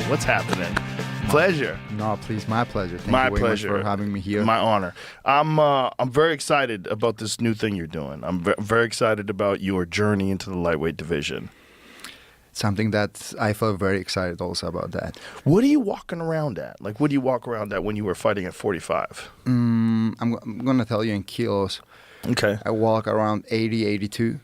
What's happening? Pleasure. No, please, my pleasure. Thank My you very pleasure. much for having me here. My honor. I'm very excited about this new thing you're doing. I'm very excited about your journey into the lightweight division. Something that I feel very excited also about that. What are you walking around at? Like, what do you walk around at when you were fighting at 45? I'm going to tell you in kilos. Okay. I walk around 80, 82.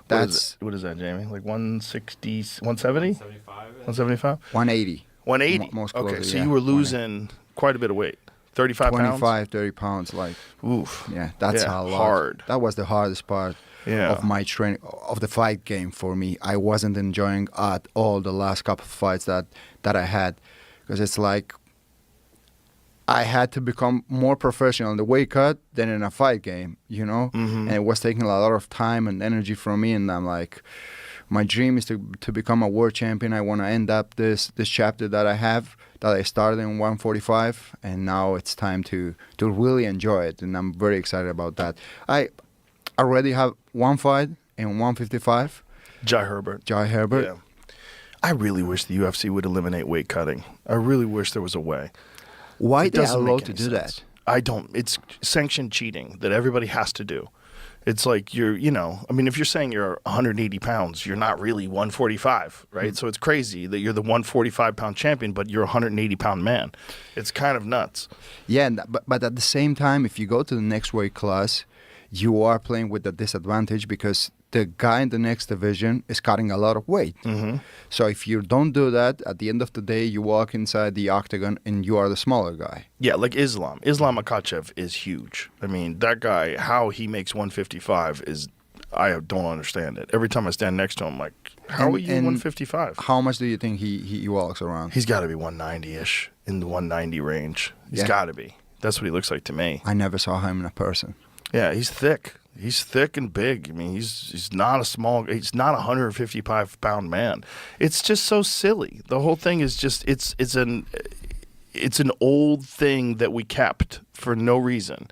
What is that, Jamie? Like 160, 170? 175? 180. 180? Most okay, closely, so yeah. you were losing quite a bit of weight. 35 pounds? 30 pounds. Like, oof. Yeah, that's yeah, a lot. Hard. That was the hardest part of my training, of the fight game for me. I wasn't enjoying at all the last couple of fights that I had, because it's like I had to become more professional in the weight cut than in a fight game, you know? Mm-hmm. And it was taking a lot of time and energy from me, and I'm like, my dream is to become a world champion. I want to end up this chapter that I have, that I started in 145, and now it's time to really enjoy it, and I'm very excited about that. I already have one fight in 155. Jai Herbert. Yeah. I really wish the UFC would eliminate weight cutting. I really wish there was a way. Why it they doesn't allowed make to any do sense. that? I don't. It's sanctioned cheating that everybody has to do. It's like if you're saying you're 180 pounds, you're not really 145, right? Mm-hmm. So it's crazy that you're the 145-pound champion, but you're a 180-pound man. It's kind of nuts. Yeah, but at the same time, if you go to the next weight class, you are playing with a disadvantage because the guy in the next division is cutting a lot of weight. Mm-hmm. So if you don't do that, at the end of the day, you walk inside the octagon and you are the smaller guy. Yeah, like Islam. Islam Makhachev is huge. I mean, that guy, how he makes 155 is, I don't understand it. Every time I stand next to him, like, how are you 155? How much do you think he walks around? He's got to be 190-ish, in the 190 range. He's got to be. That's what he looks like to me. I never saw him in a person. Yeah, he's thick. He's thick and big. I mean, he's not he's not a 155-pound man. It's just so silly. The whole thing is just, it's an old thing that we kept for no reason.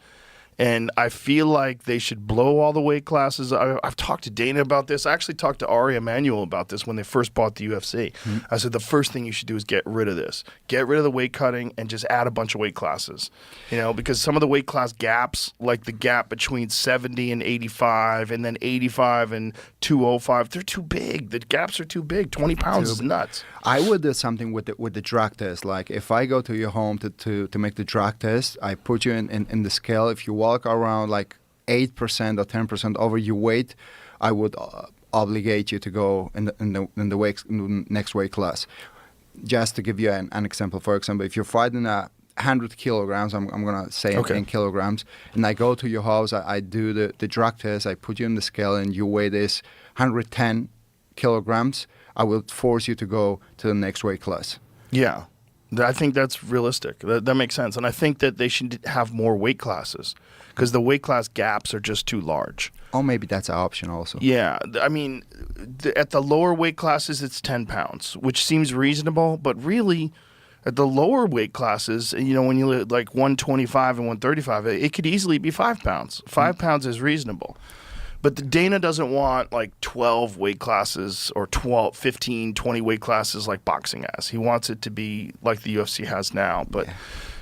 And I feel like they should blow all the weight classes. I've talked to Dana about this. I actually talked to Ari Emanuel about this when they first bought the UFC. Mm-hmm. I said, the first thing you should do is get rid of this. Get rid of the weight cutting and just add a bunch of weight classes. You know, because some of the weight class gaps, like the gap between 70 and 85 and then 85 and 205, they're too big. The gaps are too big. 20 pounds is nuts. I would do something with the drug test. Like if I go to your home to make the drug test, I put you in the scale. If you walk around like 8% or 10% over your weight, I would obligate you to go in the next weight class. Just to give you an example, for example, if you're fighting 100 kilograms, I'm going to say in kilograms, and I go to your house, I do the drug test, I put you in the scale, and your weight is 110 kilograms, I will force you to go to the next weight class. Yeah. I think that's realistic. That makes sense. And I think that they should have more weight classes because the weight class gaps are just too large. Oh, maybe that's an option also. Yeah. I mean, at the lower weight classes, it's 10 pounds, which seems reasonable. But really, at the lower weight classes, you know, when you look like 125 and 135, it could easily be 5 pounds. 5 pounds is reasonable. But the Dana doesn't want like 12 weight classes or 12, 15, 20 weight classes like boxing has. He wants it to be like the UFC has now, but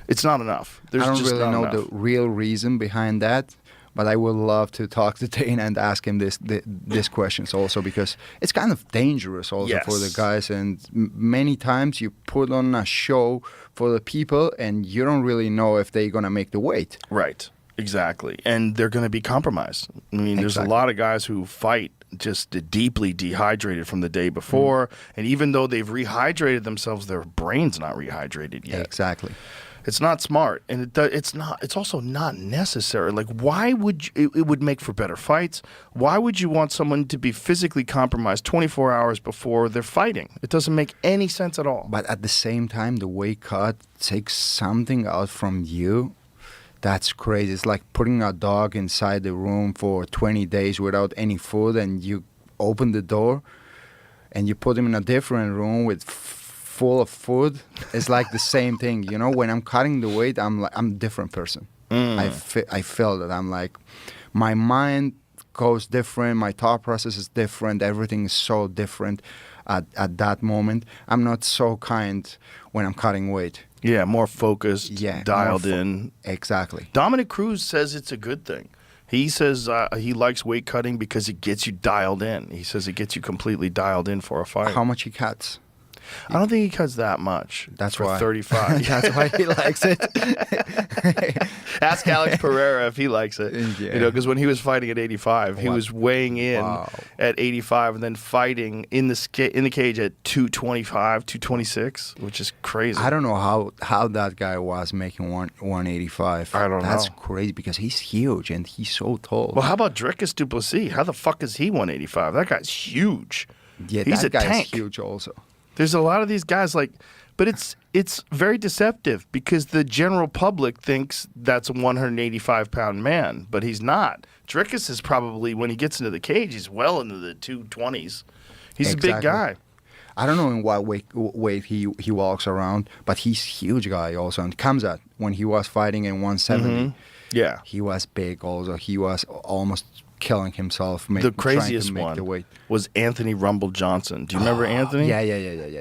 it's not enough. I don't really know the real reason behind that, but I would love to talk to Dana and ask him this questions also, because it's kind of dangerous also for the guys. And many times you put on a show for the people and you don't really know if they're going to make the weight. Right. Exactly. And they're going to be compromised. I mean, there's a lot of guys who fight just deeply dehydrated from the day before. And even though they've rehydrated themselves, their brain's not rehydrated yet. Exactly. It's not smart. And it's also not necessary. Like, why would it would make for better fights? Why would you want someone to be physically compromised 24 hours before they're fighting? It doesn't make any sense at all. But at the same time, the weight cut takes something out from you. That's crazy. It's like putting a dog inside the room for 20 days without any food, and you open the door and you put him in a different room with full of food. It's like the same thing. You know, when I'm cutting the weight, I'm a different person. I feel that I'm like, my mind goes different. My thought process is different. Everything is so different. at that moment. I'm not so kind when I'm cutting weight. Yeah, more focused, Yeah, dialed more in. Exactly. Dominic Cruz says it's a good thing. He says he likes weight cutting because it gets you dialed in. He says it gets you completely dialed in for a fight. How much he cuts? I don't think he cuts that much. That's for why 35. That's why he likes it. Ask Alex Pereira if he likes it. Yeah. You know, because when he was fighting at 85, he was weighing in at 85 and then fighting in the cage at 225, 226, which is crazy. I don't know how that guy was making 185. I don't know. That's crazy because he's huge and he's so tall. Well, how about Dricus Duplessis? How the fuck is he 185? That guy's huge. Yeah, he's that a guy tank. is huge also. There's a lot of these guys but it's very deceptive because the general public thinks that's a 185-pound man, but he's not. Dricus is probably, when he gets into the cage, he's well into the 220s. He's a big guy. I don't know in what weight he walks around, but he's huge guy also. And Kamzat, when he was fighting in 170, yeah, he was big also. He was almost killing himself. The craziest one was Anthony Rumble Johnson. Do you remember Anthony? Yeah.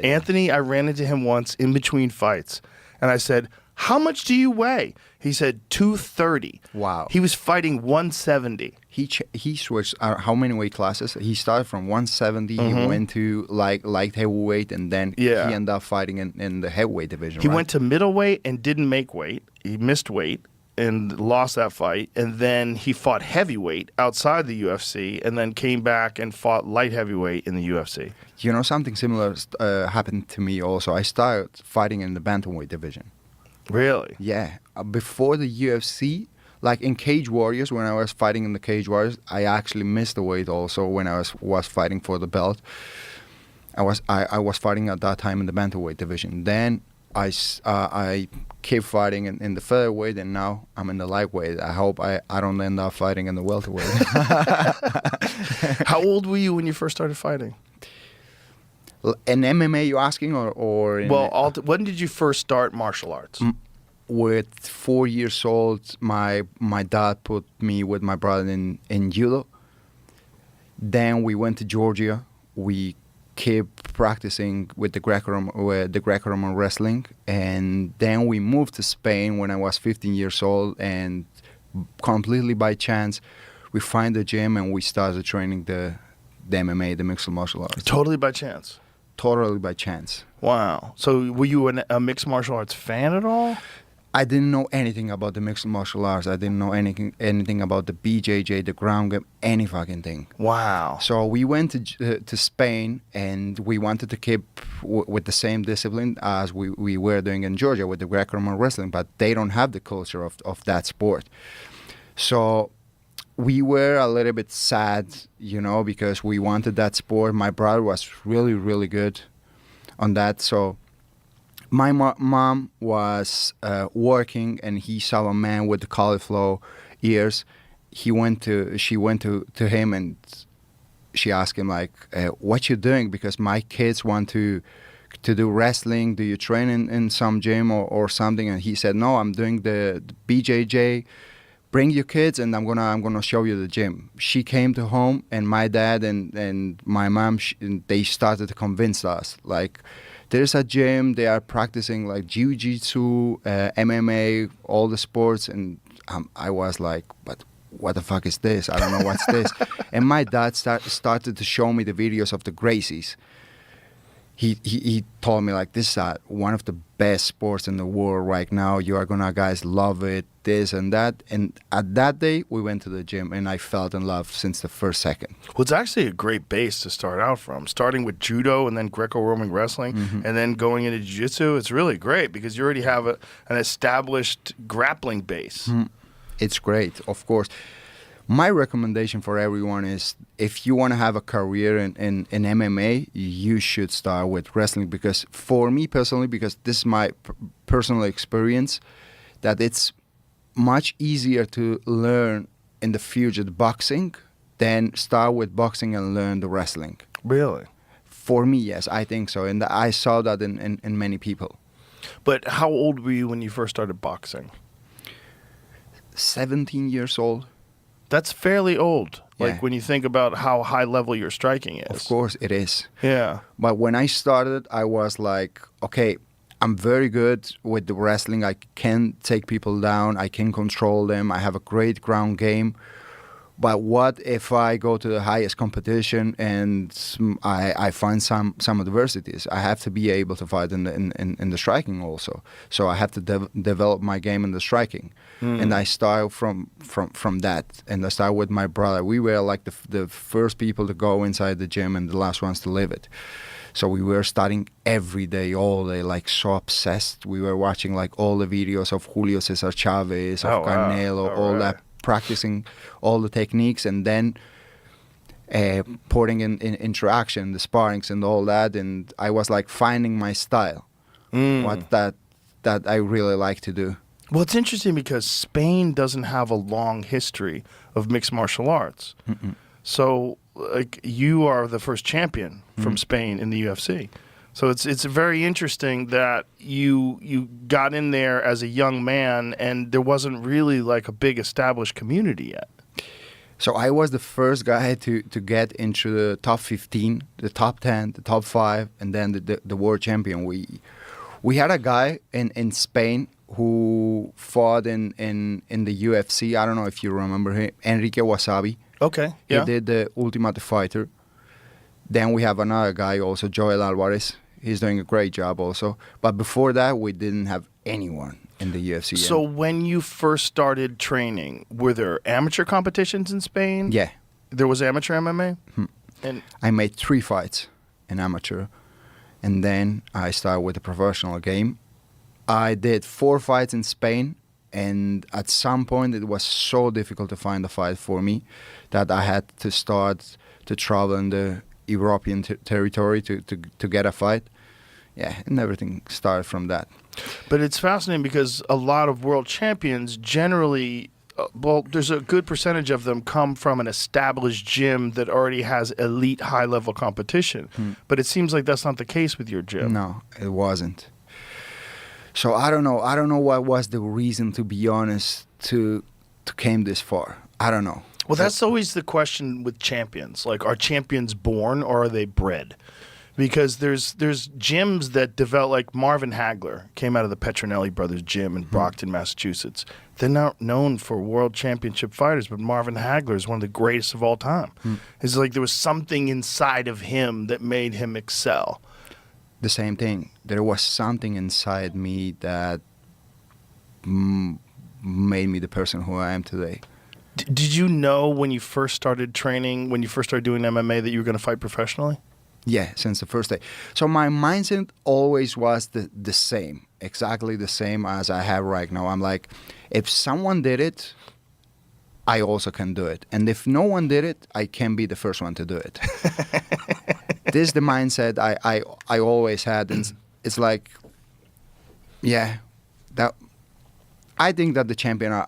Anthony, I ran into him once in between fights, and I said, "How much do you weigh?" He said 230. Wow. He was fighting 170. He switched how many weight classes? He started from 170. He went to light heavyweight, and then he ended up fighting in the heavyweight division. He went to middleweight and didn't make weight. He missed weight and lost that fight, and then he fought heavyweight outside the UFC, and then came back and fought light heavyweight in the UFC. You know, something similar happened to me also. I started fighting in the bantamweight division. Really? Yeah. Before the UFC, like in Cage Warriors, when I was fighting in the Cage Warriors, I actually missed the weight also when I was fighting for the belt. I was fighting at that time in the bantamweight division. Then I kept fighting in the featherweight, and now I'm in the lightweight. I hope I don't end up fighting in the welterweight. How old were you when you first started fighting? In MMA, you asking, or in when did you first start martial arts? With 4 years old, my dad put me with my brother in judo. Then we went to Georgia. We kept practicing with the Greco-Roman wrestling, and then we moved to Spain when I was 15 years old, and completely by chance, we find a gym and we started training the MMA, the mixed martial arts. Totally by chance? Totally by chance. Wow. So were you a mixed martial arts fan at all? I didn't know anything about the mixed martial arts. I didn't know anything about the BJJ, the ground game, any fucking thing. Wow. So we went to Spain, and we wanted to keep with the same discipline as we were doing in Georgia with the Greco-Roman wrestling, but they don't have the culture of that sport. So we were a little bit sad, you know, because we wanted that sport. My brother was really, really good on that. So my mom was working, and he saw a man with the cauliflower ears. She went to him, and she asked him like, "What you doing? Because my kids want to do wrestling. Do you train in some gym or something?" And he said, "No, I'm doing the BJJ. Bring your kids, and I'm gonna show you the gym." She came to home, and my dad and my mom they started to convince us like, there's a gym, they are practicing like jiu-jitsu, MMA, all the sports, and I was like, but what the fuck is this? I don't know what's this. And my dad started to show me the videos of the Gracies. He told me like, this is one of the best sports in the world right now. You are gonna guys love it, this and that. And at that day, we went to the gym, and I felt in love since the first second. Well, it's actually a great base to start out from. Starting with judo and then Greco-Roman wrestling, and then going into jiu-jitsu, it's really great because you already have an established grappling base. It's great, of course. My recommendation for everyone is, if you want to have a career in MMA, you should start with wrestling, because for me personally, because this is my personal experience, that it's much easier to learn in the future the boxing than start with boxing and learn the wrestling. Really? For me, yes, I think so. And I saw that in many people. But how old were you when you first started boxing? 17 years old. That's fairly old. Like Yeah. when you think about how high level your striking is. Of course it is. Yeah. But when I started, I was like, okay, I'm very good with the wrestling. I can take people down. I can control them. I have a great ground game. But what if I go to the highest competition and I find some adversities? I have to be able to fight in the striking also. So I have to develop my game in the striking. And I start from that. And I start with my brother. We were like the first people to go inside the gym and the last ones to leave it. So we were studying every day, all day, like so obsessed. We were watching like all the videos of Julio Cesar Chavez, of Canelo, all that, practicing all the techniques, and then putting in interaction, the sparrings and all that. And I was like finding my style, what that I really like to do. Well, it's interesting because Spain doesn't have a long history of mixed martial arts. So, like, you are the first champion from Spain in the UFC. So it's very interesting that you got in there as a young man, and there wasn't really like a big established community yet. So I was the first guy to get into the top 15, the top 10, the top 5, and then the world champion. We had a guy in Spain who fought in the UFC. I don't know if you remember him, Enrique Wasabi. Okay, yeah. He did the Ultimate Fighter. Then we have another guy also, Joel Alvarez. He's doing a great job also. But before that, we didn't have anyone in the UFC. So when you first started training, were there amateur competitions in Spain? Yeah. There was amateur MMA? And I made 3 fights in amateur. And then I started with the professional game. I did 4 fights in Spain. And at some point, it was so difficult to find a fight for me that I had to start to travel in the European territory to get a fight. Yeah, and everything started from that. But it's fascinating because a lot of world champions generally, well, there's a good percentage of them come from an established gym that already has elite high-level competition. But it seems like that's not the case with your gym. No, it wasn't. So I don't know. I don't know what was the reason, to be honest, to came this far. I don't know. Well, that's always the question with champions. Like, are champions born or are they bred? Because there's gyms that develop, like Marvin Hagler came out of the Petronelli Brothers gym in Brockton, Massachusetts. They're not known for world championship fighters, but Marvin Hagler is one of the greatest of all time. It's like there was something inside of him that made him excel. The same thing. There was something inside me that made me the person who I am today. Did you know when you first started training, when you first started doing MMA, that you were going to fight professionally? Yeah, since the first day. So my mindset always was the same, exactly the same as I have right now. I'm like, if someone did it, I also can do it. And if no one did it, I can be the first one to do it. This is the mindset I always had. And it's like, yeah, that I think that the champion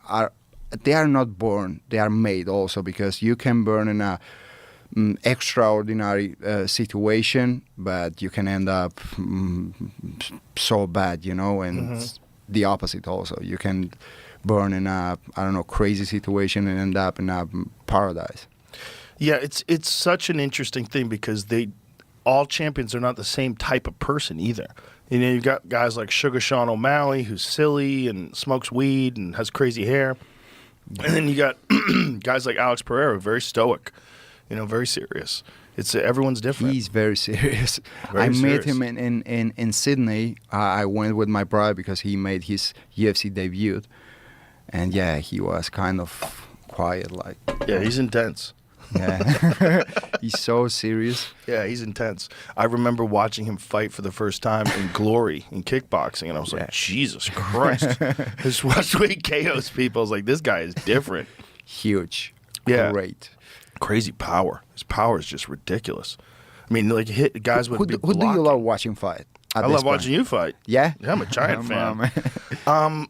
they are not born, they are made also, because you can burn in a extraordinary situation, but you can end up so bad, you know, and the opposite also. You can burn in a, I don't know, crazy situation and end up in a paradise. Yeah, it's such an interesting thing because all champions are not the same type of person either. You know, you've got guys like Sugar Sean O'Malley, who's silly and smokes weed and has crazy hair. And then you got guys like Alex Pereira, very stoic, you know, very serious. It's everyone's different. He's very serious. Very met serious. him in Sydney. I went with my brother because he made his UFC debut. And yeah, he was kind of quiet, like. Yeah, he's intense. Yeah, he's so serious. Yeah, he's intense. I remember watching him fight for the first time in Glory in kickboxing, and I was like, Jesus Christ. His way he KOs people. I was like, this guy is different. Huge. Yeah. Great. Crazy power. His power is just ridiculous. I mean, like, hit guys would Who be do you blocking. love watching fight? I love watching you fight. Yeah? Yeah, I'm a giant fan. Man.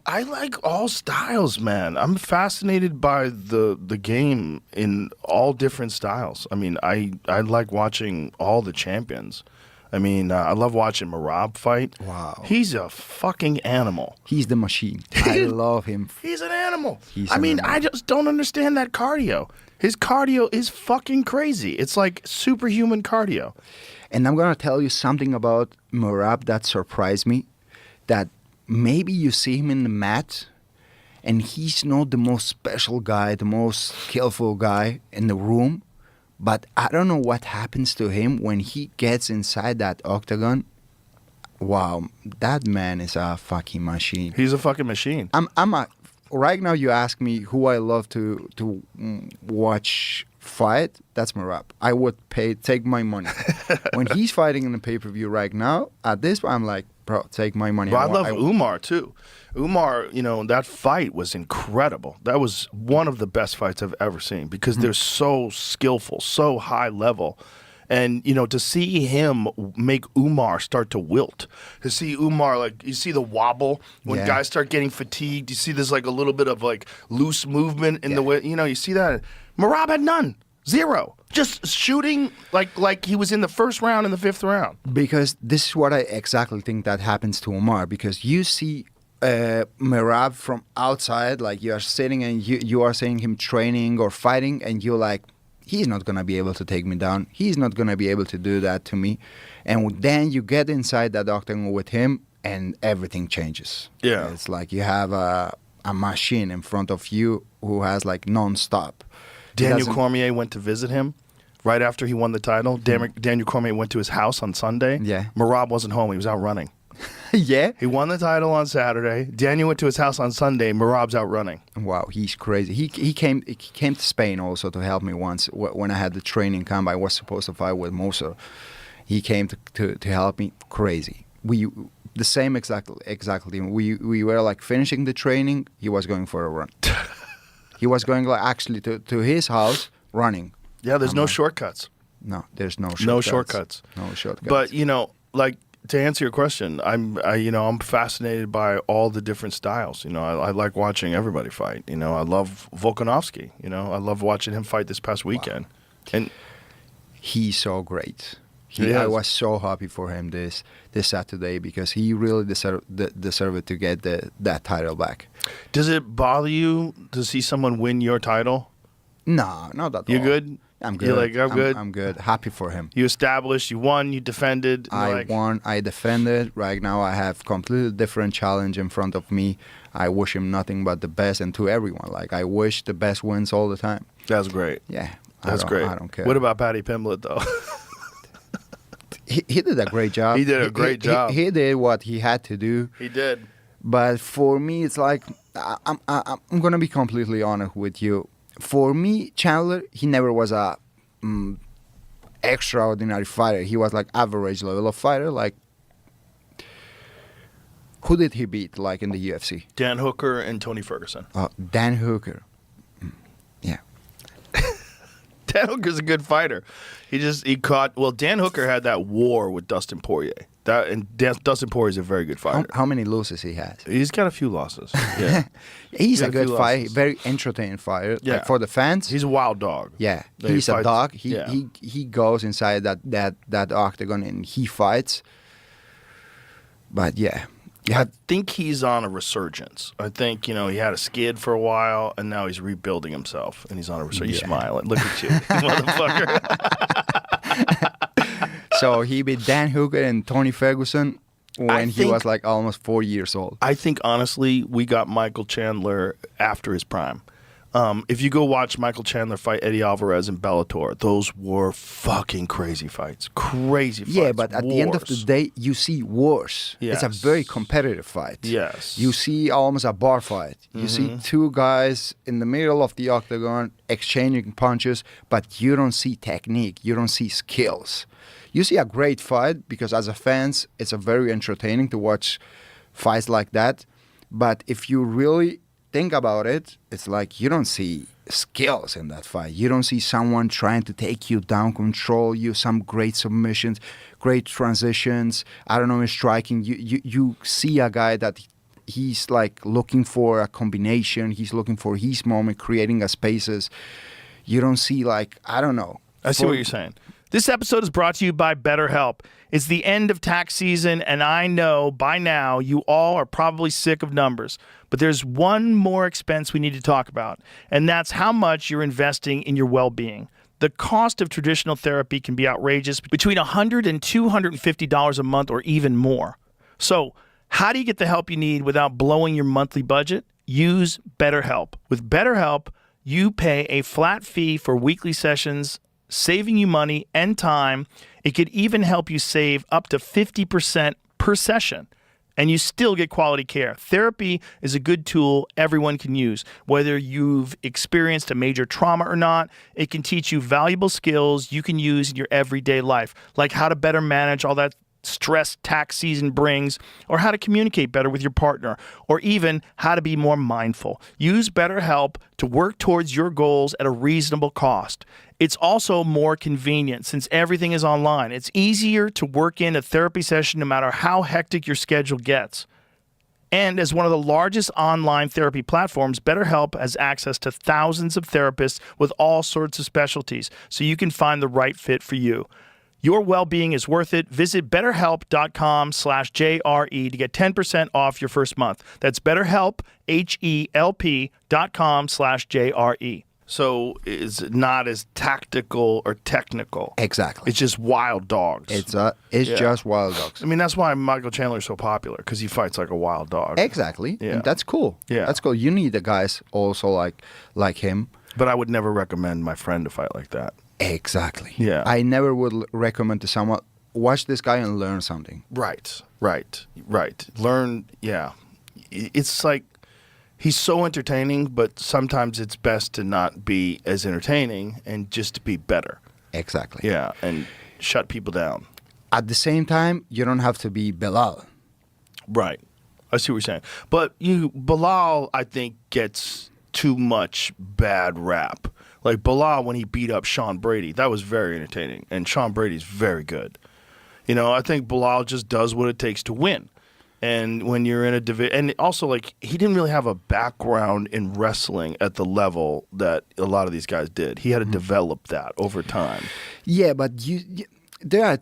I like all styles, man. I'm fascinated by the game in all different styles. I mean, I like watching all the champions. I mean, I love watching Merab fight. Wow. He's a fucking animal. He's the machine. I love him. He's an animal. He's I an mean, animal. I just don't understand that cardio. His cardio is fucking crazy. It's like superhuman cardio. And I'm going to tell you something about Merab that surprised me, that maybe you see him in the mat, and he's not the most special guy, the most skillful guy in the room, but I don't know what happens to him when he gets inside that octagon. Wow, that man is a fucking machine. He's a fucking machine. Right now you ask me who I love to watch fight, that's Merab. I would take my money. When he's fighting in the pay-per-view right now, at this point, I'm like, bro, take my money. But I love Umar, too. Umar, that fight was incredible. That was one of the best fights I've ever seen because they're so skillful, so high level. And, to see him make Umar start to wilt, to see Umar, like, you see the wobble when guys start getting fatigued. You see there's, like, a little bit of, like, loose movement in the way, you see that. Merab had none. Zero. Just shooting like he was in the first round and the fifth round. Because this is what I exactly think that happens to Umar. Because you see Merab from outside, like you are sitting and you are seeing him training or fighting, and you're like, he's not going to be able to take me down. He's not going to be able to do that to me. And then you get inside that octagon with him, and everything changes. Yeah. It's like you have a machine in front of you who has like nonstop. Daniel Cormier went to visit him right after he won the title. Daniel Cormier went to his house on Sunday. Yeah. Merab wasn't home. He was out running. Yeah? He won the title on Saturday. Daniel went to his house on Sunday. Merab's out running. Wow, he's crazy. He came to Spain also to help me once when I had the training camp. I was supposed to fight with Moser. He came to help me. Crazy. The same exactly. We were like finishing the training. He was going for a run. He was going like actually to his house running. Yeah, there's no shortcuts. No, there's no shortcuts. No shortcuts. No shortcuts. But like to answer your question, I'm fascinated by all the different styles. I like watching everybody fight. I love Volkanovski. I love watching him fight this past weekend. Wow. And he's so great. He I was so happy for him this Saturday because he really deserved to get that title back. Does it bother you to see someone win your title? No, not at all. You good? I'm good. You're like, I'm good? I'm good. Happy for him. You established, you won, you defended. I won, I defended. Right now I have completely different challenge in front of me. I wish him nothing but the best, and to everyone. Like, I wish the best wins all the time. That's great. Yeah. That's great. I don't care. What about Paddy Pimblett, though? He did a great job. He did a great job. He did what he had to do. He did. But for me, it's like, I'm going to be completely honest with you. For me, Chandler, he never was a extraordinary fighter. He was like average level of fighter. Like, who did he beat, like, in the UFC? Dan Hooker and Tony Ferguson. Dan Hooker. Yeah. Dan Hooker's a good fighter. Dan Hooker had that war with Dustin Poirier. Dustin Poirier is a very good fighter. How many losses he has? He's got a few losses. Yeah. He's a good fighter, very entertaining fighter. Yeah. Like, for the fans. He's a wild dog. Yeah. He's a dog. He goes inside that octagon and he fights. But yeah. I think he's on a resurgence. I think, he had a skid for a while, and now he's rebuilding himself, and he's on a resurgence. You're smiling. Look at you, motherfucker. So he beat Dan Hooker and Tony Ferguson when he was like almost 4 years old. I think, honestly, we got Michael Chandler after his prime. If you go watch Michael Chandler fight Eddie Alvarez in Bellator, those were fucking crazy fights. Crazy fights. Yeah, but at the end of the day, you see wars. Yes. It's a very competitive fight. Yes. You see almost a bar fight. You see two guys in the middle of the octagon exchanging punches, but you don't see technique. You don't see skills. You see a great fight because as a fans, it's a very entertaining to watch fights like that. But if you really think about it, it's like you don't see skills in that fight. You don't see someone trying to take you down, control you, some great submissions, great transitions. I don't know, in striking. You see a guy that he's like looking for a combination. He's looking for his moment, creating a spaces. You don't see like, I don't know. I see what you're saying. This episode is brought to you by BetterHelp. It's the end of tax season, and I know by now you all are probably sick of numbers. But there's one more expense we need to talk about, and that's how much you're investing in your well-being. The cost of traditional therapy can be outrageous, between $100 and $250 a month or even more. So, how do you get the help you need without blowing your monthly budget? Use BetterHelp. With BetterHelp, you pay a flat fee for weekly sessions, saving you money and time. It could even help you save up to 50% per session, and you still get quality care. Therapy is a good tool everyone can use. Whether you've experienced a major trauma or not, it can teach you valuable skills you can use in your everyday life, like how to better manage all that stress tax season brings, or how to communicate better with your partner, or even how to be more mindful. Use BetterHelp to work towards your goals at a reasonable cost. It's also more convenient since everything is online. It's easier to work in a therapy session no matter how hectic your schedule gets. And as one of the largest online therapy platforms, BetterHelp has access to thousands of therapists with all sorts of specialties, so you can find the right fit for you. Your well-being is worth it. Visit BetterHelp.com/JRE to get 10% off your first month. That's BetterHelp, HELP.com/JRE. So it's not as tactical or technical. Exactly. It's just wild dogs. It's just wild dogs. I mean, that's why Michael Chandler is so popular, because he fights like a wild dog. Exactly. Yeah. And that's cool. Yeah. That's cool. You need the guys also like him. But I would never recommend my friend to fight like that. Exactly. Yeah. I never would recommend to someone, watch this guy and learn something. Right. Learn, yeah. It's like, he's so entertaining, but sometimes it's best to not be as entertaining and just to be better. Exactly. Yeah, and shut people down. At the same time, you don't have to be Bilal. Right. I see what you're saying. But Bilal, I think, gets too much bad rap. Like Bilal, when he beat up Sean Brady, that was very entertaining. And Sean Brady's very good. You know, I think Bilal just does what it takes to win. And when you're in a division, and also like he didn't really have a background in wrestling at the level that a lot of these guys did. He had to develop that over time. Yeah, but there are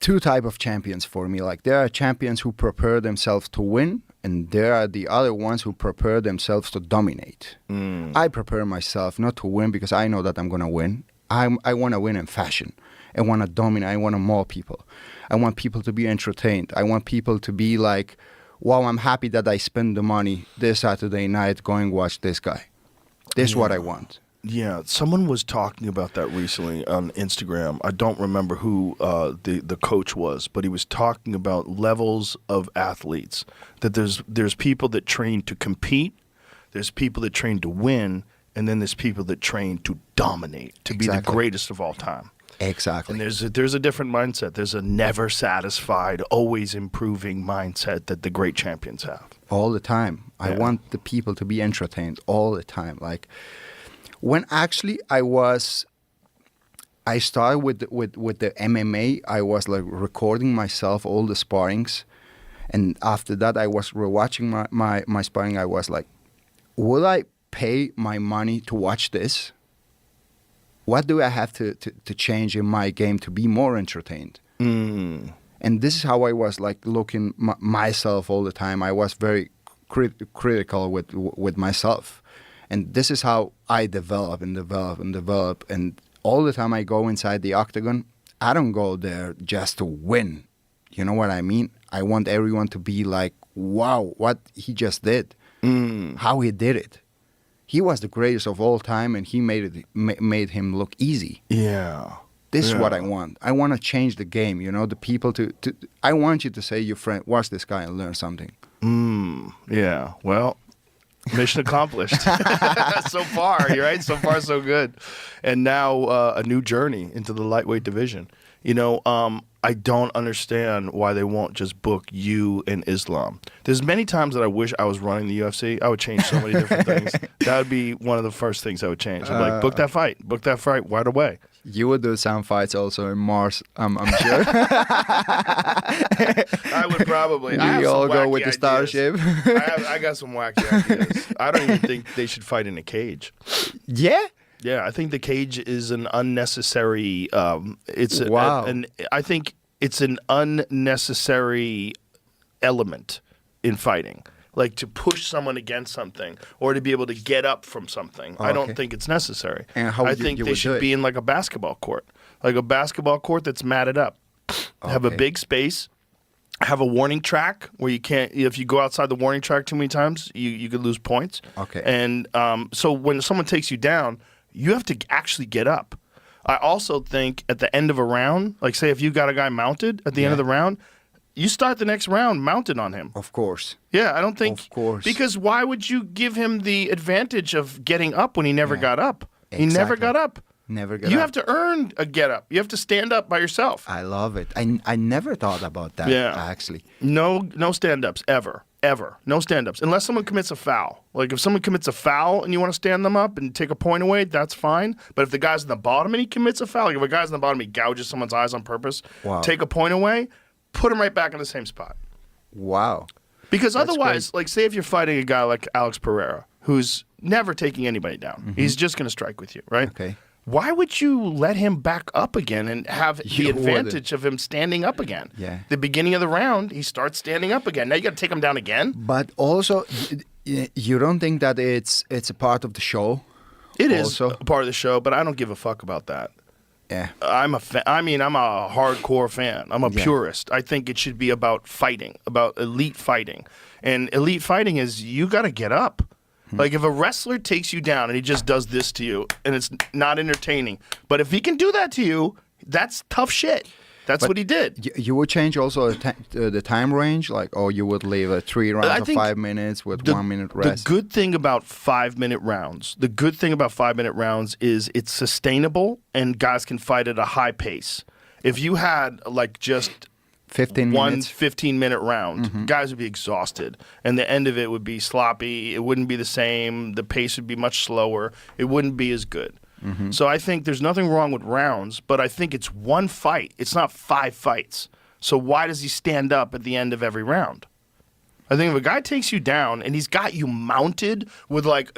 two type of champions for me. Like there are champions who prepare themselves to win, and there are the other ones who prepare themselves to dominate. I prepare myself not to win because I know that I'm gonna win. I want to win in fashion. I want to dominate. I want to maul people. I want people to be entertained. I want people to be like, wow, I'm happy that I spend the money this Saturday night going watch this guy. This is what I want. Yeah, someone was talking about that recently on Instagram. I don't remember who the coach was, but he was talking about levels of athletes. That there's people that train to compete, there's people that train to win, and then there's people that train to dominate, to be the greatest of all time. Exactly. And there's a different mindset. There's a never satisfied, always improving mindset that the great champions have. All the time. Yeah. I want the people to be entertained all the time. Like when actually I started with the MMA, I was like recording myself all the sparrings. And after that, I was rewatching my sparring. I was like, will I pay my money to watch this? What do I have to change in my game to be more entertained? And this is how I was like looking myself all the time. I was very critical with myself. And this is how I develop. And all the time I go inside the octagon, I don't go there just to win. You know what I mean? I want everyone to be like, wow, what he just did. How he did it. He was the greatest of all time, and he made him look easy. Yeah. This is what I want. I want to change the game, you know, the people to I want you to say, your friend, watch this guy and learn something. Yeah. Well, mission accomplished. So far, right? So far, so good. And now a new journey into the lightweight division. You know, I don't understand why they won't just book you and Islam. There's many times that I wish I was running the UFC. I would change so many different things. That would be one of the first things I would change. I'd be like, book that fight right away. You would do some fights also in Mars, I'm sure. I would probably. We all go with the Starship. I got some wacky ideas. I don't even think they should fight in a cage. Yeah? Yeah, I think the cage is an unnecessary. Wow. And I think it's an unnecessary element in fighting. Like to push someone against something or to be able to get up from something. I don't think it's necessary. And how I would think you they would do should it? be in like a basketball court. Like a basketball court that's matted up. Have a Okay. big space. Have a warning track where you can't, if you go outside the warning track too many times, you could lose points. Okay. And so when someone takes you down, you have to actually get up. I also think at the end of a round, like say if you got a guy mounted at the end of the round, you start the next round mounted on him. Of course. Yeah, I don't think. Of course. Because why would you give him the advantage of getting up when he never got up? He never Exactly. got up. Never get You up. have to earn a get up. You have to stand up by yourself. I love it. I never thought about that, actually. No stand-ups ever. No stand-ups unless someone commits a foul. Like if someone commits a foul and you want to stand them up and take a point away, that's fine. But if the guy's in the bottom and he commits a foul, like if a guy's in the bottom, he gouges someone's eyes on purpose, Wow. take a point away, put him right back in the same spot. Wow. Because That's otherwise, like say if you're fighting a guy like Alex Pereira, who's never taking anybody down, he's just going to strike with you, right? Okay. Why would you let him back up again and have the You advantage of him standing up again? Yeah. The beginning of the round, he starts standing up again. Now you got to take him down again. But also, you don't think that it's a part of the show? It is Also? a part of the show, but I don't give a fuck about that. Yeah. I'm a hardcore fan. I'm a purist. I think it should be about fighting, about elite fighting. And elite fighting is you got to get up. Like if a wrestler takes you down and he just does this to you and it's not entertaining, but if he can do that to you, that's tough shit. That's But what he did. You would change also the time range, like, or you would leave a 3 rounds I of think 5 minutes with 1 minute rest. The good thing about 5-minute rounds, is it's sustainable and guys can fight at a high pace. If you had like just 15 one minutes. 15-minute round, guys would be exhausted. And the end of it would be sloppy. It wouldn't be the same. The pace would be much slower. It wouldn't be as good. So I think there's nothing wrong with rounds, but I think it's one fight. It's not 5 fights. So why does he stand up at the end of every round? I think if a guy takes you down and he's got you mounted with like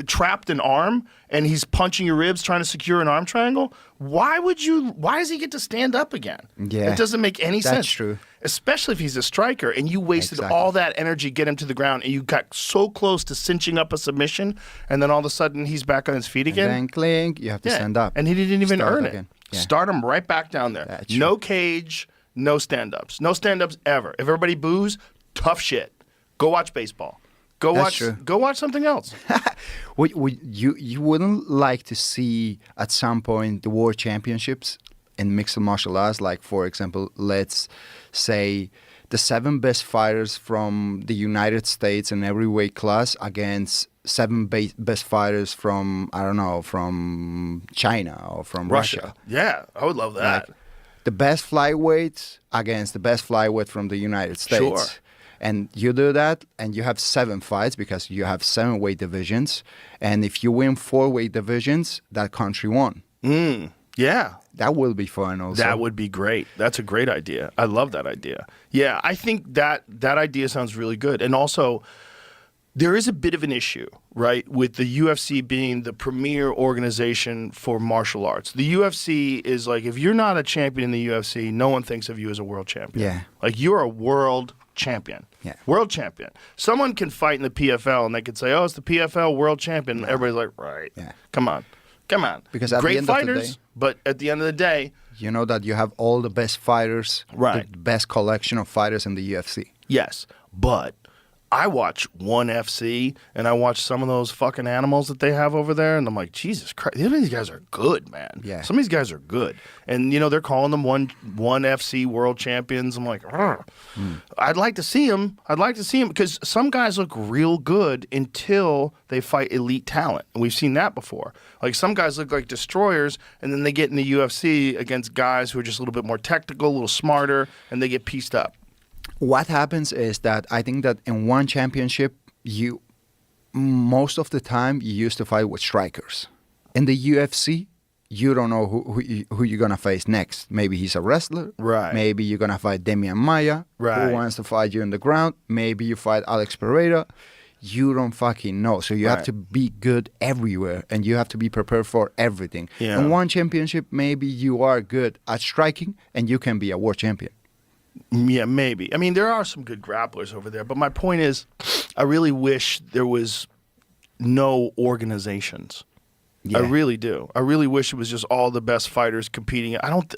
trapped an arm and he's punching your ribs trying to secure an arm triangle, why does he get to stand up again? Yeah. It doesn't make any sense. That's true. Especially if he's a striker and you wasted Exactly. all that energy get him to the ground and you got so close to cinching up a submission and then all of a sudden he's back on his feet And again. then clink, you have to stand up. And he didn't even Start earn again. it. Yeah. Start him right back down there. That's No cage, no stand-ups. No stand-ups ever. If everybody boos, tough shit. Go watch baseball. That's true. Go watch something else. You wouldn't like to see at some point the world championships in mixed martial arts, like for example, let's say the 7 best fighters from the United States in every weight class against 7 best fighters from, I don't know, from China or from Russia. Yeah, I would love that. Like, the best flyweight against the best flyweight from the United States. Sure. And you do that, and you have 7 fights because you have 7 weight divisions. And if you win 4 weight divisions, that country won. Yeah. That will be fun also. That would be great. That's a great idea. I love that idea. Yeah, I think that idea sounds really good. And also, there is a bit of an issue, right, with the UFC being the premier organization for martial arts. The UFC is like, if you're not a champion in the UFC, no one thinks of you as a world champion. Yeah. Like, you're a world champion. Yeah. World champion. Someone can fight in the PFL and they can say, oh, it's the PFL world champion. And everybody's like, right. Yeah. Come on. Because at the great end of the fighters, day- but at the end of the day, You know that you have all the best fighters, Right. the best collection of fighters in the UFC. yes. But I watch ONE FC and I watch some of those fucking animals that they have over there, and I'm like, Jesus Christ, some of these guys are good, man. Yeah. Some of these guys are good. And, they're calling them ONE FC world champions. I'm like, I'd like to see them. Because some guys look real good until they fight elite talent. And we've seen that before. Like, some guys look like destroyers, and then they get in the UFC against guys who are just a little bit more technical, a little smarter, and they get pieced up. What happens is that I think that in one championship, most of the time you used to fight with strikers. In the UFC, you don't know who you're gonna face next. Maybe he's a wrestler. Right. Maybe you're gonna fight Demian Maia, Right. who wants to fight you on the ground. Maybe you fight Alex Pereira. you don't fucking know. So you have Right. to be good everywhere, and you have to be prepared for everything. Yeah. In one championship, maybe you are good at striking, and you can be a world champion. Yeah, maybe. I mean, there are some good grapplers over there, but my point is, I really wish there was no organizations. Yeah. I really do. I really wish it was just all the best fighters competing. I don't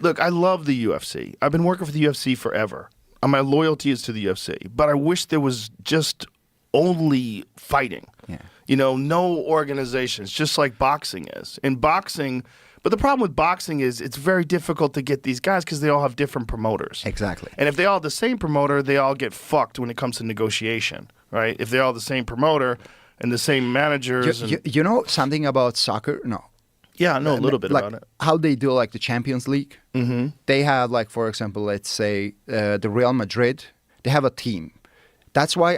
look. I love the UFC. I've been working for the UFC forever. My loyalty is to the UFC, but I wish there was just only fighting. Yeah. You know, no organizations, just like boxing is. In boxing, but the problem with boxing is it's very difficult to get these guys because they all have different promoters. Exactly. And if they all have the same promoter, they all get fucked when it comes to negotiation, right? If they're all the same promoter and the same managers. You know something about soccer? No. Yeah, I know a little bit like about it. how they do like the Champions League. Mm-hmm. They have like, for example, let's say the Real Madrid. They have a team. That's why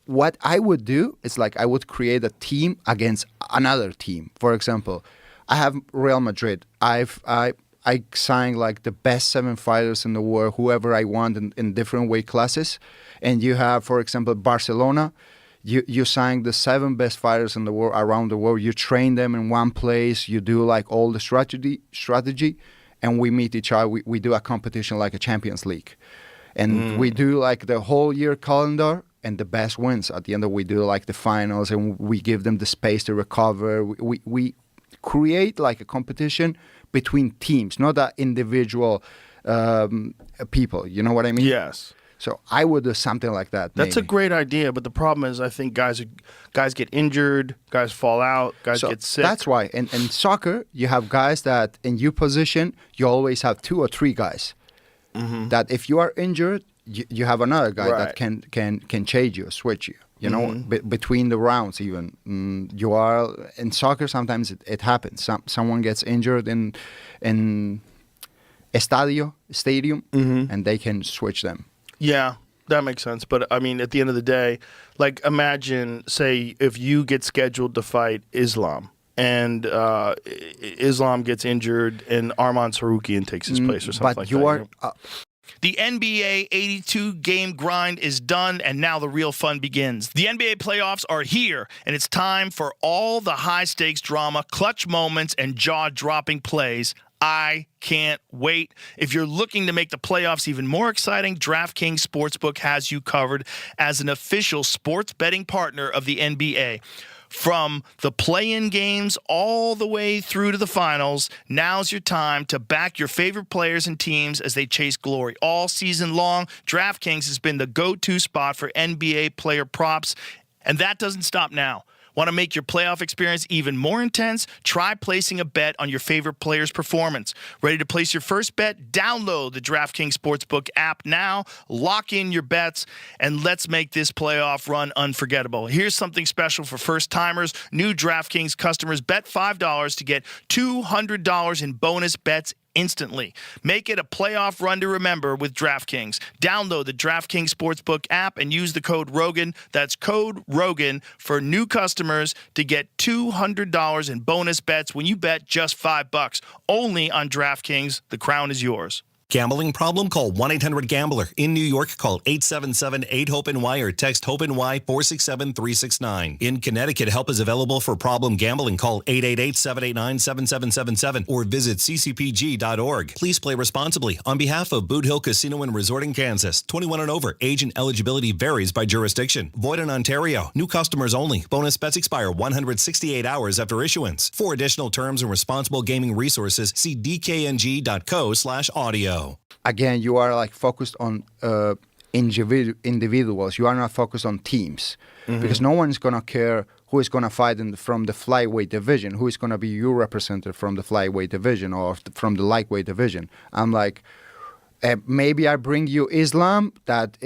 what I would do is like I would create a team against another team. For example, I have Real Madrid. I signed like the best 7 fighters in the world, whoever I want in different weight classes. And you have, for example, Barcelona. You sign the 7 best fighters in the world around the world. You train them in one place. You do like all the strategy, and we meet each other. We do a competition like a Champions League, and we do like the whole year calendar, and the best wins. At the end of we do like the finals, and we give them the space to recover. We create like a competition between teams, not that individual people. You know what I mean? Yes. So I would do something like that. That's a maybe. great idea, but the problem is I think guys get injured, guys fall out, guys get sick. That's why. In soccer, you have guys that in your position, you always have 2 or 3 guys. Mm-hmm. That if you are injured, you have another guy Right. that can change you, switch you. You know, between the rounds even. You are in soccer. Sometimes it happens. Someone gets injured in stadium, and they can switch them. Yeah, that makes sense. But I mean, at the end of the day, like imagine, say, if you get scheduled to fight Islam and Islam gets injured and Arman Sarukian takes his place or something But like you that. are. The NBA 82 game grind is done, and now the real fun begins. The NBA playoffs are here, and it's time for all the high stakes drama, clutch moments, and jaw dropping plays. I can't wait. If you're looking to make the playoffs even more exciting, DraftKings Sportsbook has you covered as an official sports betting partner of the NBA. From the play-in games all the way through to the finals, now's your time to back your favorite players and teams as they chase glory. All season long, DraftKings has been the go-to spot for NBA player props, and that doesn't stop now. Want to make your playoff experience even more intense? Try placing a bet on your favorite player's performance. Ready to place your first bet? Download the DraftKings Sportsbook app now, lock in your bets, and let's make this playoff run unforgettable. Here's something special for first-timers. New DraftKings customers bet $5 to get $200 in bonus bets instantly. Make it a playoff run to remember with DraftKings. Download the DraftKings Sportsbook app and use the code ROGAN. That's code ROGAN for new customers to get $200 in bonus bets when you bet just $5. Only on DraftKings. The crown is yours. Gambling problem? Call 1-800-GAMBLER. In New York, call 877-8-HOPE-NY or text HOPE-NY 467-369. In Connecticut, help is available for problem gambling. Call 888-789-7777 or visit ccpg.org. Please play responsibly. On behalf of Boot Hill Casino and Resort in Kansas, 21 and over. Age and eligibility varies by jurisdiction. Void in Ontario. New customers only. Bonus bets expire 168 hours after issuance. For additional terms and responsible gaming resources, see dkng.co/audio. Again, you are like focused on individuals. You are not focused on teams, because no one is gonna care who is gonna fight from the flyweight division, who is gonna be your representative from the flyweight division or from the lightweight division. I'm like, maybe I bring you Islam that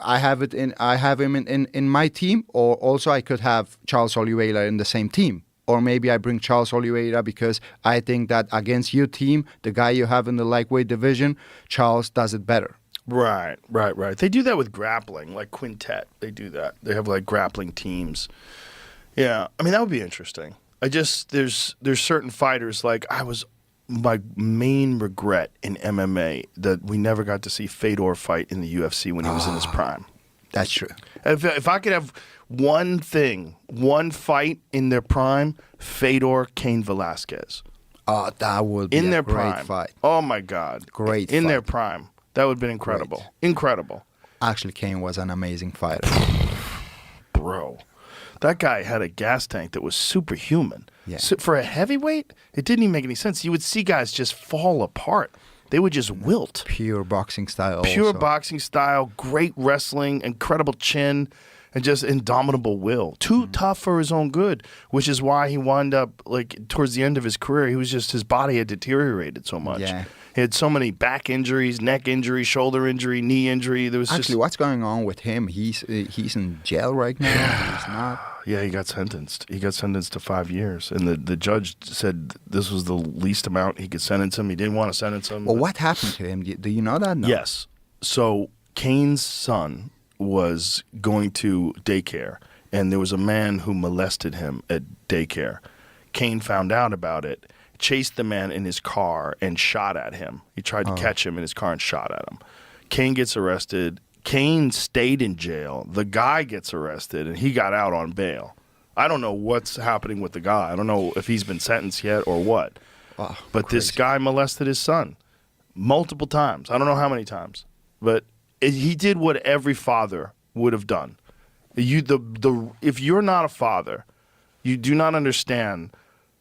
I have him in my team, or also I could have Charles Oliveira in the same team. Or maybe I bring Charles Oliveira because I think that against your team, the guy you have in the lightweight division, Charles does it better. Right. They do that with grappling, like Quintet. They do that. They have like grappling teams. Yeah, I mean that would be interesting. There's certain fighters like my main regret in MMA that we never got to see Fedor fight in the UFC when he was in his prime. That's true. If I could have one thing, one fight in their prime, Fedor Cain Velasquez. Oh, that would be In a their great prime. fight. Oh my God. Great In fight. their prime. That would have been incredible. Great. Incredible. Actually, Cain was an amazing fighter. Bro. That guy had a gas tank that was superhuman. Yeah. So for a heavyweight, it didn't even make any sense. You would see guys just fall apart. They would just wilt. Pure boxing style. Pure also. boxing style, great wrestling, incredible chin, and just indomitable will. Too tough for his own good, which is why he wound up, like, towards the end of his career, his body had deteriorated so much. Yeah. He had so many back injuries, neck injury, shoulder injury, knee injury. There was Actually, what's going on with him? He's in jail right now. He's not. Yeah, he got sentenced. He got sentenced to 5 years. And the judge said this was the least amount he could sentence him. He didn't want to sentence him. Well, what happened to him? Do you know that? No. Yes. So Cain's son was going to daycare, and there was a man who molested him at daycare. Cain found out about it, chased the man in his car, and shot at him. He tried to catch him in his car and shot at him. Cain gets arrested. Cain stayed in jail. The guy gets arrested, and he got out on bail. I don't know what's happening with the guy. I don't know if he's been sentenced yet or what. Wow, But this crazy. guy molested his son multiple times. I don't know how many times. But he did what every father would have done. If you're not a father, you do not understand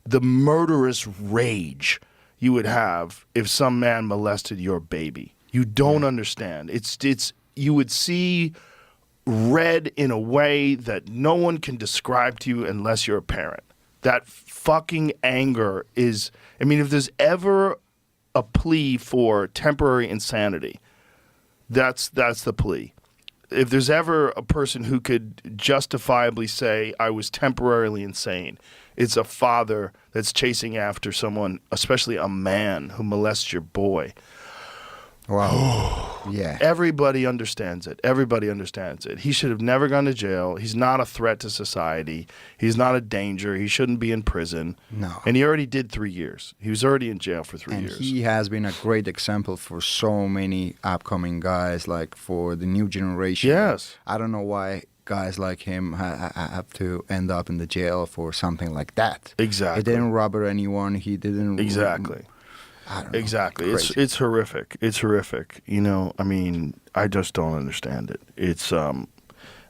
the murderous rage you would have if some man molested your baby. You don't understand. It's you would see red in a way that no one can describe to you unless you're a parent. That fucking anger is, I mean, if there's ever a plea for temporary insanity, that's the plea. If there's ever a person who could justifiably say, I was temporarily insane, it's a father that's chasing after someone, especially a man who molests your boy. Wow. Yeah. Everybody understands it. Everybody understands it. He should have never gone to jail. He's not a threat to society. He's not a danger. He shouldn't be in prison. No. And he already did 3 years. He was already in jail for 3 And years. he has been a great example for so many upcoming guys, like for the new generation. Yes. I don't know why guys like him have to end up in the jail for something like that. Exactly. He didn't rob anyone. He didn't. Exactly. I don't know. Exactly. Crazy. It's horrific. It's horrific. You know, I mean, I just don't understand it. It's I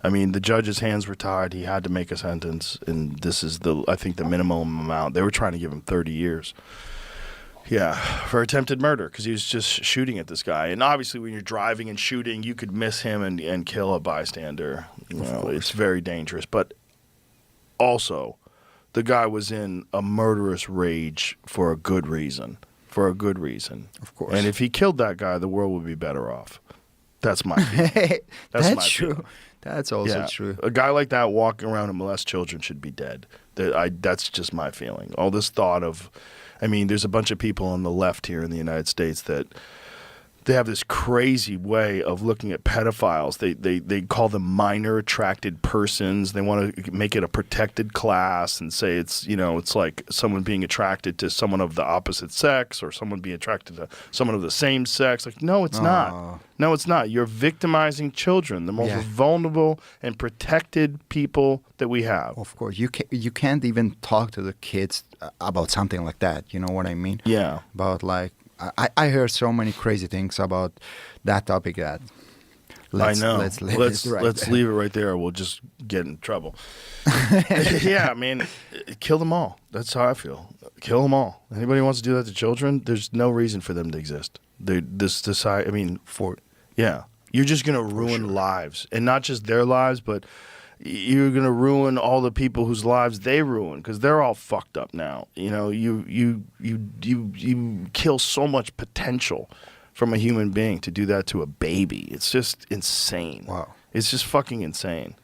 mean, the judge's hands were tied. He had to make a sentence, and this is I think the minimum amount. They were trying to give him 30 years. Yeah, for attempted murder, because he was just shooting at this guy. And obviously, when you're driving and shooting, you could miss him and kill a bystander. You know, it's very dangerous. But also, the guy was in a murderous rage for a good reason. For a good reason. Of course. And if he killed that guy, the world would be better off. That's my feeling. That's my true. feeling. That's also Yeah. true. A guy like that walking around and molest children should be dead. That's just my feeling. All this thought of, I mean, there's a bunch of people on the left here in the United States that they have this crazy way of looking at pedophiles. They call them minor attracted persons. They want to make it a protected class and say it's, you know, it's like someone being attracted to someone of the opposite sex or someone being attracted to someone of the same sex. Like, no, it's not. No, it's not. You're victimizing children, the most Yeah. vulnerable and protected people that we have. Of course, you can't even talk to the kids about something like that. You know what I mean? Yeah. About like I heard so many crazy things about that topic that I know. Let's leave let's it right there. leave it right there, or we'll just get in trouble. Yeah, I mean, kill them all. That's how I feel. Kill them all. Anybody who wants to do that to children, there's no reason for them to exist. This society. I mean, yeah, you're just gonna ruin lives, and not just their lives, but you're gonna ruin all the people whose lives they ruin because they're all fucked up now. You know, you kill so much potential from a human being to do that to a baby. It's just insane. Wow. It's just fucking insane.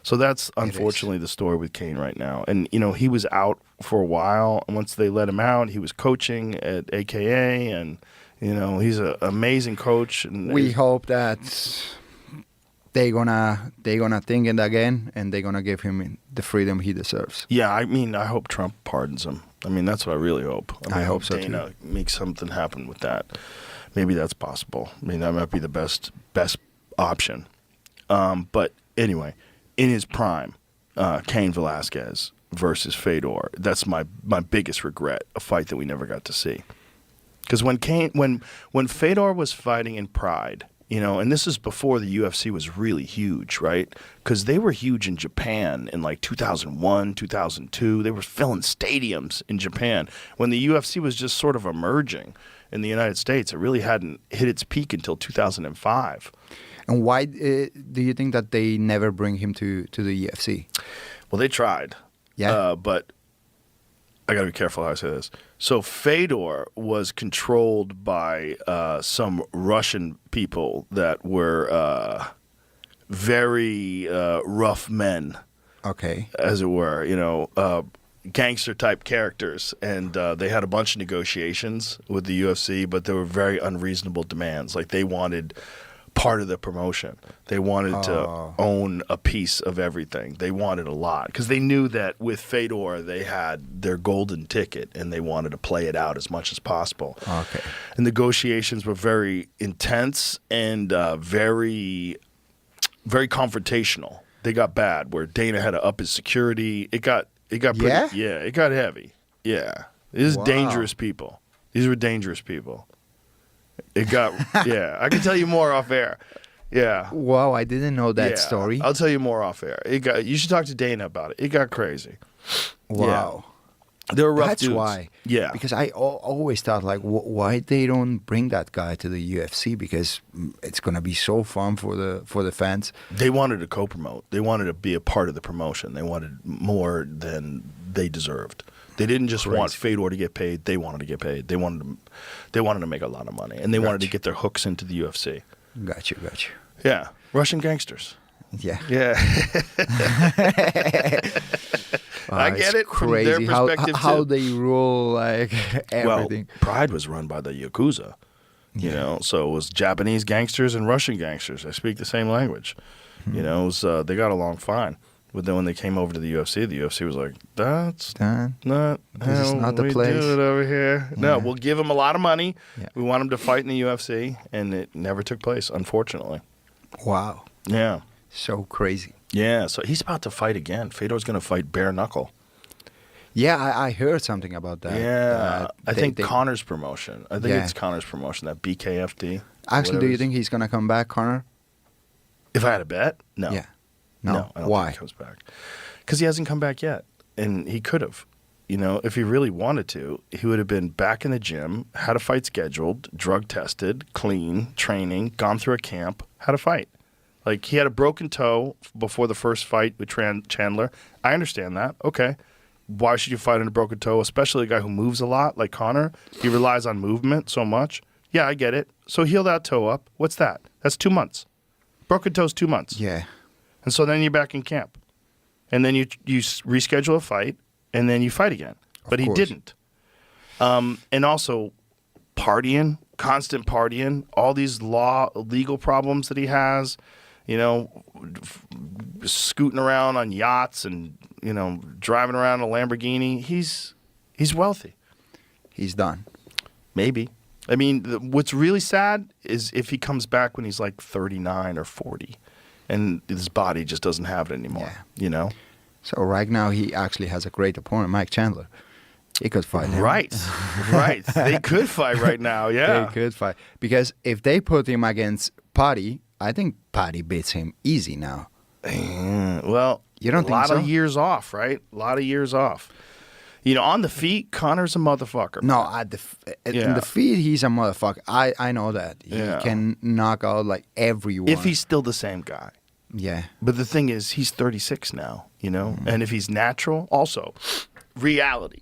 So that's unfortunately the story with Cain right now. And, you know, he was out for a while. And once they let him out, he was coaching at AKA. And, you know, he's an amazing coach. And We hope that they're gonna think it again, and they're gonna give him the freedom he deserves. Yeah, I mean, I hope Trump pardons him. I mean, that's what I really hope. I mean, hope so, too. Dana makes something happen with that. Maybe that's possible. I mean, that might be the best option. But anyway, in his prime, Cain Velasquez versus Fedor. That's my biggest regret, a fight that we never got to see. Because when Fedor was fighting in Pride, and this is before the UFC was really huge, right? Because they were huge in Japan in like 2001, 2002. They were filling stadiums in Japan. When the UFC was just sort of emerging in the United States, it really hadn't hit its peak until 2005. And why do you think that they never bring him to the UFC? Well, they tried. Yeah. But I got to be careful how I say this. So Fedor was controlled by some Russian people that were very rough men, Okay. as it were, gangster type characters. And they had a bunch of negotiations with the UFC, but they were very unreasonable demands. Like they wanted part of the promotion. They wanted to own a piece of everything. They wanted a lot because they knew that with Fedor they had their golden ticket and they wanted to play it out as much as possible. Okay. And negotiations were very intense and very, very confrontational. They got bad where Dana had to up his security. It got pretty, it got heavy. Yeah. These are dangerous people. These were dangerous people. It got, I can tell you more off air. Yeah. Wow, I didn't know that story. I'll tell you more off air. You should talk to Dana about it. It got crazy. Wow. Yeah. They were rough That's dudes. why. Yeah. Because I always thought, like, why they don't bring that guy to the UFC? Because it's going to be so fun for the fans. They wanted to co-promote. They wanted to be a part of the promotion. They wanted more than they deserved. They didn't just want Fedor to get paid. They wanted to get paid. They wanted to make a lot of money, and they wanted to get their hooks into the UFC. Got you. Yeah, Russian gangsters. Yeah. Yeah. I get it from their crazy perspective how too. they rule like everything. Well, Pride was run by the Yakuza, so it was Japanese gangsters and Russian gangsters. They speak the same language. It was, they got along fine. But then when they came over to the UFC was like, that's not This is how not the we place. do it over here. No, we'll give them a lot of money. Yeah. We want them to fight in the UFC, and it never took place, unfortunately. Wow, Yeah. so crazy. Yeah, so he's about to fight again. Fedor's going to fight bare knuckle. Yeah, I heard something about that. Yeah, I think they- Connor's promotion. I think Yeah. it's Connor's promotion, that BKFD. Actually, do whatever you it is. think he's gonna come back, Connor? If I had a bet? No. Yeah. No, No. I don't Why? think he comes back. Because he hasn't come back yet. And he could have. If he really wanted to, he would have been back in the gym, had a fight scheduled, drug tested, clean, training, gone through a camp, had a fight. Like, he had a broken toe before the first fight with Chandler. I understand that. Okay. Why should you fight on a broken toe, especially a guy who moves a lot like Connor? He relies on movement so much. Yeah, I get it. So heal that toe up. What's that? That's 2 months. Broken toe's 2 months. Yeah. And so then you're back in camp. And then you reschedule a fight, and then you fight again. But he course. didn't. And also partying, constant partying, all these legal problems that he has, scooting around on yachts and, driving around a Lamborghini. He's wealthy. He's done. Maybe. I mean, what's really sad is if he comes back when he's like 39 or 40 and his body just doesn't have it anymore, So right now he actually has a great opponent, Mike Chandler. He could fight him. Right. They could fight right now, yeah. They could fight. Because if they put him against Patty, I think Patty beats him easy now. Well, You don't a think lot so? of years off, right? A lot of years off. On the feet, Connor's a motherfucker. No, in Yeah. the feet, he's a motherfucker. I know that. He Yeah. can knock out like everyone. If he's still the same guy. Yeah. But the thing is, he's 36 now, And if he's natural, also, reality.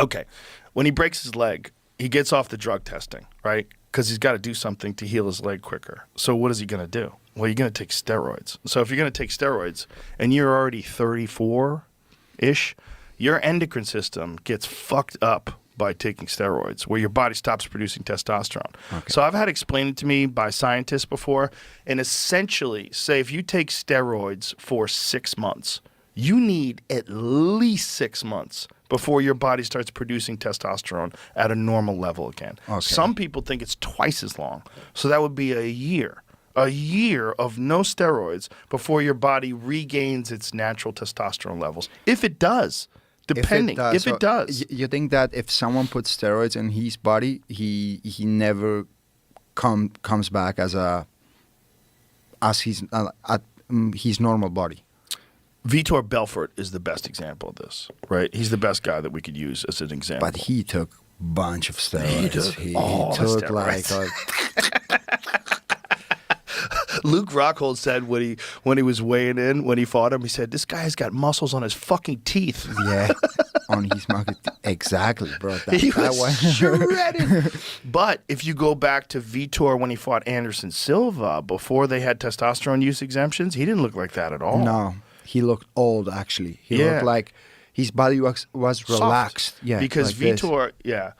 Okay, when he breaks his leg, he gets off the drug testing, right? Because he's got to do something to heal his leg quicker. So what is he going to do? Well, you're going to take steroids. So if you're going to take steroids and you're already 34-ish, your endocrine system gets fucked up by taking steroids, where your body stops producing testosterone. Okay. So I've had explained to me by scientists before, and essentially, say if you take steroids for 6 months, you need at least 6 months before your body starts producing testosterone at a normal level again. Okay. Some people think it's twice as long. So that would be a year A year of no steroids before your body regains its natural testosterone levels. If it does, depending. If it does. You think that if someone puts steroids in his body, he never comes back as his normal body? Vitor Belfort is the best example of this, right? He's the best guy that we could use as an example. But he took a bunch of steroids. He took like Luke Rockhold said when he was weighing in, when he fought him, he said, "This guy's got muscles on his fucking teeth." Yeah, on his market. Exactly, bro. He was shredded. But if you go back to Vitor when he fought Anderson Silva, before they had testosterone use exemptions, he didn't look like that at all. No, he looked old, actually. He looked like his body was relaxed. Soft. Yeah, because like Vitor,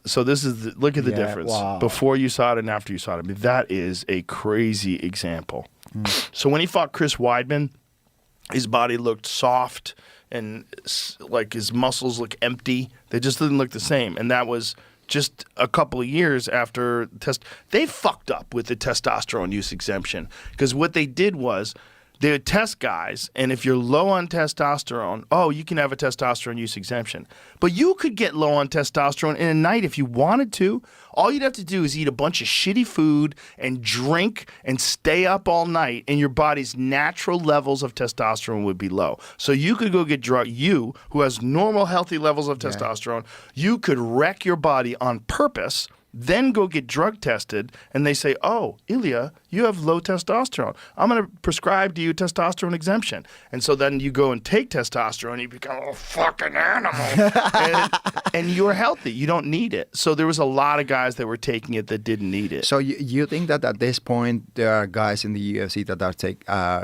So this is look at the difference before USADA and after USADA. I mean, that is a crazy example. So when he fought Chris Weidman, his body looked soft and like his muscles look empty. They just didn't look the same, and that was just a couple of years after they fucked up with the testosterone use exemption, because what they did was they would test guys, and if you're low on testosterone, you can have a testosterone use exemption. But you could get low on testosterone in a night if you wanted to. All you'd have to do is eat a bunch of shitty food and drink and stay up all night, and your body's natural levels of testosterone would be low. So you could go get drug. You, who has normal, healthy levels of testosterone, you could wreck your body on purpose, then go get drug tested, and they say, "Oh, Ilia, you have low testosterone. I'm going to prescribe to you testosterone exemption." And so then you go and take testosterone, you become a fucking animal, and you're healthy. You don't need it. So there was a lot of guys that were taking it that didn't need it. So you think that at this point there are guys in the UFC that are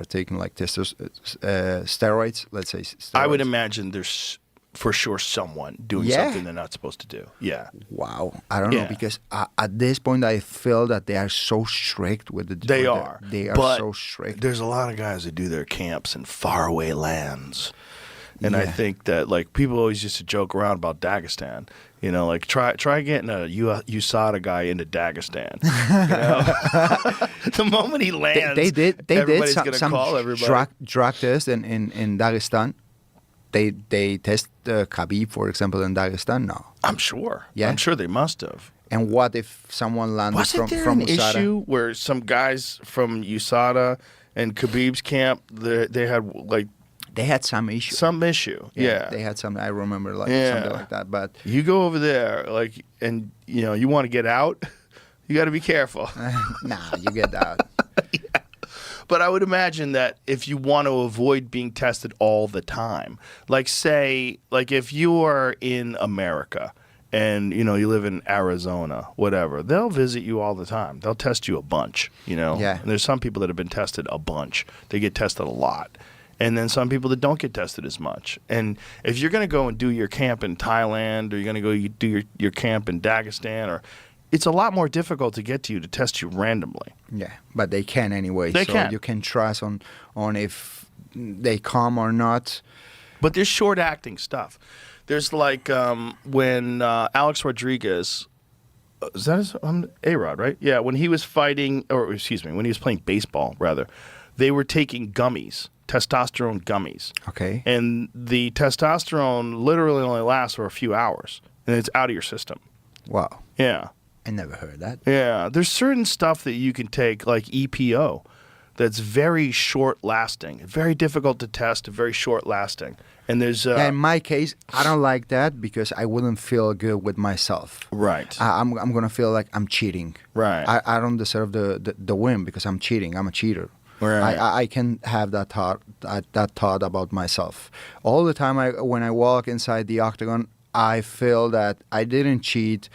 taking like steroids, let's say steroids? I would imagine there's for sure someone doing something they're not supposed to do. Yeah. Wow. I don't know, because at this point I feel that they are so strict with the... They are so strict. There's a lot of guys that do their camps in faraway lands. And I think that, like, people always used to joke around about Dagestan. You know, like, try getting a USADA guy into Dagestan. You know? The moment he lands, they did some call everybody. drug test in Dagestan. They test Khabib, for example, in Dagestan now. I'm sure. Yeah? I'm sure they must have. And what if someone landed from USADA? Wasn't there an issue where some guys from USADA and Khabib's camp, they had, like... They had some issue. Some issue, yeah. They had some, I remember, something like that. But you go over there, like, and, you know, you want to get out, you got to be careful. Nah, you get out. Yeah. But I would imagine that if you want to avoid being tested all the time, like, say, like, if you are in America and, you know, you live in Arizona, whatever, they'll visit you all the time. They'll test you a bunch, you know. Yeah. And there's some people that have been tested a bunch. They get tested a lot. And then some people that don't get tested as much. And if you're going to go and do your camp in Thailand, or you're going to go do your camp in Dagestan, or it's a lot more difficult to get to you to test you randomly. Yeah, but they can anyway. They can. You can trust on if they come or not. But there's short-acting stuff. There's like when Alex Rodriguez, is that his A-Rod, right? Yeah, when he was fighting, or excuse me, when he was playing baseball, rather, they were taking gummies. Testosterone gummies. Okay. And the testosterone literally only lasts for a few hours, and it's out of your system. Wow. Yeah. I never heard that. Yeah. There's certain stuff that you can take, like EPO, that's very short-lasting, very difficult to test, very short-lasting. And there's... in my case, I don't like that because I wouldn't feel good with myself. Right. I'm going to feel like I'm cheating. Right. I don't deserve the win because I'm cheating. I'm a cheater. Right. I can have that thought about myself all the time. When I walk inside the octagon, I feel that I didn't cheat,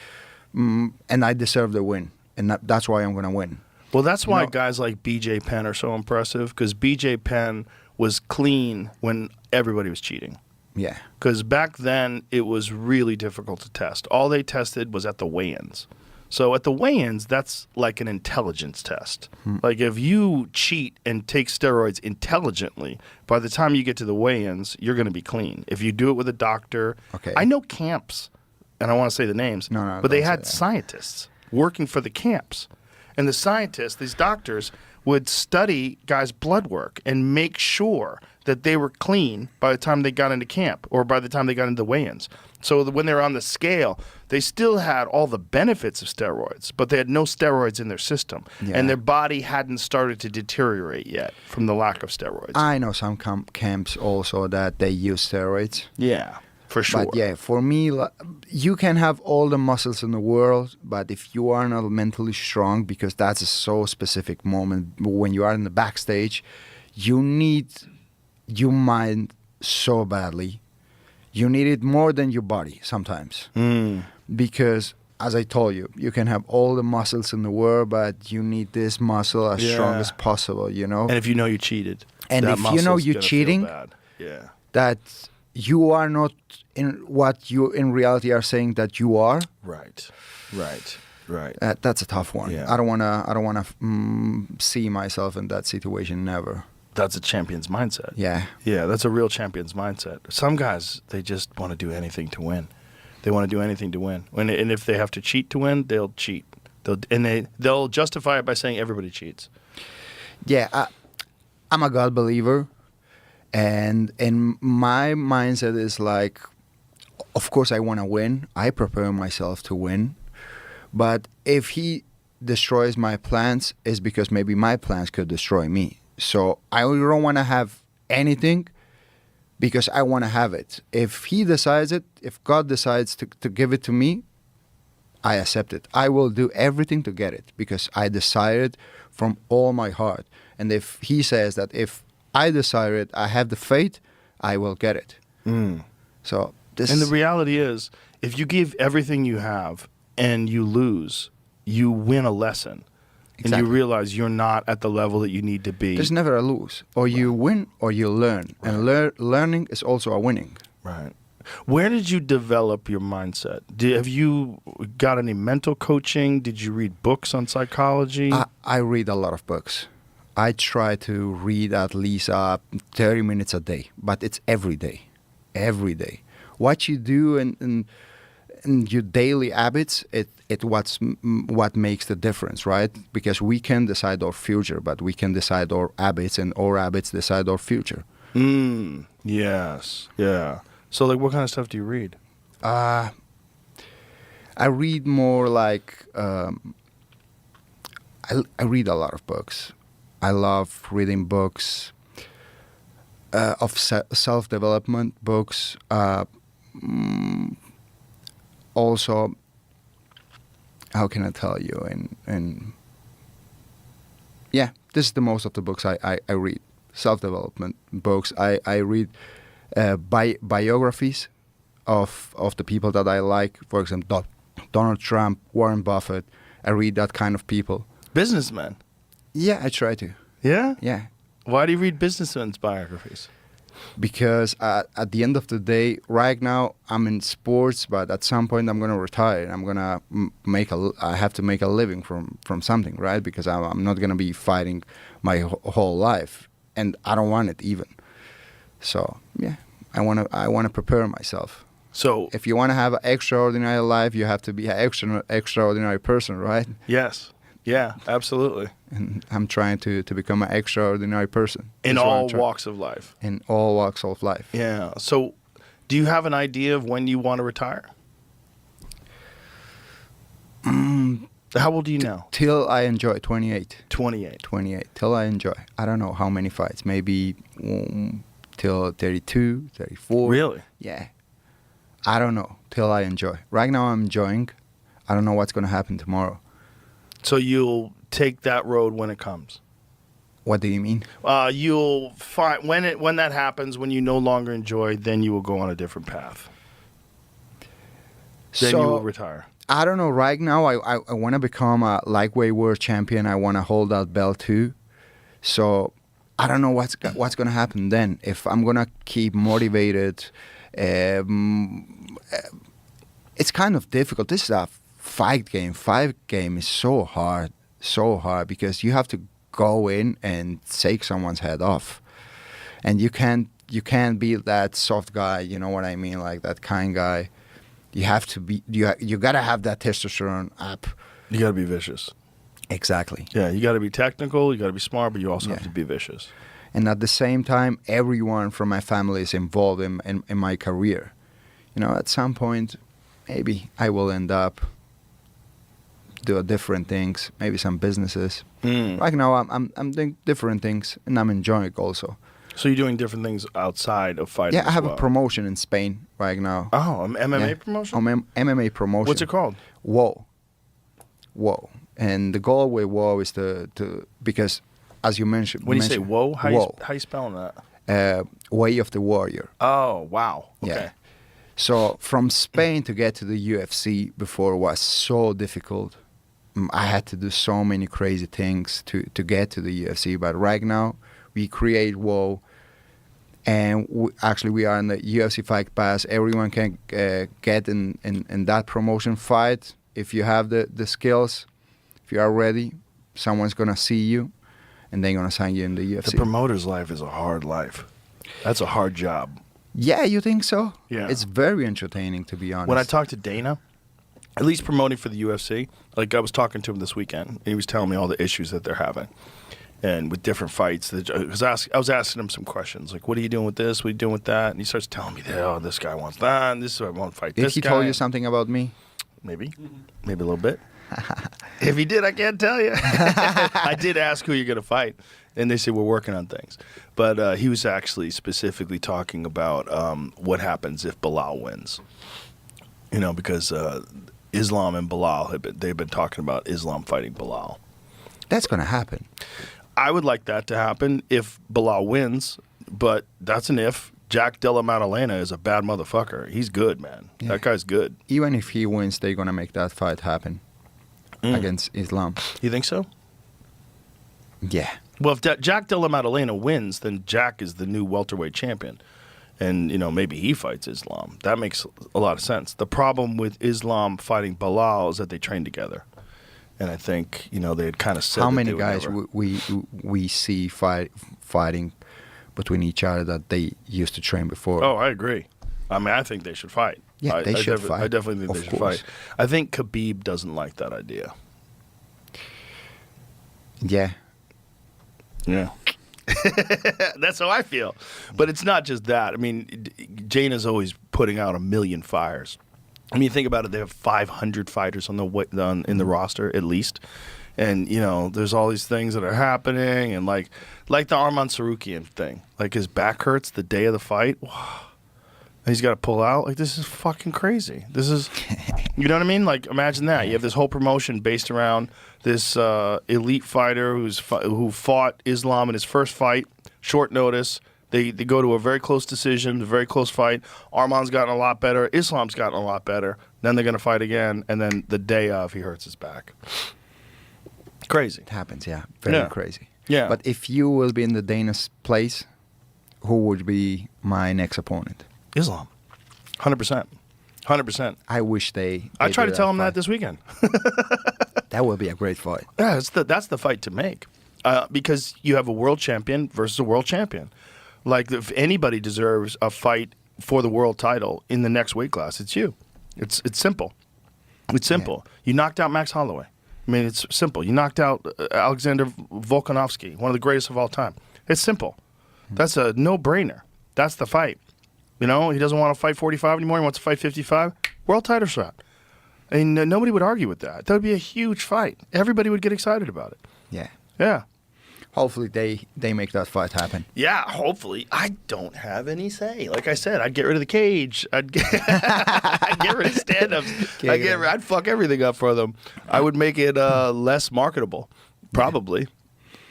and I deserve the win, and that's why I'm going to win. Well, that's why guys like BJ Penn are so impressive, because BJ Penn was clean when everybody was cheating. Yeah. Because back then it was really difficult to test. All they tested was at the weigh-ins. So at the weigh-ins, that's like an intelligence test. Like if you cheat and take steroids intelligently, by the time you get to the weigh-ins, you're going to be clean. If you do it with a doctor, I know camps, and I want to say the names, but they had scientists working for the camps. And the scientists, these doctors, would study guys' blood work and make sure that they were clean by the time they got into camp or by the time they got into weigh-ins. So when they were on the scale, they still had all the benefits of steroids, but they had no steroids in their system. Yeah. And their body hadn't started to deteriorate yet from the lack of steroids. I know some camps also that they use steroids. Yeah, for sure. But yeah, for me, you can have all the muscles in the world, but if you are not mentally strong, because that's a so specific moment when you are in the backstage, you need your mind so badly. You need it more than your body sometimes. Because, as I told you, you can have all the muscles in the world, but you need this muscle as strong as possible, you know? And if you know you cheated. And that if you know muscle's you're gonna feel cheating, bad. Yeah. that you are not in what you in reality are saying that you are. Right. That's a tough one. Yeah. I don't wanna see myself in that situation. Never. That's a champion's mindset. Yeah. Yeah, that's a real champion's mindset. Some guys, they just want to do anything to win. They want to do anything to win. And if they have to cheat to win, they'll cheat. They'll justify it by saying everybody cheats. Yeah. I'm a God believer, and my mindset is like, of course I want to win. I prepare myself to win, but if he destroys my plans, it's because maybe my plans could destroy me. So I don't want to have anything because I want to have it. If he decides it, if God decides to give it to me, I accept it. I will do everything to get it because I decided from all my heart. And if he says that if I desire it, I have the faith, I will get it. So this. And the reality is, if you give everything you have and you lose, you win a lesson. Exactly. And you realize you're not at the level that you need to be. There's never a lose. Or you win or you learn. Right. And learning is also a winning. Right. Where did you develop your mindset? Have you got any mental coaching? Did you read books on psychology? I read a lot of books. I try to read at least 30 minutes a day, but it's every day. Every day. What you do in your daily habits, it what makes the difference, right? Because we can decide our future, but we can decide our habits, and our habits decide our future. Yes. Yeah. So, like, what kind of stuff do you read? I read more like I read a lot of books. I love reading books of self-development books. Also, how can I tell you? And yeah, this is the most of the books I read. Self-development books. I read biographies of the people that I like. For example, Donald Trump, Warren Buffett. I read that kind of people. Businessmen. Yeah, I try to. Yeah? Yeah. Why do you read businessmen's biographies? Because at the end of the day, right now I'm in sports, but at some point I'm gonna retire. And I'm gonna I have to make a living from something, right? Because I'm not gonna be fighting my whole life, and I don't want it even. So yeah, I wanna prepare myself. So if you wanna have an extraordinary life, you have to be an extraordinary person, right? Yes. Yeah, absolutely. And I'm trying to become an extraordinary person. In That's what all I'm walks of life. In all walks of life. Yeah. So do you have an idea of when you want to retire? How old are you now? Till I enjoy, 28. 28. 28, till I enjoy. I don't know how many fights. Maybe till 32, 34. Really? Yeah. I don't know. Till I enjoy. Right now I'm enjoying. I don't know what's going to happen tomorrow. So you'll take that road when it comes? What do you mean? You'll find when that happens, when you no longer enjoy, then you will go on a different path. Then you will retire. I don't know. Right now, I want to become a lightweight world champion. I want to hold that belt too. So I don't know what's going to happen then. If I'm going to keep motivated, it's kind of difficult. This is a fight game. Fight game is so hard because you have to go in and take someone's head off, and you can't be that soft guy. You know what I mean? Like that kind guy. You have to be. You gotta have that testosterone up. You gotta be vicious. Exactly. Yeah, you got to be technical, you got to be smart, but you also have Yeah. to be vicious. And at the same time, everyone from my family is involved in my career. At some point, maybe I will end up doing different things, maybe some businesses. Right now, I'm doing different things, and I'm enjoying it also. So you're doing different things outside of fighting. Yeah, I as have well. a promotion in Spain right now. Oh, an MMA Yeah. promotion? MMA promotion. What's it called? Whoa. And the goal with Whoa is to because, as you mentioned, When you say whoa, how you spelling that? Way of the Warrior. Oh, wow. Okay. Yeah. So from Spain to get to the UFC before was so difficult. I had to do so many crazy things to get to the UFC. But right now, we create Whoa. And we are in the UFC Fight Pass. Everyone can get in that promotion fight. If you have the skills, if you are ready, someone's going to see you, and they're going to sign you in the UFC. The promoter's life is a hard life. That's a hard job. Yeah, you think so? Yeah. It's very entertaining, to be honest. When I talked to Dana, at least promoting for the UFC, like I was talking to him this weekend, and he was telling me all the issues that they're having. And with different fights, because I was asking him some questions, like, what are you doing with this? What are you doing with that? And he starts telling me, oh, this guy wants that, and this I won't fight Did this he guy. told you something about me? Maybe a little bit. If he did, I can't tell you. I did ask who you're going to fight, and they said we're working on things. But he was actually specifically talking about what happens if Bilal wins. Because Islam and Bilal, they've been talking about Islam fighting Bilal. That's going to happen. I would like that to happen if Bilal wins, but that's an if. Jack Della Maddalena is a bad motherfucker. He's good, man. Yeah. That guy's good. Even if he wins, they're going to make that fight happen against Islam. You think so? Yeah. Well, if Jack Della Maddalena wins, then Jack is the new welterweight champion. And, maybe he fights Islam. That makes a lot of sense. The problem with Islam fighting Bilal is that they train together. And I think, they had kind of said How that many they would guys never. we see fighting between each other that they used to train before? Oh, I agree. I mean, I think they should fight. Yeah, they should fight. I definitely think Of they should course. fight. I think Khabib doesn't like that idea. Yeah. Yeah. That's how I feel. But it's not just that. I mean, Jaina's always putting out a million fires. I mean, think about it. They have 500 fighters in the roster at least. And, there's all these things that are happening. And like the Arman Sarukian thing. Like his back hurts the day of the fight. And he's got to pull out. Like, this is fucking crazy. This is, you know what I mean? Like, imagine that. You have this whole promotion based around this elite fighter who fought Islam in his first fight, short notice. They go to a very close decision, a very close fight. Arman's gotten a lot better. Islam's gotten a lot better. Then they're going to fight again. And then the day of, he hurts his back. Crazy. It happens, yeah. Very crazy. Yeah. But if you will be in the Dana's place, who would be my next opponent? Islam. 100%. 100%. I wish they I tried to do tell him fight. that this weekend. That would be a great fight. Yeah, that's the fight to make. Because you have a world champion versus a world champion. Like, if anybody deserves a fight for the world title in the next weight class, it's you. It's simple. It's simple. You knocked out Max Holloway. I mean, it's simple. You knocked out Alexander Volkanovski, one of the greatest of all time. It's simple. That's a no-brainer. That's the fight. He doesn't want to fight 45 anymore. He wants to fight 55. World title shot. I mean, nobody would argue with that. That would be a huge fight. Everybody would get excited about it. Yeah. Yeah. Hopefully they make that fight happen. Yeah, hopefully. I don't have any say. Like I said, I'd get rid of the cage. I'd get rid of stand-ups. I'd fuck everything up for them. I would make it less marketable. Probably.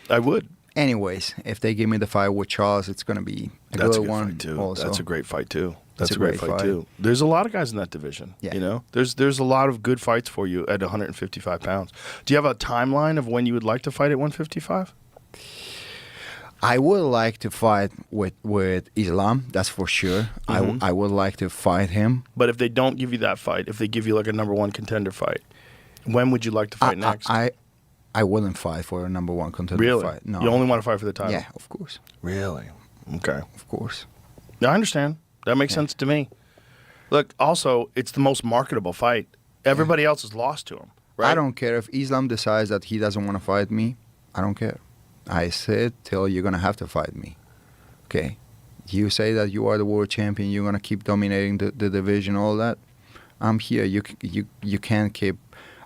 I would. Anyways, if they give me the fight with Charles, it's going to be a That's good a good one fight, too. also. That's a great fight, too. It's a great fight. too. There's a lot of guys in that division. Yeah. There's a lot of good fights for you at 155 pounds. Do you have a timeline of when you would like to fight at 155? I would like to fight with Islam, that's for sure. Mm-hmm. I would like to fight him. But if they don't give you that fight, if they give you like a number one contender fight, when would you like to fight next? I wouldn't fight for a number one contender Really? fight. No. You only want to fight for the title? Yeah, of course. Really? Okay. Of course. Yeah, I understand. That makes sense to me. Look, also, it's the most marketable fight. Everybody else is lost to him, right? I don't care if Islam decides that he doesn't want to fight me. I don't care. I said till you're gonna have to fight me. Okay. You say that you are the world champion. You're gonna keep dominating the division, all that. I'm here. You can't keep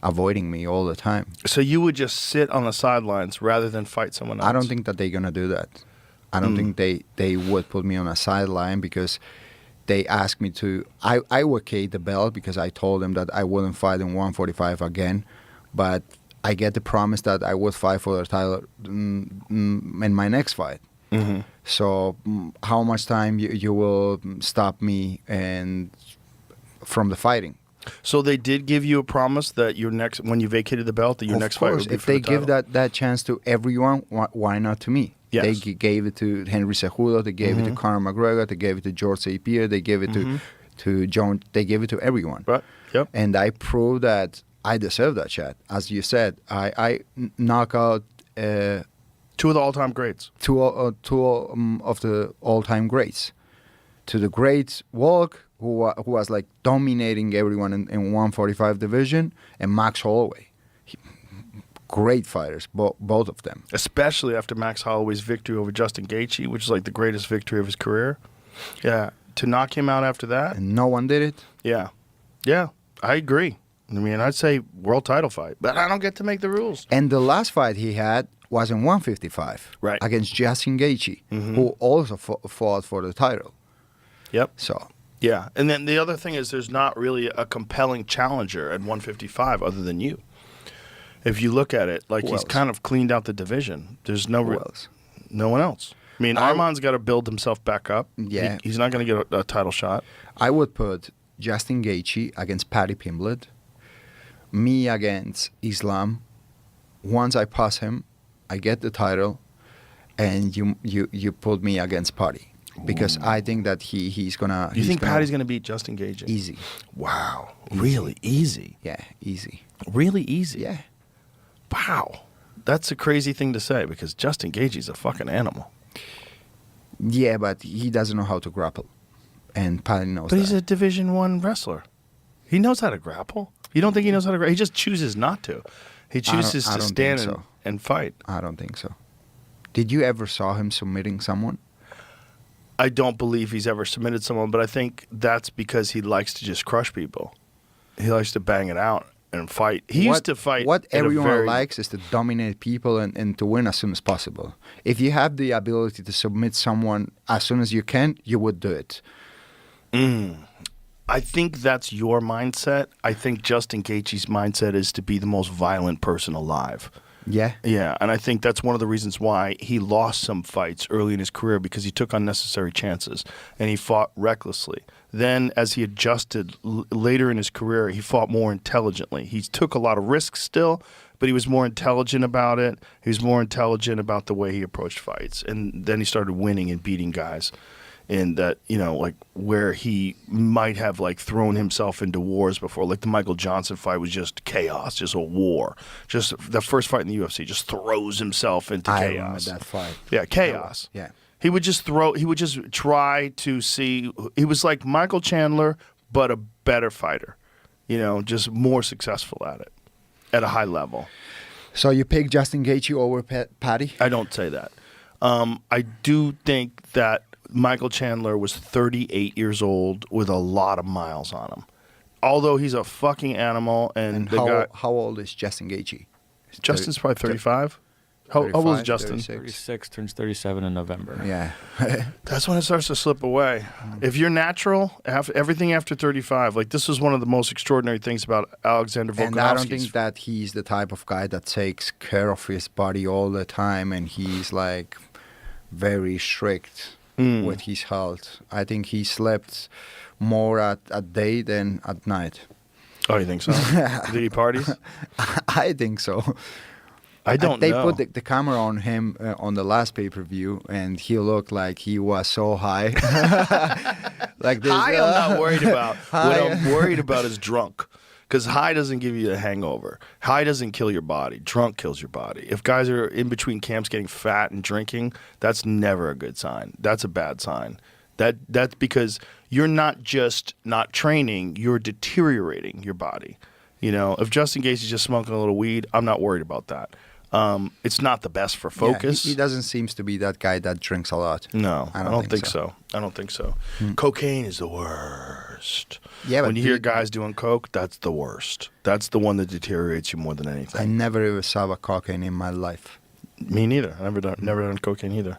avoiding me all the time. So you would just sit on the sidelines rather than fight someone else? I don't think that they're gonna do that. I don't think they would put me on a sideline because they asked me to. I vacated the belt because I told them that I wouldn't fight in 145 again, but I get the promise that I would fight for the title in my next fight. Mm-hmm. So how much time you will stop me and from the fighting? So they did give you a promise that your next, when you vacated the belt, that your next fight would be if for they the title? give that chance to everyone, why not to me? Yes. They gave it to Henry Cejudo, they gave it to Conor McGregor, they gave it to George St. Pierre, they gave it to John, they gave it to everyone. Right. Yep. And I proved that I deserve that shot. As you said, I knock out Two of the all-time greats. two of the all-time greats. To the great Walk, who was like dominating everyone in 145 division, and Max Holloway. Great fighters, both of them. Especially after Max Holloway's victory over Justin Gaethje, which is like the greatest victory of his career. Yeah. To knock him out after that? And no one did it. Yeah. Yeah. I agree. I mean, I'd say world title fight, but I don't get to make the rules. And the last fight he had was in 155 Right. against Justin Gaethje, who also fought for the title. Yep. So Yeah. And then the other thing is there's not really a compelling challenger at 155 other than you. If you look at it, like Who he's else? kind of cleaned out the division. There's no who else? no one else. I mean, Arman's got to build himself back up. Yeah. He's not going to get a title shot. I would put Justin Gaethje against Paddy Pimblett, me against Islam. Once I pass him, I get the title, and you put me against Paddy because I think that he's gonna. You think Paddy's going to beat Justin Gaethje? easy? Wow. Really easy? Yeah, easy. Really easy? Yeah. Wow. That's a crazy thing to say because Justin Gaethje's a fucking animal. Yeah, but he doesn't know how to grapple, and Paddy knows But that. he's a Division I wrestler. He knows how to grapple. You don't think he knows how to grapple? He just chooses not to. He chooses I to don't stand think so. and fight. I don't think so. Did you ever saw him submitting someone? I don't believe he's ever submitted someone, but I think that's because he likes to just crush people. He likes to bang it out and fight. He used to fight. What in a everyone very- likes is to dominate people and to win as soon as possible. If you have the ability to submit someone as soon as you can, you would do it. I think that's your mindset. I think Justin Gaethje's mindset is to be the most violent person alive. Yeah. Yeah, and I think that's one of the reasons why he lost some fights early in his career because he took unnecessary chances and he fought recklessly. Then, as he adjusted later in his career, he fought more intelligently. He took a lot of risks still, but he was more intelligent about it. He was more intelligent about the way he approached fights. And then he started winning and beating guys. And that, you know, like where he might have like thrown himself into wars before, like the Michael Johnson fight was just chaos, just a war. Just the first fight in the UFC, just throws himself into I remember chaos. that fight. Yeah, chaos. Yeah. He would just try to see. He was like Michael Chandler, but a better fighter. You know, just more successful at it, at a high level. So you pick Justin Gaethje over Paddy? I don't say that. I do think that Michael Chandler was 38 years old with a lot of miles on him. Although he's a fucking animal, and the guy how old is Justin Gaethje? Justin's probably 35. How old is 35, Justin? 36. 36, turns 37 in November. Yeah. That's when it starts to slip away. If you're natural, everything after 35, like this is one of the most extraordinary things about Alexander Volkanovski. And I don't think that he's the type of guy that takes care of his body all the time, and he's like very strict with his health. I think he slept more at day than at night. Oh, you think so? Did he parties? I think so. I don't they know. put the camera on him on the last pay-per-view, and he looked like he was so high. Like this. High I'm not worried about. High. What I'm worried about is drunk. Because high doesn't give you a hangover. High doesn't kill your body. Drunk kills your body. If guys are in between camps getting fat and drinking, that's never a good sign. That's a bad sign. That's because you're not just not training, you're deteriorating your body. You know, if Justin Gaethje's just smoking a little weed, I'm not worried about that. It's not the best for focus. Yeah, he doesn't seem to be that guy that drinks a lot. No, I don't think so. I don't think so. Cocaine is the worst. Yeah, but when you hear guys doing coke, that's the worst. That's the one that deteriorates you more than anything. I never ever saw a cocaine in my life. Me neither. I never done cocaine either.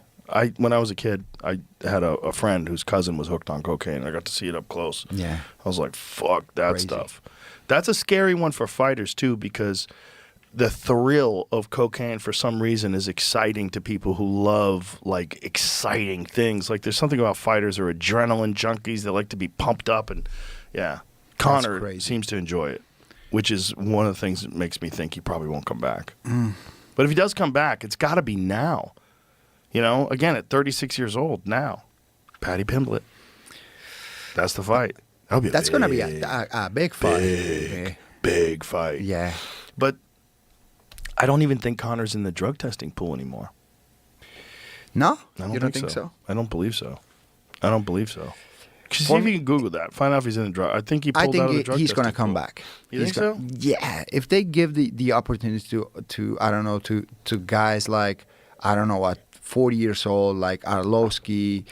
When I was a kid, I had a friend whose cousin was hooked on cocaine. I got to see it up close. Yeah. I was like, fuck that Crazy. stuff. That's a scary one for fighters too, because the thrill of cocaine for some reason is exciting to people who love like exciting things. Like there's something about fighters or adrenaline junkies that like to be pumped up, and yeah, Conor crazy. seems to enjoy it, which is one of the things that makes me think he probably won't come back. But if he does come back, it's got to be now. You know, again at 36 years old now, Paddy Pimblett. That's the fight. That's going to be a big fight. Big fight. Yeah. But I don't even think Conor's in the drug testing pool anymore. No? You don't think so? I don't believe so. I don't believe so. See if you can Google that. Find out if he's in the drug. I think he pulled out of the drug he's going to testing come pool. back. You think so? Yeah. If they give the opportunity to I don't know, to guys like, I don't know what, 40 years old, like Arlovsky,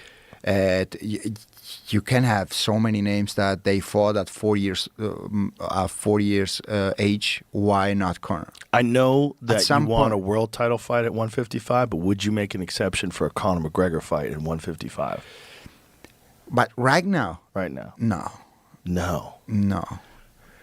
you can have so many names that they fought at 40 years age. Why not Conor? I know that you want point- a world title fight at 155, but would you make an exception for a Conor McGregor fight at 155 But right now, no? no.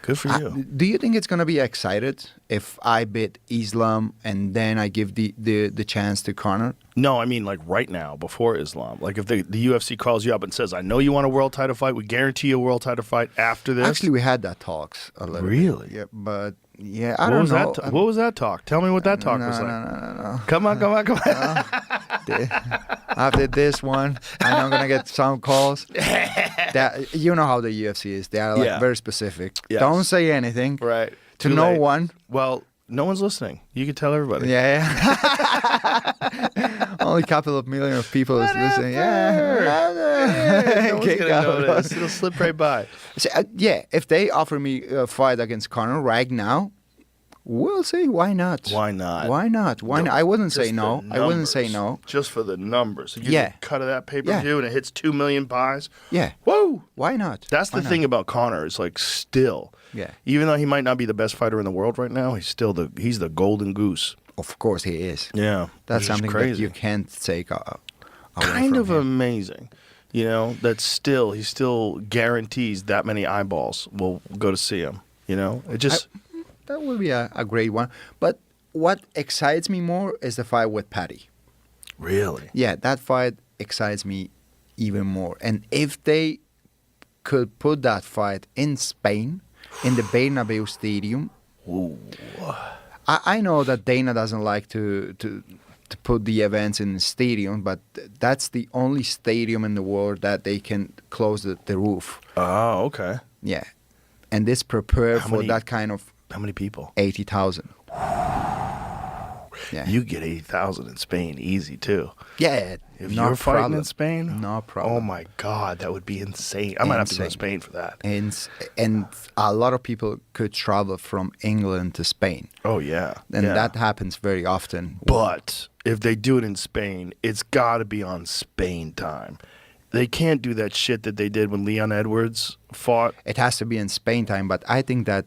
Good for you. Do you think it's going to be excited if I beat Islam and then I give the chance to Conor? No, I mean like right now, before Islam. Like if the UFC calls you up and says, I know you want a world title fight, we guarantee you a world title fight after this. Actually, we had that talks a little Really? bit. Yeah, but yeah, I don't know. What was that talk? Tell me what that talk was like. No. Come on. After this one, I know I'm going to get some calls. You know how the UFC is. They are like very specific. Yes. Don't say anything. Right. To Too no late. one. Well, no one's listening. You can tell everybody. Yeah. Only a couple of million of people is listening. Yeah. No one's Kick gonna out. notice. It'll slip right by. So, yeah, if they offer me a fight against Conor right now, we'll see. Why not? Why not? Why not? Why not? I wouldn't say Just no. the I wouldn't say numbers. no. Just for the numbers. You Yeah. get a cut of that pay-per-view and it hits 2 million buys. Yeah. Whoa. Why not? That's the Why not? thing about Conor is like still. Yeah. Even though he might not be the best fighter in the world right now, he's the golden goose. Of course he is. Yeah. That's which is something that crazy. you can't take away Kind from of him. amazing. You know, that he still guarantees that many eyeballs will go to see him. You know, it just That would be a great one. But what excites me more is the fight with Paddy. really. Yeah, that fight excites me even more. And if they could put that fight in Spain, in the Bernabeu Stadium, Ooh. I know that Dana doesn't like to put the events in the stadium, but that's the only stadium in the world that they can close the roof. Oh, okay. Yeah. And it's prepared How for many- that kind of How many people? 80,000. Yeah. You get 80,000 in Spain easy too. Yeah. If no you're fighting problem. in Spain, No problem. Oh my God, that would be insane. I might have to go to Insane. Spain for that. And a lot of people could travel from England to Spain. Oh yeah, And yeah. that happens very often. But if they do it in Spain, it's got to be on Spain time. They can't do that shit that they did when Leon Edwards fought. It has to be in Spain time, but I think that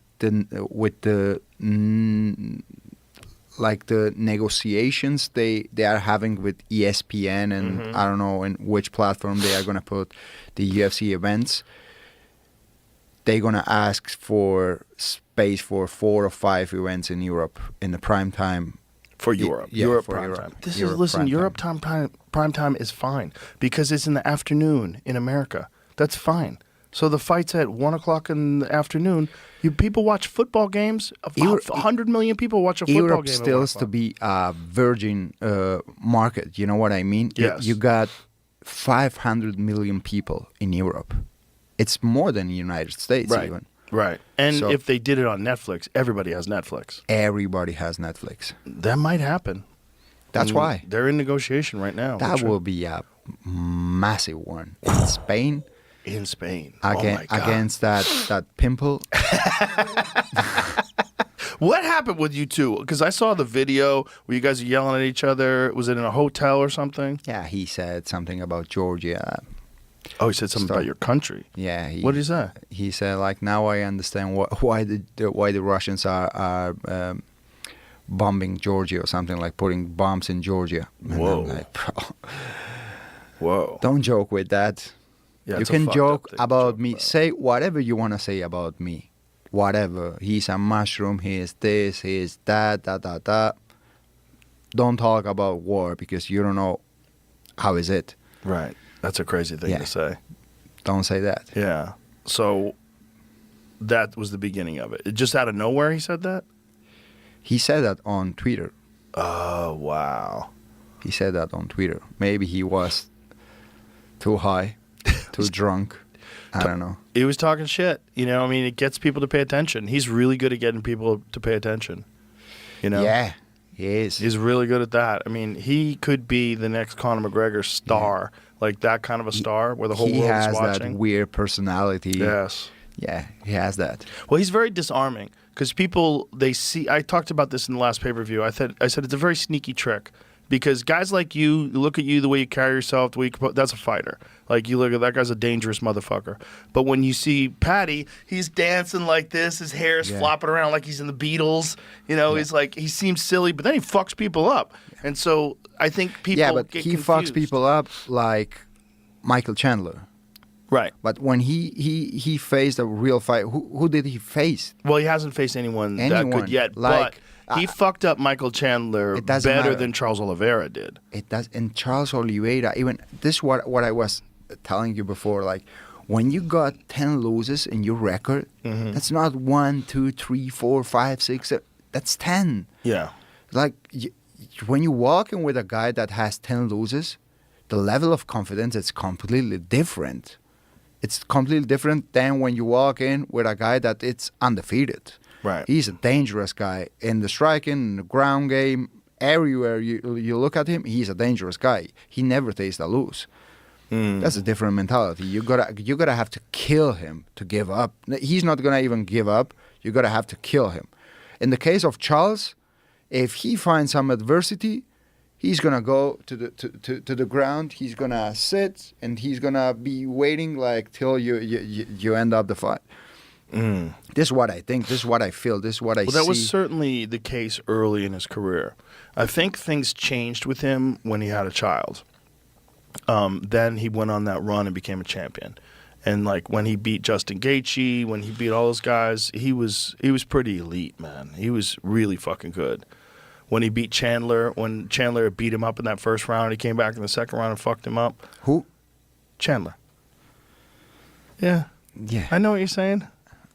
with the the negotiations they are having with ESPN and Mm-hmm. I don't know in which platform they are going to put the UFC events, they're going to ask for space for 4 or 5 events in Europe in the prime time. For Europe. Yeah, Europe for prime Europe. time. This Europe is, listen, prime Europe prime time is fine because it's in the afternoon in America. That's fine. So the fight's at 1 o'clock in the afternoon. People watch football games. 100 million people watch a football Europe game. at 1 still is o'clock. to be a virgin market. You know what I mean? Yes. You got 500 million people in Europe. It's more than the United States Right. even. Right. And So- if they did it on Netflix, everybody has Netflix. Everybody has Netflix. That might happen. That's And why. They're in negotiation right now. That will be a massive one in Spain in Spain. against that pimple. What happened with you two? Because I saw the video where you guys are yelling at each other. Was it in a hotel or something? Yeah, he said something about Georgia. Oh, he said something about your country. Yeah. What did he say? He said, like, now I understand why the Russians are bombing Georgia or something, like putting bombs in Georgia. And Whoa. I'm like, bro, Whoa. don't joke with that. Yeah, You it's a can fucked joke up thing to about joke me. about. Say whatever you want to say about me. Whatever. He's a mushroom. He is this. He is that. Don't talk about war because you don't know how is it. Right. That's a crazy thing Yeah. to say. Don't say that. Yeah. So that was the beginning of it. It just out of nowhere he said that? He said that on Twitter. Oh, wow. He said that on Twitter. Maybe he was too high, too drunk. I don't know. He was talking shit. You know, I mean, it gets people to pay attention. He's really good at getting people to pay attention. You know? Yeah, he is. He's really good at that. I mean, he could be the next Conor McGregor star, like that kind of a star where the whole he world has is watching. that weird personality. Yes. Yeah, he has that. Well, he's very disarming because people, they see, I talked about this in the last pay-per-view. I said it's a very sneaky trick because guys like you look at you, the way you carry yourself, the way you, that's a fighter. Like, you look at that guy's a dangerous motherfucker. But when you see Patty, he's dancing like this, his hair is flopping around like he's in the Beatles. You know, he's like, he seems silly, but then he fucks people up. And so I think people get he confused. fucks people up like Michael Chandler. Right. But when he faced a real fight, who did he face? Well, he hasn't faced anyone that good yet, Like, but he fucked up Michael Chandler it doesn't better matter. than Charles Oliveira did. It does. And Charles Oliveira, even this what I was telling you before, like when you got 10 losses in your record, that's not 1, 2, 3, 4, 5, 6, 7, that's 10. Yeah. Like when you walk in with a guy that has 10 losses, the level of confidence is completely different. It's completely different than when you walk in with a guy that it's undefeated. Right. He's a dangerous guy in the striking, in the ground game, everywhere you look at him. He's a dangerous guy. He never takes a lose. That's a different mentality. You gotta have to kill him to give up. He's not gonna even give up. You gotta have to kill him. In the case of Charles, if he finds some adversity, he's gonna go to the ground. He's gonna sit and he's gonna be waiting like till you end up the fight. This is what I think. This is what I feel. This is what I see. Well, that was certainly the case early in his career. I think things changed with him when he had a child. Then he went on that run and became a champion. And like when he beat Justin Gaethje, when he beat all those guys, he was pretty elite, man. He was really fucking good. When he beat Chandler, when Chandler beat him up in that first round, he came back in the second round and fucked him up. Who? Chandler. Yeah. Yeah. I know what you're saying.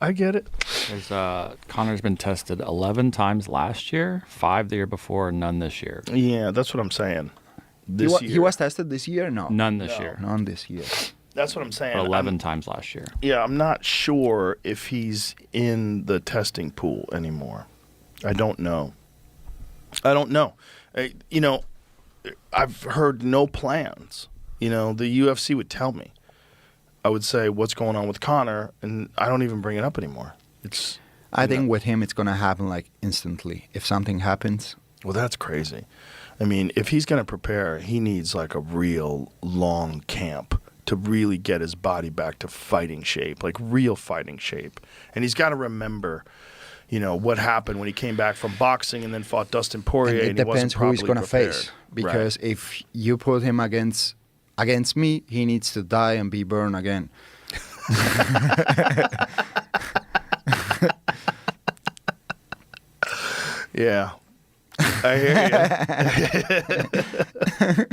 I get it. There's Connor's been tested 11 times last year, 5 the year before, none this year. Yeah, that's what I'm saying. He was tested this year? No. None this year. None this year. That's what I'm saying. But 11 times last year. Yeah, I'm not sure if he's in the testing pool anymore. I don't know. You know, I've heard no plans. You know, the UFC would tell me. I would say, what's going on with Conor? And I don't even bring it up anymore. I think with him, it's going to happen like instantly. If something happens. Well, that's crazy. I mean, if he's going to prepare, he needs like a real long camp to really get his body back to fighting shape, like real fighting shape. And he's got to remember, you know, what happened when he came back from boxing and then fought Dustin Poirier. And it depends who he's going to face. Because if you put him against me, he needs to die and be burned again. Yeah. I hear you.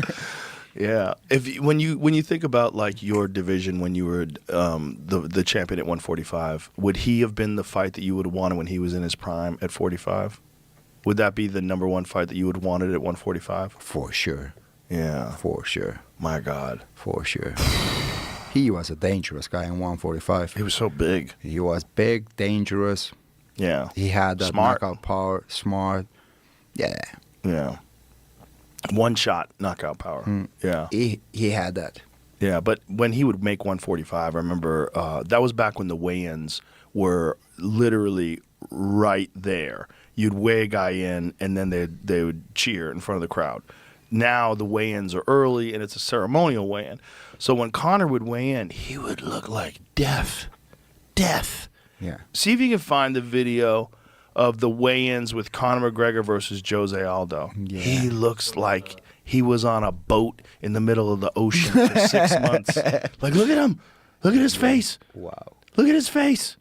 Yeah. When you think about like your division when you were the champion at 145, would he have been the fight that you would have wanted when he was in his prime at 45? Would that be the number one fight that you would have wanted at 145? For sure. Yeah. For sure. My God. For sure. He was a dangerous guy in 145. He was so big. He was big, dangerous. Yeah. He had that Smart. knockout power, smart. Yeah. Yeah. One shot knockout power. Yeah. He had that. Yeah, but when he would make 145, I remember that was back when the weigh-ins were literally right there. you'd weigh a guy in, and then they would cheer in front of the crowd. Now the weigh-ins are early, and it's a ceremonial weigh-in. So when Conor would weigh in, he would look like death. Yeah. See if you can find the video of the weigh-ins with Conor McGregor versus Jose Aldo. Yeah. He looks like he was on a boat in the middle of the ocean for 6 months. Like, look at him. Look at his face. Wow. Look at his face.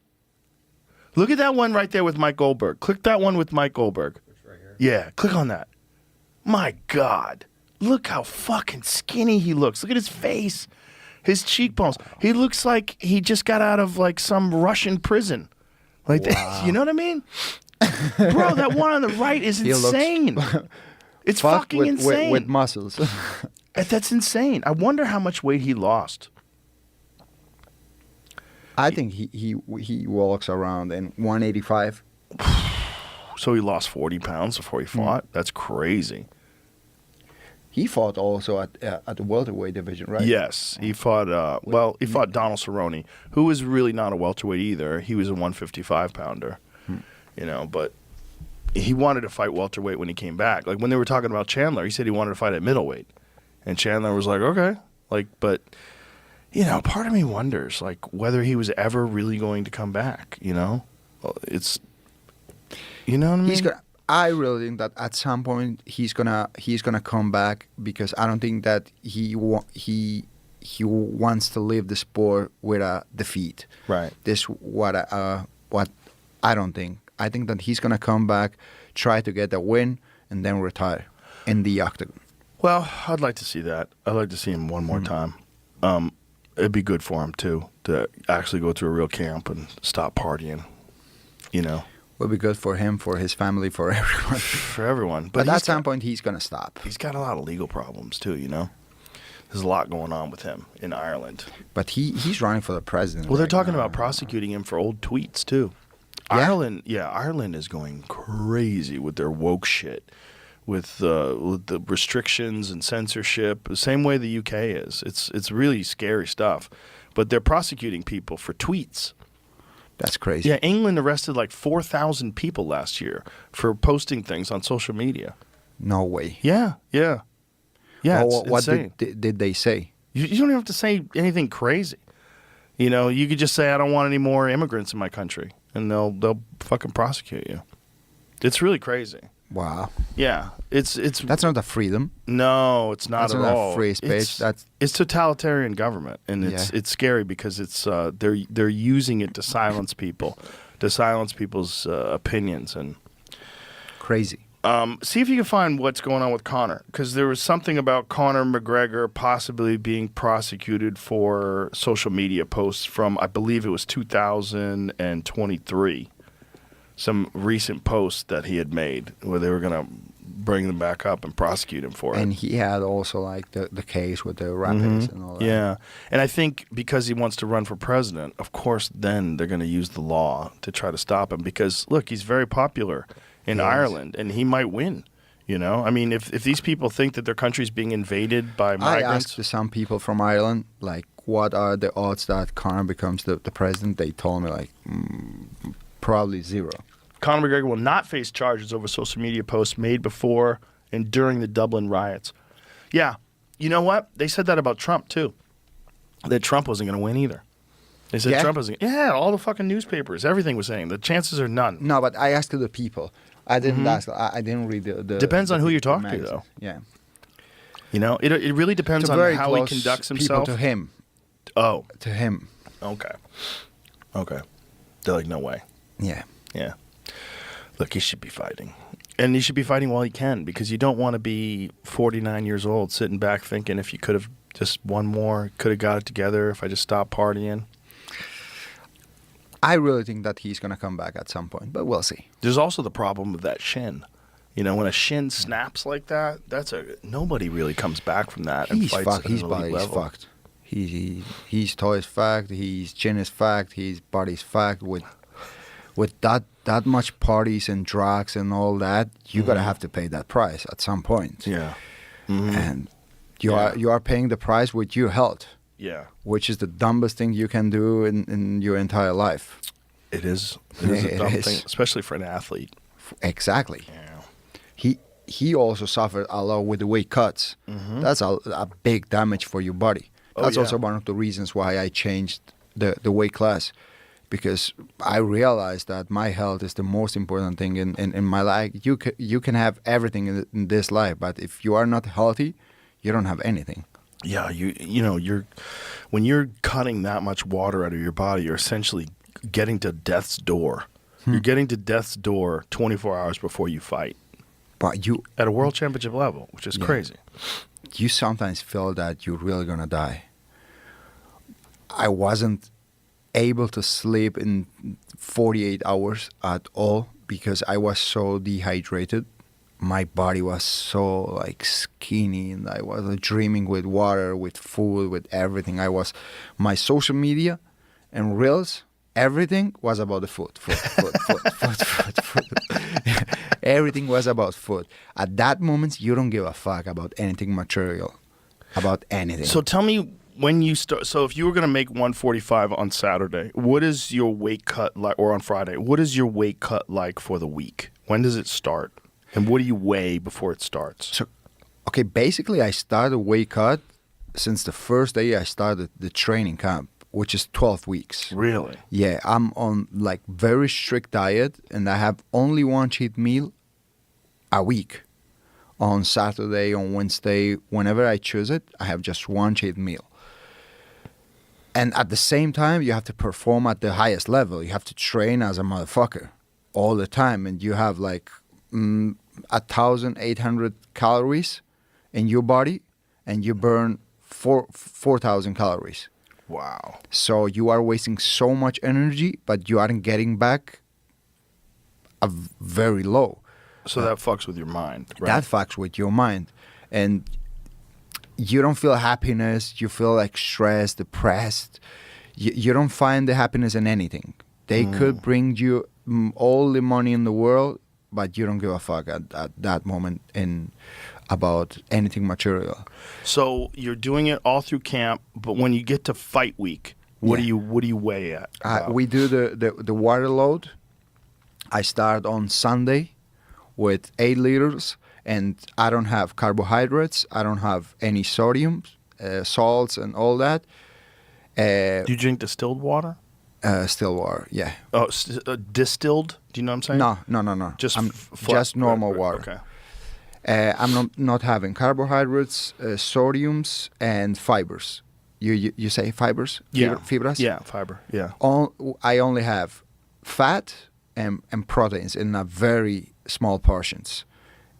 Look at that one right there with Mike Goldberg. Click that one with Mike Goldberg. Right here. Yeah, click on that. My God. Look how fucking skinny he looks. Look at his face. His cheekbones. He looks like he just got out of like some Russian prison. Like that, you know what I mean? Bro, that one on the right is He looks insane. It's Fucked fucking with, insane. with muscles. That's insane. I wonder how much weight he lost. I think he walks around in 185. So he lost 40 pounds before he fought? That's crazy. He fought also at the welterweight division, right? Yes, he fought. He fought Donald Cerrone, who was really not a welterweight either. He was a 155 pounder, But he wanted to fight welterweight when he came back. Like when they were talking about Chandler, he said he wanted to fight at middleweight, and Chandler was like, okay, but part of me wonders like whether he was ever really going to come back. It's, what I mean? I really think that at some point he's gonna come back, because I don't think that he wants to leave the sport with a defeat. Right. This what I don't think. I think that he's gonna come back, try to get a win, and then retire in the octagon. Well, I'd like to see that. I'd like to see him one more time. It'd be good for him too to actually go to a real camp and stop partying. Will be good for him, for his family, for everyone. For everyone. But at some point, he's gonna stop. He's got a lot of legal problems too, There's a lot going on with him in Ireland. But he's running for the president. Well, they're right talking now. about prosecuting him for old tweets too. Yeah? Ireland is going crazy with their woke shit, with the restrictions and censorship, the same way the UK is. It's really scary stuff. But they're prosecuting people for tweets. That's crazy. Yeah, England arrested like 4,000 people last year for posting things on social media. No way. Yeah. Well, It's what insane. did they say? You don't even have to say anything crazy. You could just say, I don't want any more immigrants in my country, and they'll fucking prosecute you. It's really crazy. Wow. Yeah, it's That's not a freedom. no, it's not That's at not all. free speech. It's totalitarian government, and it's scary because it's they're using it to silence people, to silence people's opinions, and Crazy. see if you can find what's going on with Conor, because there was something about Conor McGregor possibly being prosecuted for social media posts from, I believe it was 2023. Some recent posts that he had made where they were going to bring them back up and prosecute him for it. And he had also like the case with the rapids and all that. Yeah. And I think because he wants to run for president, of course, then they're going to use the law to try to stop him because, look, he's very popular in Ireland and he might win. I mean, if these people think that their country's being invaded by I migrants. asked some people from Ireland, like, what are the odds that Conor becomes the president? They told me, like, probably zero. Conor McGregor will not face charges over social media posts made before and during the Dublin riots. Yeah. You know what? They said that about Trump, too. That Trump wasn't going to win either. They said Trump wasn't. Yeah, all the fucking newspapers, everything was saying. The chances are none. No, but I asked the people. I didn't ask. I didn't read the Depends on who you're talking to, magazines. though. Yeah. It really depends To on very how he close conducts people himself. to him. Oh, To him. okay. They're like, no way. Yeah. Yeah. Look, he should be fighting. And he should be fighting while he can because you don't want to be 49 years old sitting back thinking if you could have just one more, could have got it together if I just stopped partying. I really think that he's going to come back at some point, but we'll see. There's also the problem of that shin. When a shin snaps like that, nobody really comes back from that and He's fights fucked. at an His elite body is level. fucked. His toe is fucked. His chin is fucked. His body's fucked. With that much parties and drugs and all that, you gotta have to pay that price at some point. Yeah. And you are paying the price with your health, Yeah. which is the dumbest thing you can do in your entire life. It is. It is a It dumb is. thing, especially for an athlete. Exactly. He also suffered a lot with the weight cuts. That's a big damage for your body. That's also one of the reasons why I changed the weight class, because I realized that my health is the most important thing in my life. You can have everything in this life, but if you are not healthy, you don't have anything. Yeah, when you're cutting that much water out of your body, you're essentially getting to death's door. You're getting to death's door 24 hours before you fight. But you At a world championship level, which is crazy. You sometimes feel that you're really gonna die. I wasn't able to sleep in 48 hours at all because I was so dehydrated. My body was so like skinny, and I was dreaming with water, with food, with everything. My social media and reels, everything was about the food. Everything was about food. At that moment, you don't give a fuck about anything material, about anything. So tell me, when you start, so if you were going to make 145 on Saturday, what is your weight cut like, or on Friday, what is your weight cut like for the week? When does it start? And what do you weigh before it starts? So, okay, basically I started weight cut since the first day I started the training camp, which is 12 weeks. Really? Yeah, I'm on like very strict diet, and I have only one cheat meal a week. On Saturday, on Wednesday, whenever I choose it, I have just one cheat meal. And at the same time, you have to perform at the highest level. You have to train as a motherfucker all the time, and you have like 1,800 calories in your body, and you burn 4,000 calories. Wow. So you are wasting so much energy, but you aren't getting back a very low. So that fucks with your mind, right? That fucks with your mind. And you don't feel happiness. You feel like stressed, depressed. You don't find the happiness in anything. They could bring you all the money in the world, but you don't give a fuck at that moment about anything material. So you're doing it all through camp, but when you get to fight week, what do you weigh at? We do the water load. I start on Sunday with 8 liters, and I don't have carbohydrates. I don't have any sodium, salts, and all that. Do you drink distilled water? Still water, yeah. Oh, distilled? Do you know what I'm saying? No. Just just normal water. Okay. I'm not having carbohydrates, sodiums, and fibers. You say fibers? Yeah. Fibras? Yeah, fiber. Yeah. I only have fat and proteins in a very small portions.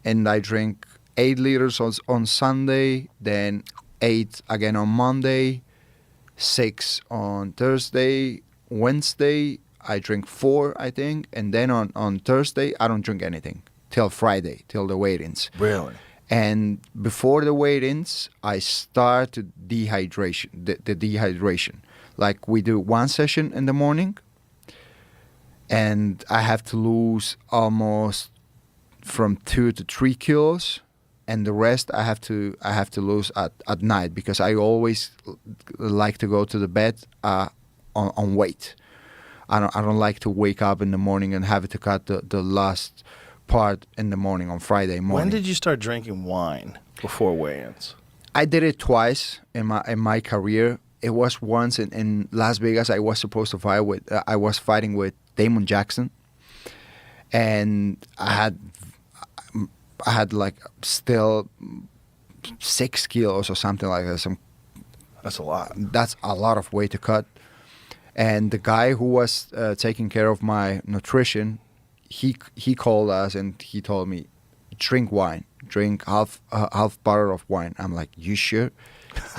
And I drink 8 liters on Sunday, then 8 again on Monday, 6 on Thursday, Wednesday I drink 4, I think, and then on Thursday I don't drink anything till Friday, till the weigh-ins. Really? And before the weigh-ins, I start the dehydration. Like we do one session in the morning, and I have to lose almost from 2 to 3 kilos, and the rest I have to lose at night, because I always like to go to the bed on weight. I don't like to wake up in the morning and have to cut the last part in the morning on Friday morning. When did you start drinking wine before weigh-ins? I did it twice in my career. It was once in Las Vegas. I was supposed to fight with. I was fighting with Damon Jackson, and I had like still 6 kilos or something like that. That's a lot. That's a lot of weight to cut. And the guy who was taking care of my nutrition, he called us and he told me, drink wine, drink half bottle of wine. I'm like, you sure?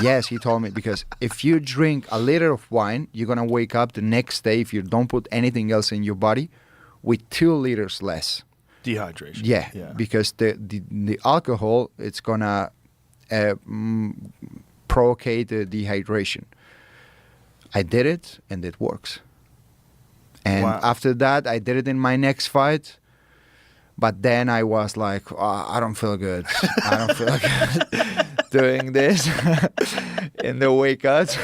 Yes, he told me, because if you drink a liter of wine, you're gonna wake up the next day, if you don't put anything else in your body, with 2 liters less. Dehydration. Yeah. Because the alcohol, it's gonna provocate the dehydration. I did it, and it works. And after that, I did it in my next fight. But then I was like, I don't feel good. I don't feel good doing this in the weight cut.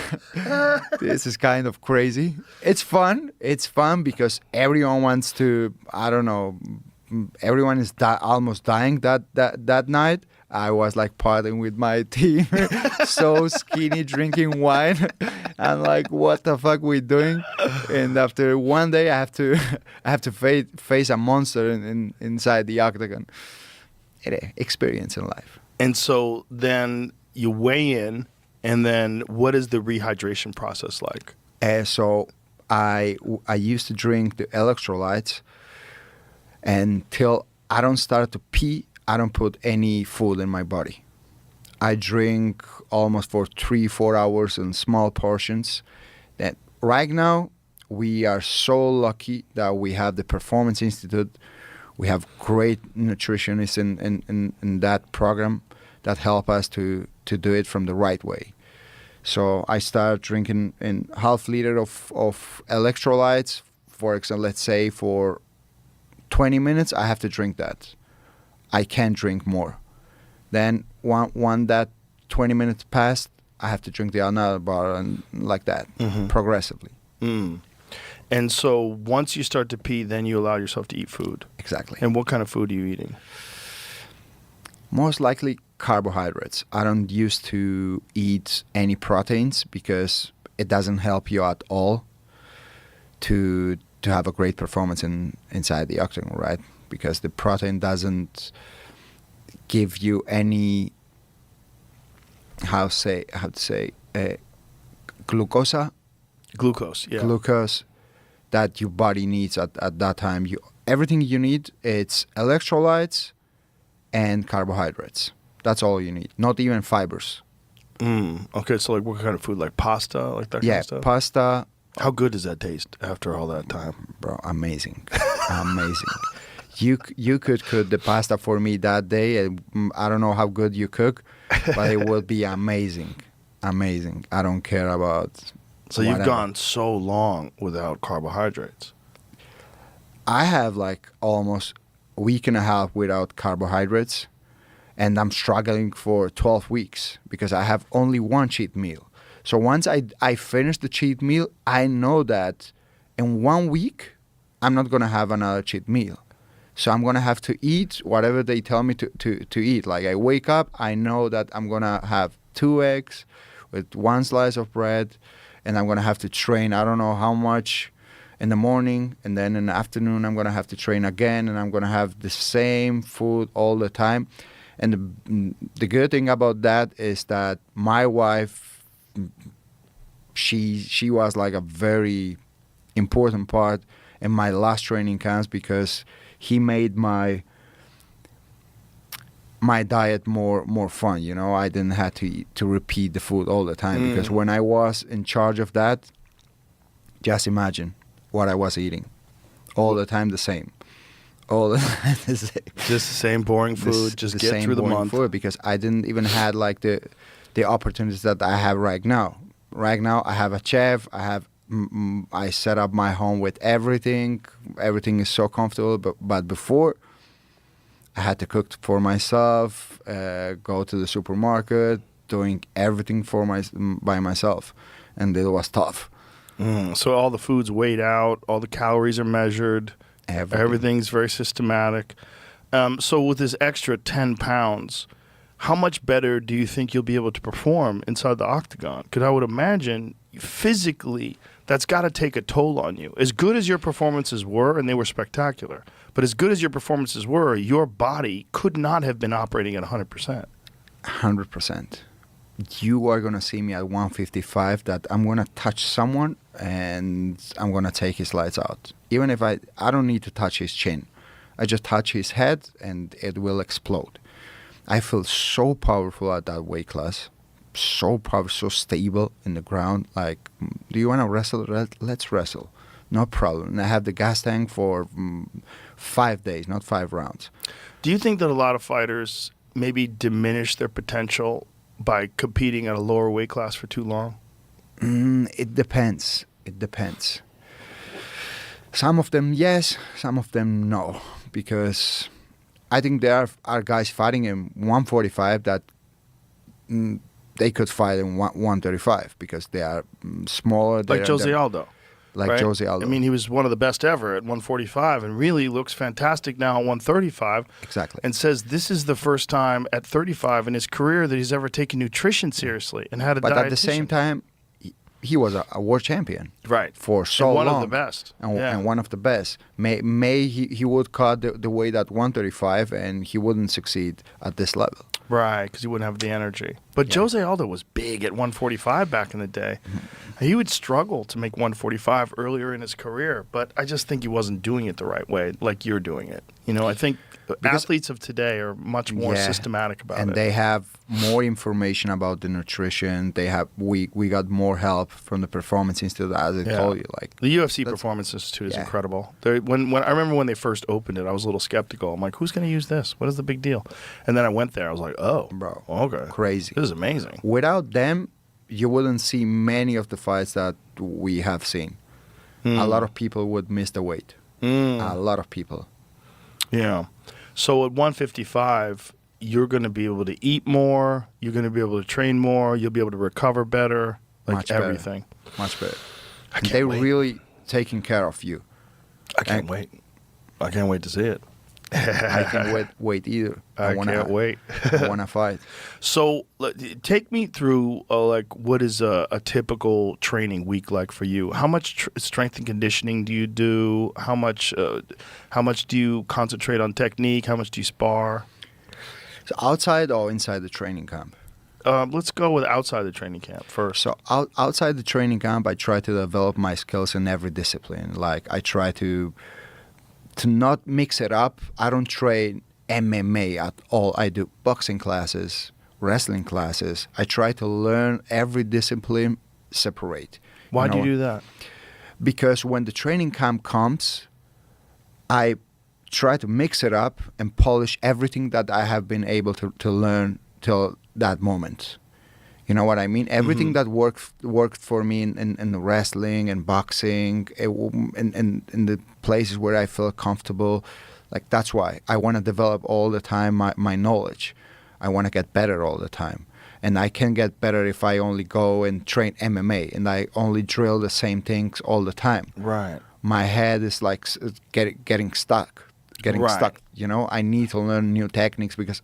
This is kind of crazy. It's fun. It's fun because everyone wants to, I don't know, everyone is almost dying that night. I was like partying with my team, so skinny, drinking wine, and like, what the fuck we doing? And after one day, I have to face a monster inside the octagon. Experience in life. And so then you weigh in, and then what is the rehydration process like? So I used to drink the electrolytes until I don't start to pee. I don't put any food in my body. I drink almost for 3-4 hours in small portions. That right now we are so lucky that we have the Performance Institute. We have great nutritionists in that program that help us to do it from the right way. So I start drinking in half liter of electrolytes. For example, let's say for 20 minutes, I have to drink that. I can't drink more. Then one that 20 minutes passed, I have to drink the another bar, and like that, progressively. Mm. And so once you start to pee, then you allow yourself to eat food. Exactly. And what kind of food are you eating? Most likely carbohydrates. I don't used to eat any proteins because it doesn't help you at all to have a great performance inside the octagon, right? Because the protein doesn't give you any glucose that your body needs at that time. Everything you need, it's electrolytes and carbohydrates. That's all you need. Not even fibers. Okay, so like what kind of food? Like pasta? Like that kind of stuff? Yeah, pasta. How good does that taste after all that time? Bro, amazing. Amazing. You could cook the pasta for me that day. I don't know how good you cook, but it will be amazing. Amazing. I don't care about So you've gone so long without carbohydrates. I have like almost a week and a half without carbohydrates, and I'm struggling for 12 weeks because I have only one cheat meal. So once I finish the cheat meal, I know that in 1 week, I'm not going to have another cheat meal. So I'm going to have to eat whatever they tell me to eat. Like I wake up, I know that I'm going to have 2 eggs with 1 slice of bread, and I'm going to have to train I don't know how much in the morning, and then in the afternoon I'm going to have to train again, and I'm going to have the same food all the time. And the good thing about that is that my wife, she was like a very important part in my last training camps because he made my diet more fun. You know, I didn't have to repeat the food all the time because when I was in charge of that, just imagine what I was eating all the time, the same. All the time the same. Just the same boring food. Just get through the month. Food because I didn't even had like the opportunities that I have right now. Right now, I have a chef. I set up my home with everything. Everything is so comfortable. But before, I had to cook for myself, go to the supermarket, doing everything by myself, and it was tough. So all the food's weighed out, all the calories are measured, everything's very systematic. So with this extra 10 pounds, how much better do you think you'll be able to perform inside the octagon? Because I would imagine physically that's got to take a toll on you. As good as your performances were, and they were spectacular, but as good as your performances were, your body could not have been operating at 100%. 100%. You are going to see me at 155 that I'm going to touch someone and I'm going to take his lights out. Even if I don't need to touch his chin. I just touch his head and it will explode. I feel so powerful at that weight class. So powerful, so stable in the ground. Like, do you want to wrestle? Let's wrestle. No problem. And I have the gas tank for 5 days, not 5 rounds. Do you think that a lot of fighters maybe diminish their potential by competing at a lower weight class for too long? It depends. It depends. Some of them, yes. Some of them, no. Because I think there are guys fighting in 145 that they could fight in 135 because they are smaller. Like Jose Aldo. like right? Jose Aldo. I mean, he was one of the best ever at 145 and really looks fantastic now at 135. Exactly. And says this is the first time at 35 in his career that he's ever taken nutrition seriously and had a but dietitian. at the same time, he was a world champion. Right. For so and one long. of the best. And one of the best. May he would cut the weight at 135 and he wouldn't succeed at this level. Right, because he wouldn't have the energy. But Jose Aldo was big at 145 back in the day. He would struggle to make 145 earlier in his career, but I just think he wasn't doing it the right way, like you're doing it. You know, I think athletes of today are much more systematic about it. And they have more information about the nutrition. They have we got more help from the Performance Institute, as I told you. Like the UFC Performance Institute is incredible. When I remember when they first opened it, I was a little skeptical. I'm like, who's going to use this? What is the big deal? And then I went there. I was like, oh, bro, okay, crazy. This is amazing. Without them, you wouldn't see many of the fights that we have seen. A lot of people would miss the weight. A lot of people. Yeah. So at 155, you're going to be able to eat more. You're going to be able to train more. You'll be able to recover better. Like Much everything. Better. Much better. I can't They're wait. really taking care of you. I can't wait. I can't wait to see it. I can't wait either. I can't wait. I want to fight. So take me through like what is a typical training week like for you? How much strength and conditioning do you do? How much do you concentrate on technique? How much do you spar? So outside or inside the training camp? Let's go with outside the training camp first. So outside the training camp, I try to develop my skills in every discipline. Like I try to not mix it up. I don't train MMA at all. I do boxing classes, wrestling classes. I try to learn every discipline separate. Why do you do that? Because when the training camp comes, I try to mix it up and polish everything that I have been able to learn till that moment. You know what I mean? Everything that worked for me in wrestling and boxing and in the places where I feel comfortable, like that's why I want to develop all the time my knowledge. I want to get better all the time. And I can get better if I only go and train MMA and I only drill the same things all the time. Right. My head is like getting stuck. You know, I need to learn new techniques because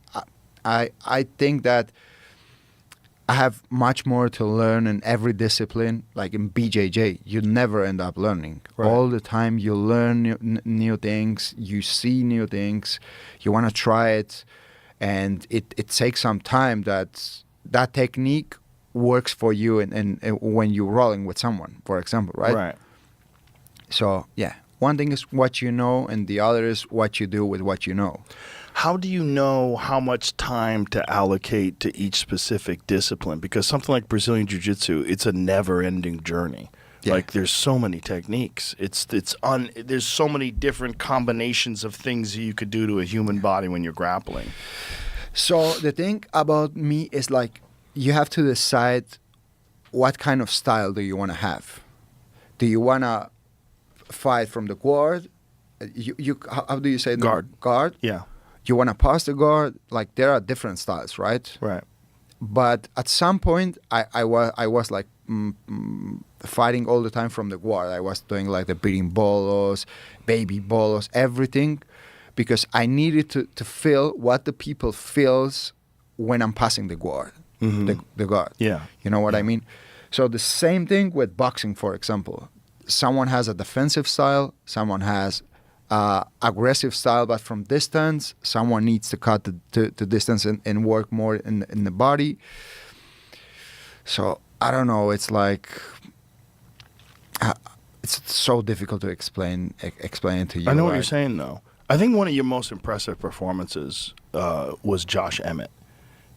I think that I have much more to learn in every discipline. Like in BJJ, you never end up learning. Right. All the time you learn new things, you see new things, you want to try it, and it takes some time that technique works for you and when you're rolling with someone, for example, right? Right. So, yeah, one thing is what you know, and the other is what you do with what you know. How do you know how much time to allocate to each specific discipline? Because something like Brazilian Jiu-Jitsu, it's a never-ending journey. Yeah. Like there's so many techniques. There's so many different combinations of things you could do to a human body when you're grappling. So the thing about me is like you have to decide what kind of style do you want to have. Do you want to fight from the guard? How do you say guard? Guard. Yeah. You want to pass the guard? Like there are different styles, right? Right. But at some point, I was like fighting all the time from the guard. I was doing like the beating bolos, baby bolos, everything, because I needed to feel what the people feels when I'm passing the guard. The guard. Yeah. You know what I mean? So the same thing with boxing, for example. Someone has a defensive style. Someone has aggressive style, but from distance. Someone needs to cut the distance and work more in the body. So I don't know. It's like it's so difficult to explain it to you. I know what you're saying, though. I think one of your most impressive performances was Josh Emmett.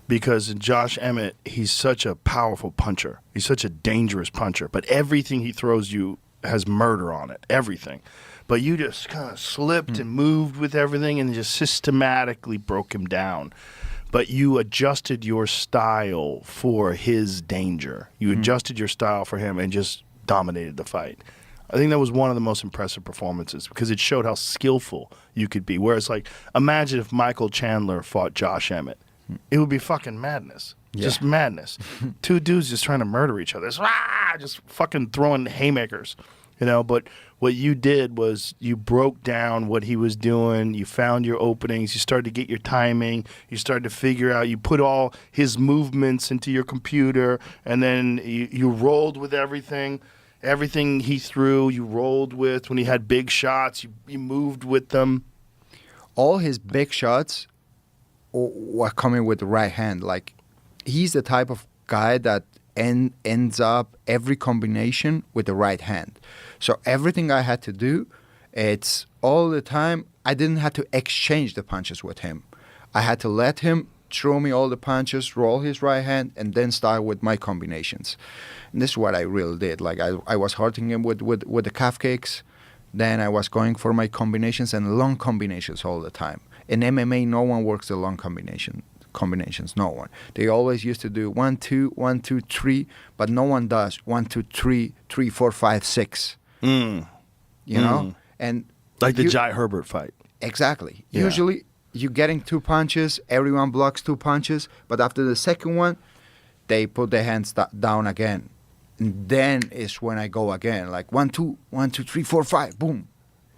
Because in Josh Emmett, he's such a powerful puncher. He's such a dangerous puncher. But everything he throws you has murder on it. Everything. But you just kind of slipped and moved with everything and just systematically broke him down. But you adjusted your style for his danger. You adjusted your style for him and just dominated the fight. I think that was one of the most impressive performances because it showed how skillful you could be. Whereas, like, imagine if Michael Chandler fought Josh Emmett. It would be fucking madness. Yeah. Just madness. Two dudes just trying to murder each other. Just fucking throwing haymakers. But what you did was you broke down what he was doing. You found your openings. You started to get your timing. You started to figure out. You put all his movements into your computer, and then you rolled with everything. Everything he threw, you rolled with. When he had big shots, you moved with them. All his big shots were coming with the right hand. Like, he's the type of guy that ends up every combination with the right hand. So everything I had to do, it's all the time. I didn't have to exchange the punches with him. I had to let him throw me all the punches, roll his right hand, and then start with my combinations. And this is what I really did. Like, I was hurting him with the calf kicks. Then I was going for my combinations and long combinations all the time. In MMA, no one works the long combinations. No one. They always used to do 1, 2, 1, 2, 3, but no one does 1, 2, 3, 3, 4, 5, 6. You know, and like the Jai Herbert fight. Exactly. Yeah. Usually, you're getting 2 punches. Everyone blocks 2 punches, but after the second one, they put their hands down again. And then is when I go again, like 1, 2, 1, 2, 3, 4, 5, boom.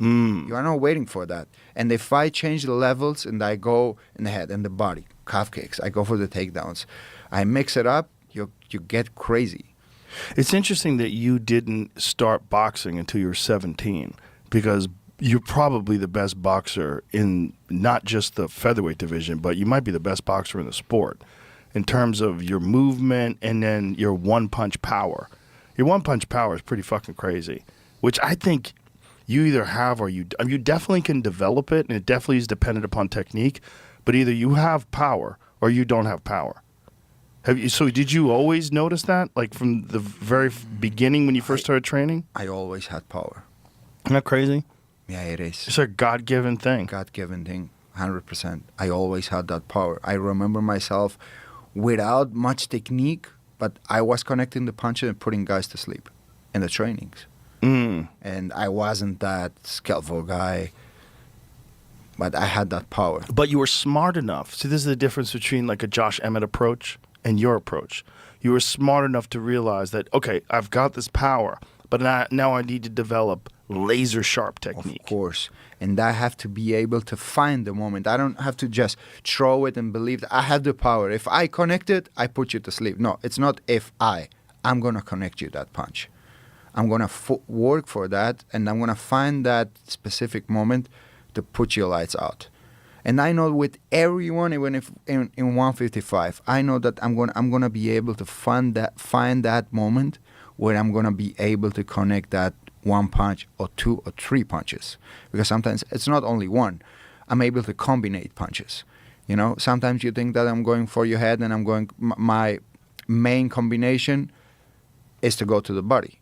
You are not waiting for that. And if I change the levels and I go in the head and the body, calf kicks, I go for the takedowns, I mix it up, you get crazy. It's interesting that you didn't start boxing until you were 17, because you're probably the best boxer in not just the featherweight division, but you might be the best boxer in the sport in terms of your movement and then your one-punch power. Your one-punch power is pretty fucking crazy, which I think you either have or you definitely can develop it, and it definitely is dependent upon technique, but either you have power or you don't have power. So did you always notice that, like from the very beginning when you first started training? I always had power. Isn't that crazy? Yeah, it is. It's a God-given thing. God-given thing, 100%. I always had that power. I remember myself without much technique, but I was connecting the punches and putting guys to sleep in the trainings. And I wasn't that skillful guy, but I had that power. But you were smart enough. See, this is the difference between like a Josh Emmett approach and your approach. You were smart enough to realize that, okay, I've got this power, but now I need to develop laser sharp technique. Of course. And I have to be able to find the moment. I don't have to just throw it and believe that I have the power. If I connect it, I put you to sleep. No, it's not if I'm going to connect you that punch. I'm going to work for that, and I'm going to find that specific moment to put your lights out. And I know with everyone, even if in 155, I know that I'm going to be able to find that moment where I'm going to be able to connect that 1 punch or 2 or 3 punches. Because sometimes it's not only one. I'm able to combine punches. You know, sometimes you think that I'm going for your head, and I'm going. My main combination is to go to the body.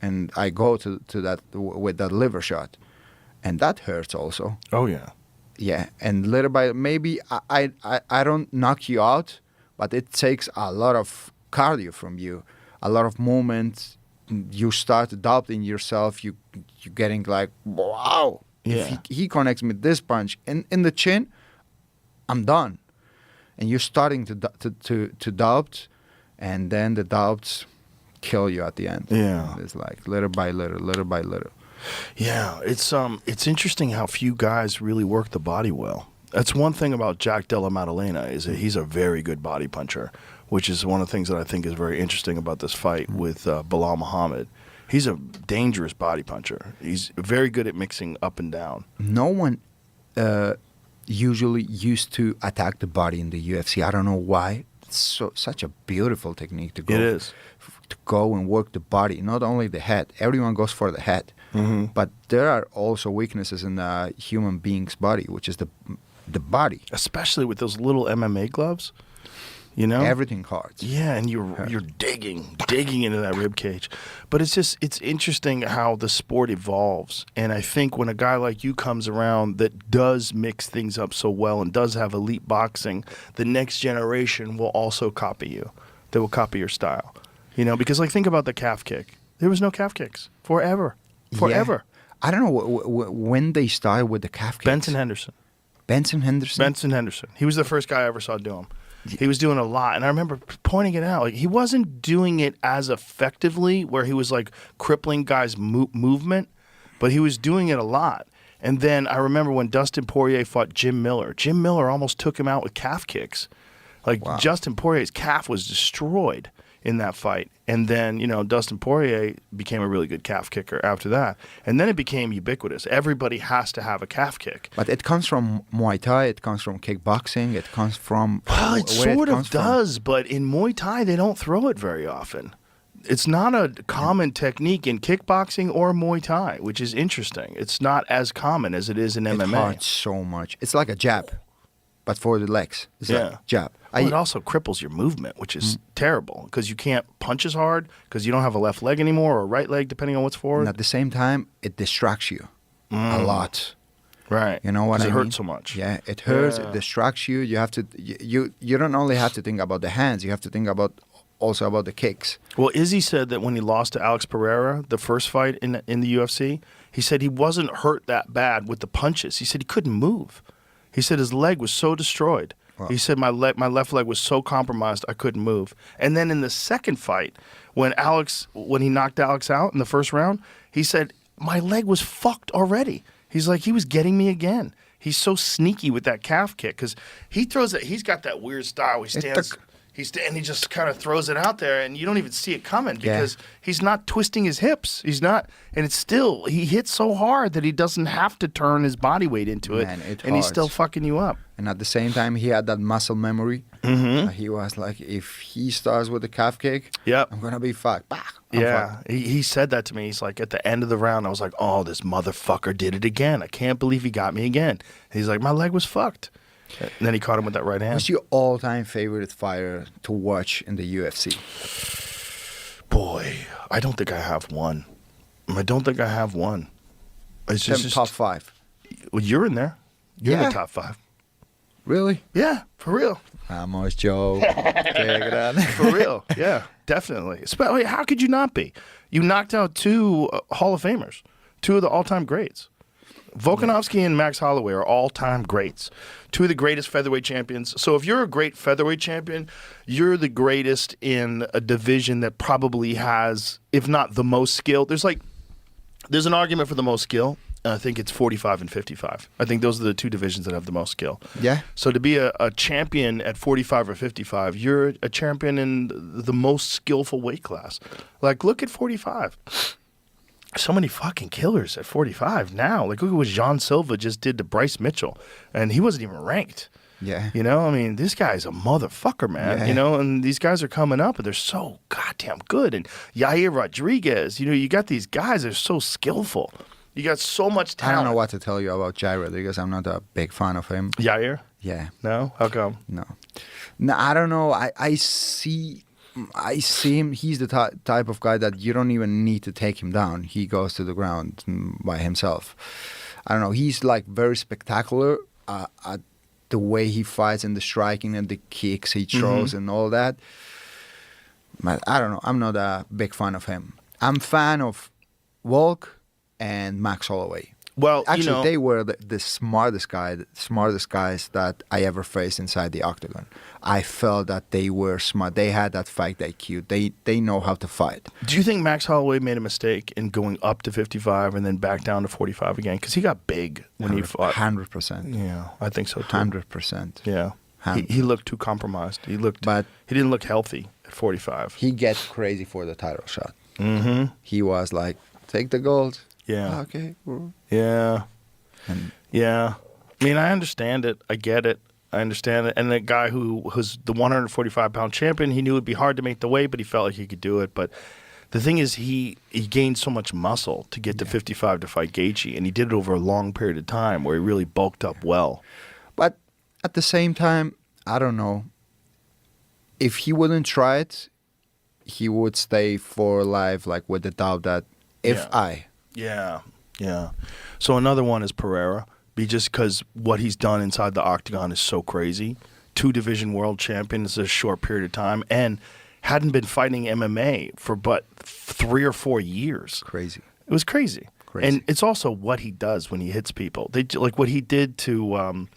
And I go to that with that liver shot, and that hurts also. Oh yeah, yeah. And little by maybe I don't knock you out, but it takes a lot of cardio from you, a lot of movement. You start doubting yourself. You're getting like, wow. Yeah. If he connects me this punch in the chin, I'm done. And you're starting to doubt, and then the doubts kill you at the end. Yeah. It's like little by little. Yeah, it's interesting how few guys really work the body well. That's one thing about Jack Della Maddalena, is that he's a very good body puncher, which is one of the things that I think is very interesting about this fight with Bilal Muhammad. He's a dangerous body puncher. He's very good at mixing up and down. No one usually used to attack the body in the UFC. I don't know why. It's such a beautiful technique to go. It is. To go and work the body, not only the head. Everyone goes for the head. Mm-hmm. But there are also weaknesses in a human being's body, which is the body. Especially with those little MMA gloves, you know? Everything hurts. Yeah, and you're digging into that rib cage. But it's interesting how the sport evolves. And I think when a guy like you comes around that does mix things up so well and does have elite boxing, the next generation will also copy you. They will copy your style. You know, because like think about the calf kick. There was no calf kicks forever. Yeah. I don't know when they started with the calf kicks. Benson Henderson. Benson Henderson? Benson Henderson. He was the first guy I ever saw do them. He was doing a lot, and I remember pointing it out. Like, he wasn't doing it as effectively, where he was like crippling guys' movement, but he was doing it a lot. And then I remember when Dustin Poirier fought Jim Miller. Jim Miller almost took him out with calf kicks. Like, Justin Poirier's calf was destroyed in that fight. And then, Dustin Poirier became a really good calf kicker after that. And then it became ubiquitous. Everybody has to have a calf kick. But it comes from Muay Thai, it comes from kickboxing, it comes from... Well, it sort of does, but in Muay Thai, they don't throw it very often. It's not a common technique in kickboxing or Muay Thai, which is interesting. It's not as common as it is in MMA. It hurts so much. It's like a jab, but for the legs. It's like a jab. Well, it also cripples your movement, which is terrible because you can't punch as hard because you don't have a left leg anymore or a right leg, depending on what's forward. And at the same time, it distracts you a lot. Right. You know what I mean? It hurts so much. Yeah, it hurts. It distracts you. You have to. You don't only have to think about the hands. You have to think also about the kicks. Well, Izzy said that when he lost to Alex Pereira, the first fight in the UFC, he said he wasn't hurt that bad with the punches. He said he couldn't move. He said his leg was so destroyed. Wow. He said my left leg was so compromised I couldn't move. And then in the second fight, when he knocked Alex out in the first round, he said my leg was fucked already. He's like, he was getting me again. He's so sneaky with that calf kick because he throws it. He's got that weird style. He stands. And he just kind of throws it out there, and you don't even see it coming because he's not twisting his hips. He's not, and it's still, he hits so hard that he doesn't have to turn his body weight into it, and he's still fucking you up. And at the same time, he had that muscle memory. Mm-hmm. He was like, if he starts with a calf kick, I'm going to be fucked. He said that to me. He's like, at the end of the round, I was like, oh, this motherfucker did it again. I can't believe he got me again. And he's like, my leg was fucked. And then he caught him with that right hand. What's your all-time favorite fighter to watch in the UFC? Boy, I don't think I have one. It's just top 5. Well, you're in there. You're in the top 5. Really? Yeah, for real. Vamos, Joe. For real, yeah, definitely. How could you not be? You knocked out 2 Hall of Famers, 2 of the all-time greats. Volkanovski and Max Holloway are all-time greats. 2 of the greatest featherweight champions. So if you're a great featherweight champion, you're the greatest in a division that probably has, if not the most skill. There's an argument for the most skill. I think it's 45 and 55. I think those are the 2 divisions that have the most skill. Yeah. So to be a champion at 45 or 55, you're a champion in the most skillful weight class. Like, look at 45. So many fucking killers at 45 now. Like, look at what Jean Silva just did to Bryce Mitchell, and he wasn't even ranked. Yeah. I mean, this guy's a motherfucker, man. Yeah. And these guys are coming up, and they're so goddamn good. And Yair Rodriguez, you got these guys that are so skillful. You got so much talent. I don't know what to tell you about Jair Rodriguez. I'm not a big fan of him. Yair? Yeah. No? How come? No, I don't know. I see him. He's the type of guy that you don't even need to take him down. He goes to the ground by himself. I don't know. He's like very spectacular at the way he fights and the striking and the kicks he throws and all that. But I don't know. I'm not a big fan of him. I'm fan of Volk and Max Holloway. Well, actually, they were the smartest guys that I ever faced inside the octagon. I felt that they were smart. They had that fight IQ. They know how to fight. Do you think Max Holloway made a mistake in going up to 55 and then back down to 45 again? Because he got big when he fought. 100%. Yeah, I think so too. 100%. Yeah. He looked too compromised. He didn't look healthy at 45. He gets crazy for the title shot. Mm-hmm. He was like, take the gold. Yeah. Okay. Yeah. Yeah. I mean, I understand it. I get it. I understand it. And the guy who was the 145-pound champion, he knew it would be hard to make the weight, but he felt like he could do it. But the thing is, he gained so much muscle to get to 55 to fight Gaethje, and he did it over a long period of time where he really bulked up well. But at the same time, I don't know. If he wouldn't try it, he would stay for life, like with the doubt that Yeah. So another one is Pereira, just because what he's done inside the octagon is so crazy. 2 division world champions in a short period of time, and hadn't been fighting MMA for but 3 or 4 years. Crazy. It was crazy. And it's also what he does when he hits people. Like what he did to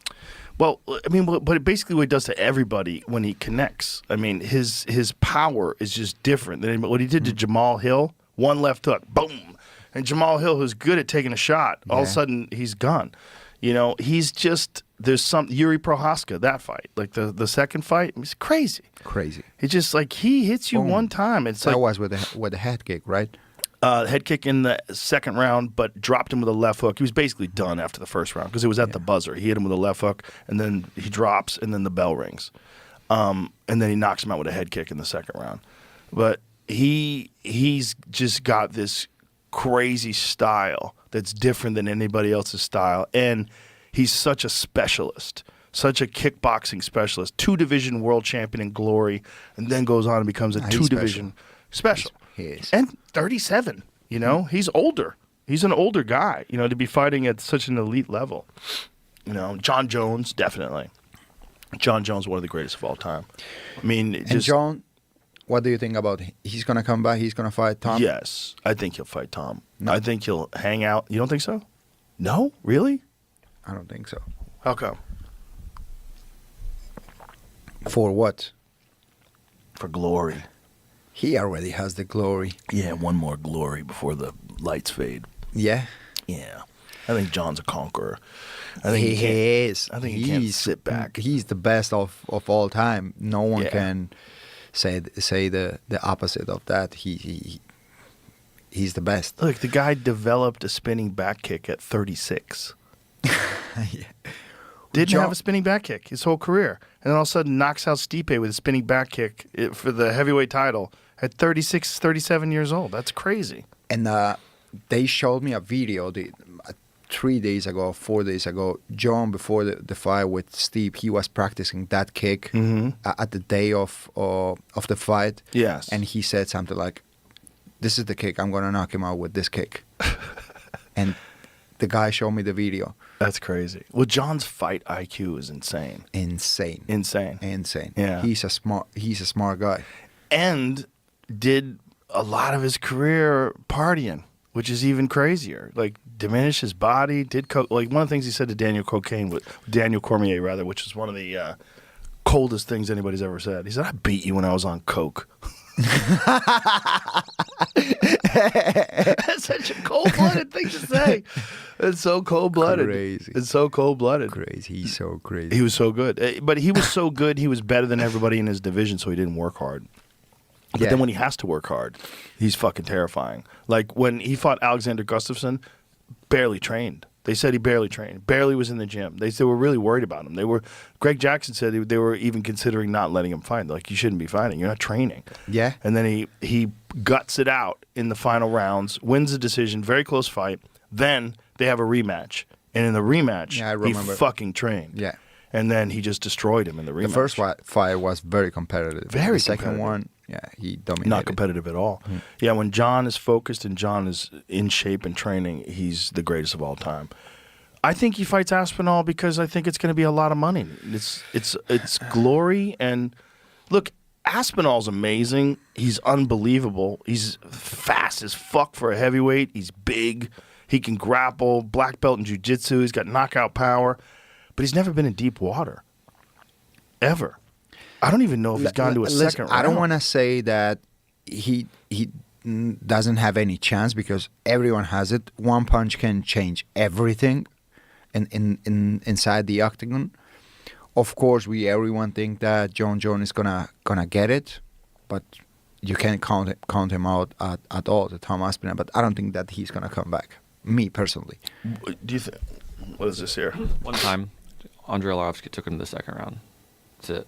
Well, I mean, but basically what he does to everybody when he connects. I mean, his power is just different than what he did to Jamal Hill. One left hook, boom. And Jamal Hill, who's good at taking a shot, all of a sudden he's gone. You know, he's just, there's some, Yuri Prohaska, that fight. Like the second fight, it's crazy. Crazy. It's just like he hits you one time. It's That like, was with the head kick, right? head kick in the second round, but dropped him with a left hook. He was basically done after the first round because it was at the buzzer. He hit him with a left hook, and then he drops, and then the bell rings. And then he knocks him out with a head kick in the second round. But he's just got this crazy style that's different than anybody else's style. And he's such a specialist, such a kickboxing specialist, 2-division world champion in Glory, and then goes on and becomes a 2-division special. He is. And 37, you know, he's older. He's an older guy, you know, to be fighting at such an elite level. You know, John Jones, definitely. John Jones, one of the greatest of all time. I mean, And John, what do you think about he's going to come back? He's going to fight Tom? Yes, I think he'll fight Tom. No. I think he'll hang out. You don't think so? No? Really? I don't think so. How come? For what? For glory. He already has the glory. Yeah, one more glory before the lights fade. Yeah. Yeah. I think John's a conqueror. I think He can't- is. I think he can't sit back. He's the best of all time. No one Yeah. can say the opposite of that. He's the best. Look, the guy developed a spinning back kick at 36. Didn't John- have a spinning back kick his whole career. And then all of a sudden knocks out Stipe with a spinning back kick for the heavyweight title at 36, 37 years old. That's crazy. And they showed me a video 3 days ago, 4 days ago. John, before the fight with Steve, he was practicing that kick at the day of the fight. Yes. And he said something like, "This is the kick. I'm going to knock him out with this kick." And the guy showed me the video. That's crazy. Well, John's fight IQ is insane. Insane. Insane. Yeah. He's a smart guy. And did a lot of his career partying, which is even crazier. Like, diminished his body, like one of the things he said to Daniel Cormier, rather, which is one of the coldest things anybody's ever said. He said, "I beat you when I was on coke." That's such a cold-blooded thing to say. It's so cold-blooded. Crazy. It's so cold-blooded. Crazy. He's so crazy. He was so good. But he was so good, he was better than everybody in his division, so he didn't work hard. But Yeah. then when he has to work hard, he's fucking terrifying. Like when he fought Alexander Gustafsson, barely trained. They said he barely trained, barely was in the gym. They were really worried about him. Greg Jackson said they were even considering not letting him fight. Like, you shouldn't be fighting. You're not training. Yeah. And then he guts it out in the final rounds, wins the decision, very close fight. Then they have a rematch. And in the rematch, Yeah, I he remember. fucking trained. Yeah. And then he just destroyed him in the rematch. The first fight was very competitive. Very The second competitive. one, yeah, he dominated. Not competitive at all. Yeah, when John is focused and John is in shape and training, he's the greatest of all time. I think he fights Aspinall because I think it's going to be a lot of money. It's glory, and look, Aspinall's amazing. He's unbelievable. He's fast as fuck for a heavyweight. He's big. He can grapple. Black belt in jiu-jitsu. He's got knockout power, but he's never been in deep water, ever. I don't even know if he's gone to a Listen, second round. I don't want to say that he doesn't have any chance because everyone has it. One punch can change everything inside the octagon. Of course, everyone think that John Jones is gonna get it, but you can't count him out at all, to Tom Aspinall. But I don't think that he's gonna come back. Me personally. Do you think? What is this here? One time, Andrei Arlovsky took him to the second round. That's it.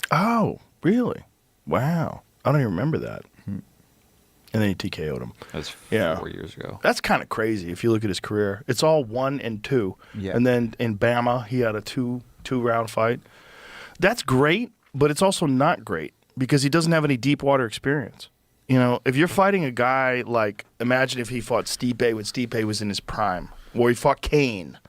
Oh, really? Wow. I don't even remember that. And then he TKO'd him. That was Yeah. 4 years ago. That's kind of crazy if you look at his career. It's all 1 and 2. Yeah. And then in Bama, he had a two-round fight. That's great, but it's also not great because he doesn't have any deep water experience. You know, if you're fighting a guy like, imagine if he fought Stipe when Stipe was in his prime, or he fought Kane.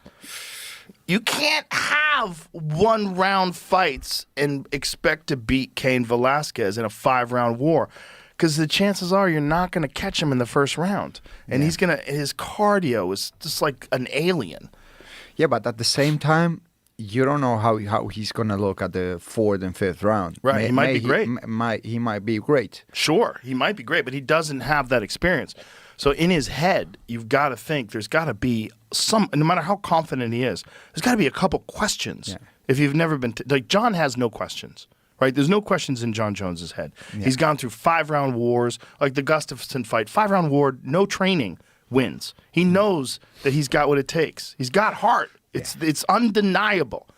You can't have 1-round fights and expect to beat Cain Velasquez in a 5-round war, because the chances are you're not going to catch him in the first round, and his cardio is just like an alien. Yeah, but at the same time, you don't know how he's gonna look at the fourth and fifth round. Right, he might be great. He might be great. Sure, he might be great, but he doesn't have that experience. So in his head, you've got to think there's got to be some, no matter how confident he is, there's got to be a couple questions. Yeah. If you've never been, like John has no questions, right? There's no questions in John Jones's head. Yeah. He's gone through 5-round wars, like the Gustafsson fight, 5-round war, no training, wins. He knows that he's got what it takes. He's got heart. It's undeniable.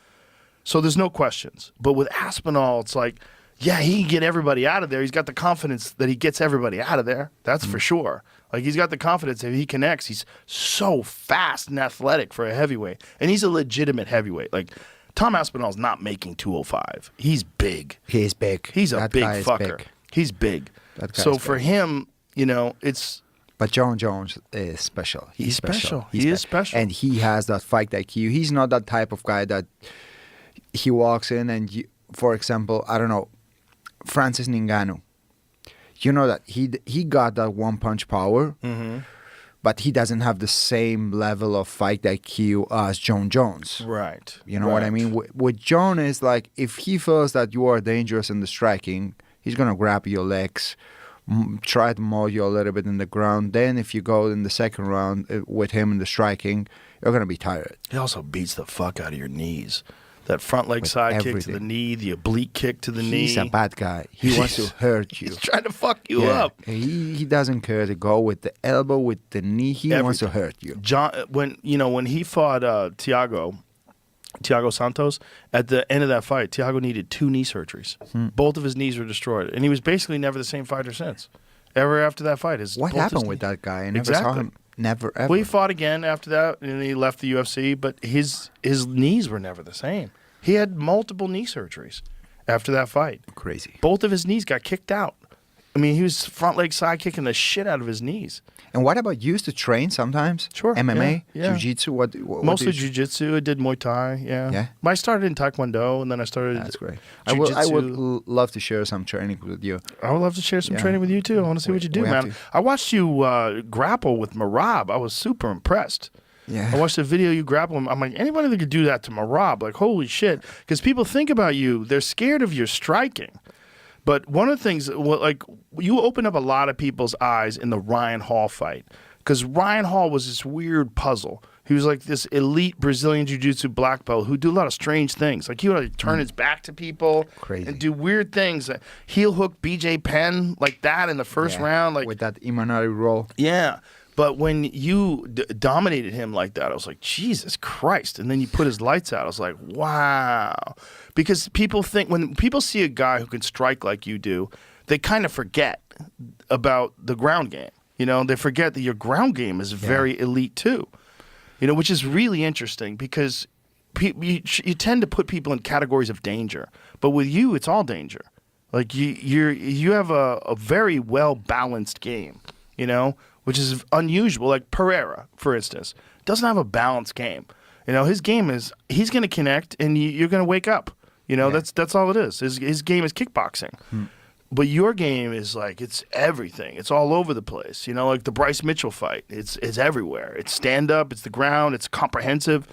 So there's no questions. But with Aspinall, it's like, yeah, he can get everybody out of there. He's got the confidence that he gets everybody out of there. That's for sure. Like, he's got the confidence that he connects. He's so fast and athletic for a heavyweight. And he's a legitimate heavyweight. Like, Tom Aspinall's not making 205. He's big. He's big. He's a big fucker. Big. He's big. So for him, it's... But John Jones is special. He's special. He is special. And he has that fight IQ. He's not that type of guy that he walks in and, for example, I don't know, Francis Ngannou. You know that he got that one-punch power, but he doesn't have the same level of fight IQ as John Jones. Right. You know what I mean? With John is like, if he feels that you are dangerous in the striking, he's going to grab your legs, try to maul you a little bit in the ground. Then if you go in the second round with him in the striking, you're going to be tired. He also beats the fuck out of your knees. That front leg side kick to the knee, the oblique kick to the knee. He's a bad guy. He wants to hurt you. He's trying to fuck you up. He doesn't care to go with the elbow, with the knee. He wants to hurt you. John, when he fought Thiago Santos, at the end of that fight, Thiago needed 2 knee surgeries. Both of his knees were destroyed, and he was basically never the same fighter since. Ever after that fight, what happened with that guy? I never saw him. Never ever. Well, he fought again after that, and he left the UFC, but his knees were never the same. He had multiple knee surgeries after that fight. Crazy. Both of his knees got kicked out. I mean, he was front leg side kicking the shit out of his knees. And what about you used to train sometimes? Sure. MMA, yeah. jiu-jitsu, what mostly jiu-jitsu. I did Muay Thai, Yeah? But I started in Taekwondo, and then I started That's great. jiu-jitsu. I would love to share some training with you. I would love to share some training with you, too. I want to see what you do, man. I watched you grapple with Marab. I was super impressed. Yeah. I watched the video you grapple him. I'm like, anybody that could do that to Marab, like, holy shit. Because people think about you, they're scared of your striking. But one of the things, like, you opened up a lot of people's eyes in the Ryan Hall fight. Because Ryan Hall was this weird puzzle. He was like this elite Brazilian jiu-jitsu black belt who do a lot of strange things. Like, he would turn his back to people. Crazy. And do weird things. Heel hook BJ Penn like that in the first round. Like, with that Imanari roll. Yeah. But when you dominated him like that, I was like, Jesus Christ. And then you put his lights out. I was like, wow. Because people think, when people see a guy who can strike like you do, they kind of forget about the ground game. You know, they forget that your ground game is very elite too. You know, which is really interesting because you tend to put people in categories of danger. But with you, it's all danger. Like, you have a very well-balanced game, you know, which is unusual. Like Pereira, for instance, doesn't have a balanced game. You know, his game is he's going to connect and you're going to wake up. You know, that's all it is. His game is kickboxing. But your game is like, it's everything. It's all over the place. You know, like the Bryce Mitchell fight. It's everywhere. It's stand-up. It's the ground. It's comprehensive.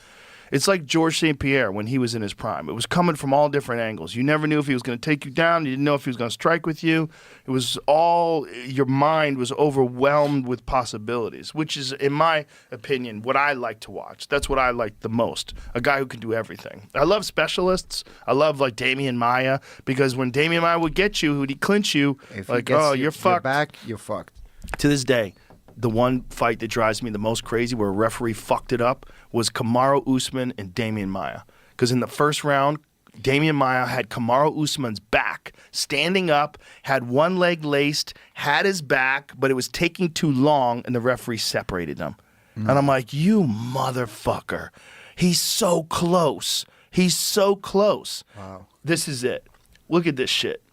It's like Georges St. Pierre when he was in his prime. It was coming from all different angles. You never knew if he was going to take you down. You didn't know if he was going to strike with you. It was all, your mind was overwhelmed with possibilities, which is, in my opinion, what I like to watch. That's what I like the most, a guy who can do everything. I love specialists. I love, like, Damian Maia, because when Damian Maia would get you, he'd clinch you, if like, you're fucked. Back, you're fucked. To this day, the one fight that drives me the most crazy where a referee fucked it up was Kamaru Usman and Damian Maia. Because in the first round, Damian Maia had Kamaru Usman's back, standing up, had one leg laced, had his back, but it was taking too long, and the referee separated them. And I'm like, you motherfucker. He's so close. He's so close. Wow. This is it. Look at this shit.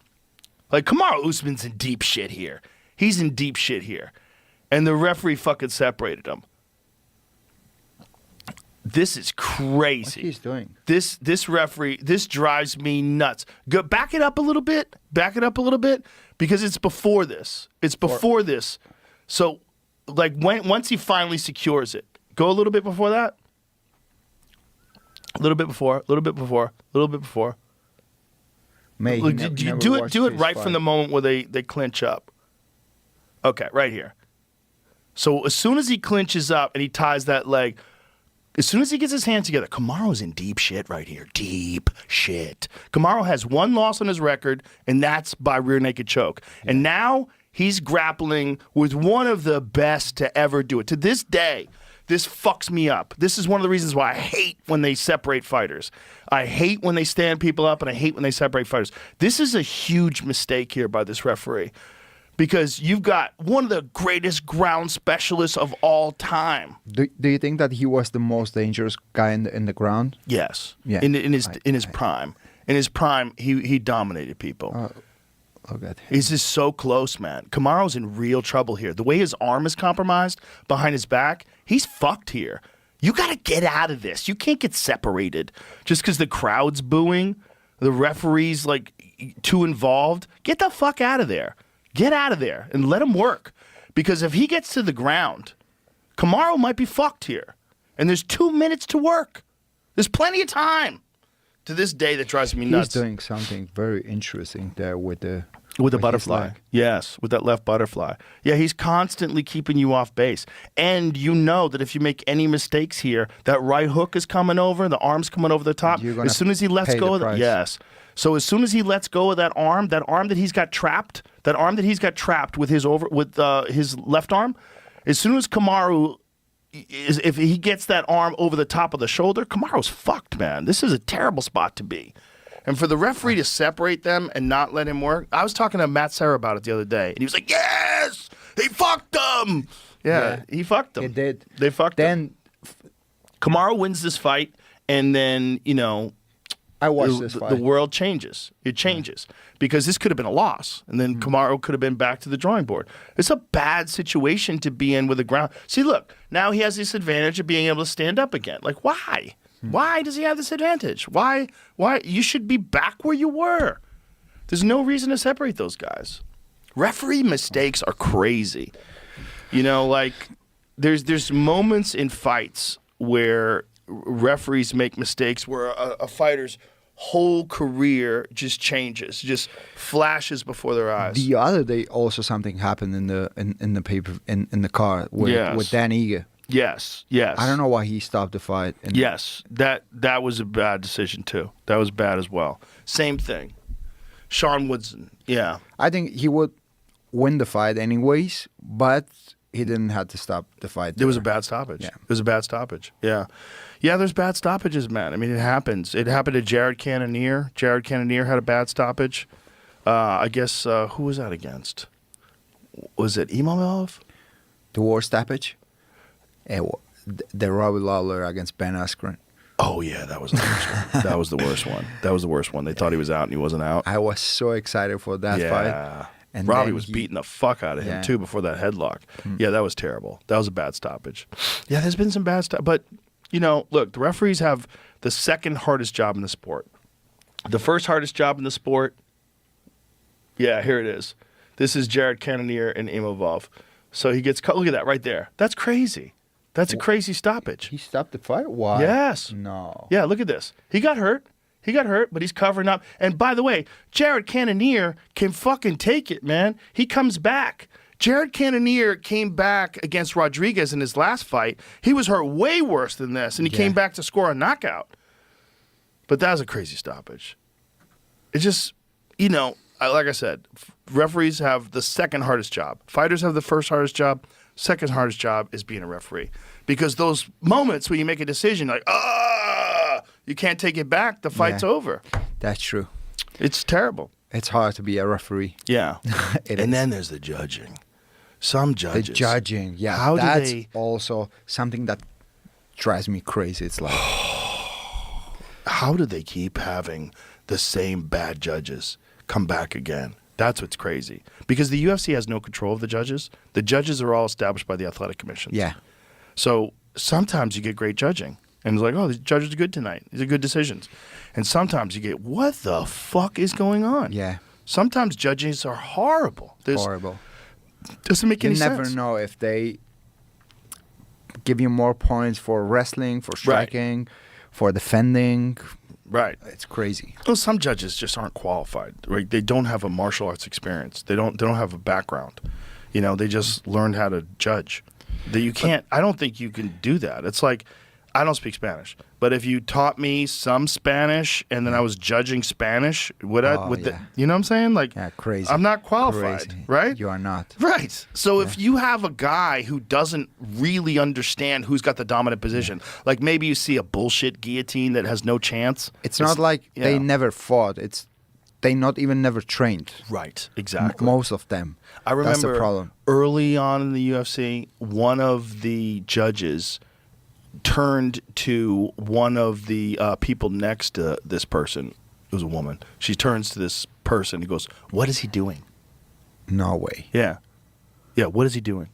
Like, Kamaru Usman's in deep shit here. He's in deep shit here. And the referee fucking separated him. This is crazy. What he's doing? This referee, this drives me nuts. Go back it up a little bit. Back it up a little bit, because it's before this. It's before this. So, like, once he finally secures it, go a little bit before that. A little bit before. May he Look, never do it watched his right from fight. the moment where they clinch up. Okay, right here. So as soon as he clinches up and he ties that leg, as soon as he gets his hands together, Kamaru's in deep shit right here. Deep shit. Kamaru has one loss on his record, and that's by rear naked choke. Yeah. And now he's grappling with one of the best to ever do it. To this day, this fucks me up. This is one of the reasons why I hate when they separate fighters. I hate when they stand people up, and I hate when they separate fighters. This is a huge mistake here by this referee. Because you've got one of the greatest ground specialists of all time. Do you think that he was the most dangerous guy in the ground? Yes. Yeah. In his prime. In his prime, he dominated people. Look at him. He's just so close, man. Kamaru's in real trouble here. The way his arm is compromised behind his back, he's fucked here. You got to get out of this. You can't get separated just because the crowd's booing, the referee's like too involved. Get the fuck out of there. Get out of there and let him work. Because if he gets to the ground, Kamaru might be fucked here. And there's 2 minutes to work. There's plenty of time. To this day, that drives me nuts. He's doing something very interesting there with the butterfly. Yes, with that left butterfly. Yeah, he's constantly keeping you off base. And you know that if you make any mistakes here, that right hook is coming over, the arm's coming over the top. As soon as he lets go of it, yes. So as soon as he lets go of that arm that he's got trapped, with his his left arm, as soon as Kamaru if he gets that arm over the top of the shoulder, Kamaru's fucked, man. This is a terrible spot to be. And for the referee to separate them and not let him work, I was talking to Matt Serra about it the other day, and he was like, yes, he fucked him. Yeah, he fucked him. He did. They fucked him. Kamaru wins this fight, and then, I watched this fight. The world changes. It changes. Because this could have been a loss. And then Kamaru could have been back to the drawing board. It's a bad situation to be in with the ground. See, look, now he has this advantage of being able to stand up again. Like, why? Why does he have this advantage? Why? You should be back where you were. There's no reason to separate those guys. Referee mistakes are crazy. There's moments in fights where referees make mistakes where a fighter's whole career just changes, just flashes before their eyes. The other day, also something happened in the paper in the car with Dan Ige. Yes. I don't know why he stopped the fight. Yes, that was a bad decision too. That was bad as well. Same thing. Sean Woodson. Yeah. I think he would win the fight anyways, but he didn't have to stop the fight. There was a bad stoppage. Yeah. It was a bad stoppage. Yeah. Yeah, there's bad stoppages, man. I mean, it happens. It happened to Jared Cannonier. Jared Cannonier had a bad stoppage. I guess, who was that against? Was it Imamov? The war stoppage? The Robbie Lawler against Ben Askren. Oh, yeah, that was the worst one. That was the worst one. That was the worst one. They thought he was out and he wasn't out. I was so excited for that fight. And Robbie was beating the fuck out of him, too, before that headlock. Yeah, that was terrible. That was a bad stoppage. Yeah, there's been some bad stuff. But, look, the referees have the second hardest job in the sport. The first hardest job in the sport, yeah, here it is. This is Jared Cannonier and Imavov. So he gets cut. Look at that right there. That's crazy. That's a crazy stoppage. He stopped the fight? Why? Yes. No. Yeah, look at this. He got hurt. But he's covering up. And by the way, Jared Cannonier can fucking take it, man. He comes back. Jared Cannonier came back against Rodriguez in his last fight. He was hurt way worse than this, and he came back to score a knockout. But that was a crazy stoppage. It's just, like I said, referees have the second hardest job. Fighters have the first hardest job. Second hardest job is being a referee. Because those moments where you make a decision, like, you can't take it back, the fight's over. That's true. It's terrible. It's hard to be a referee. Yeah. And then there's the judging. Some judges. The judging, yeah. That's also something that drives me crazy. It's like, how do they keep having the same bad judges come back again? That's what's crazy. Because the UFC has no control of the judges. The judges are all established by the athletic commissions. Yeah. So sometimes you get great judging. And it's like, oh, the judges are good tonight. These are good decisions. And sometimes you get, what the fuck is going on? Yeah. Sometimes judges are horrible. Horrible. Doesn't make any sense. You never know if they give you more points for wrestling, for striking, for defending. Right. It's crazy. Well, some judges just aren't qualified. Right? They don't have a martial arts experience. They don't have a background. You know, they just learned how to judge. That you can't. I don't think you can do that. It's like, I don't speak Spanish, but if you taught me some Spanish and then I was judging Spanish, would you know what I'm saying? Like, Yeah, crazy. I'm not qualified, Crazy. right? You are not. Right. So if you have a guy who doesn't really understand who's got the dominant position, like maybe you see a bullshit guillotine that has no chance. It's not like they yeah. never fought. It's they not even never trained. Right. Exactly. Most of them. I remember That's the problem. early on in the UFC, one of the judges turned to one of the people next to this person. It was a woman. She turns to this person and goes, "What is he doing?" No way. Yeah. Yeah, what is he doing?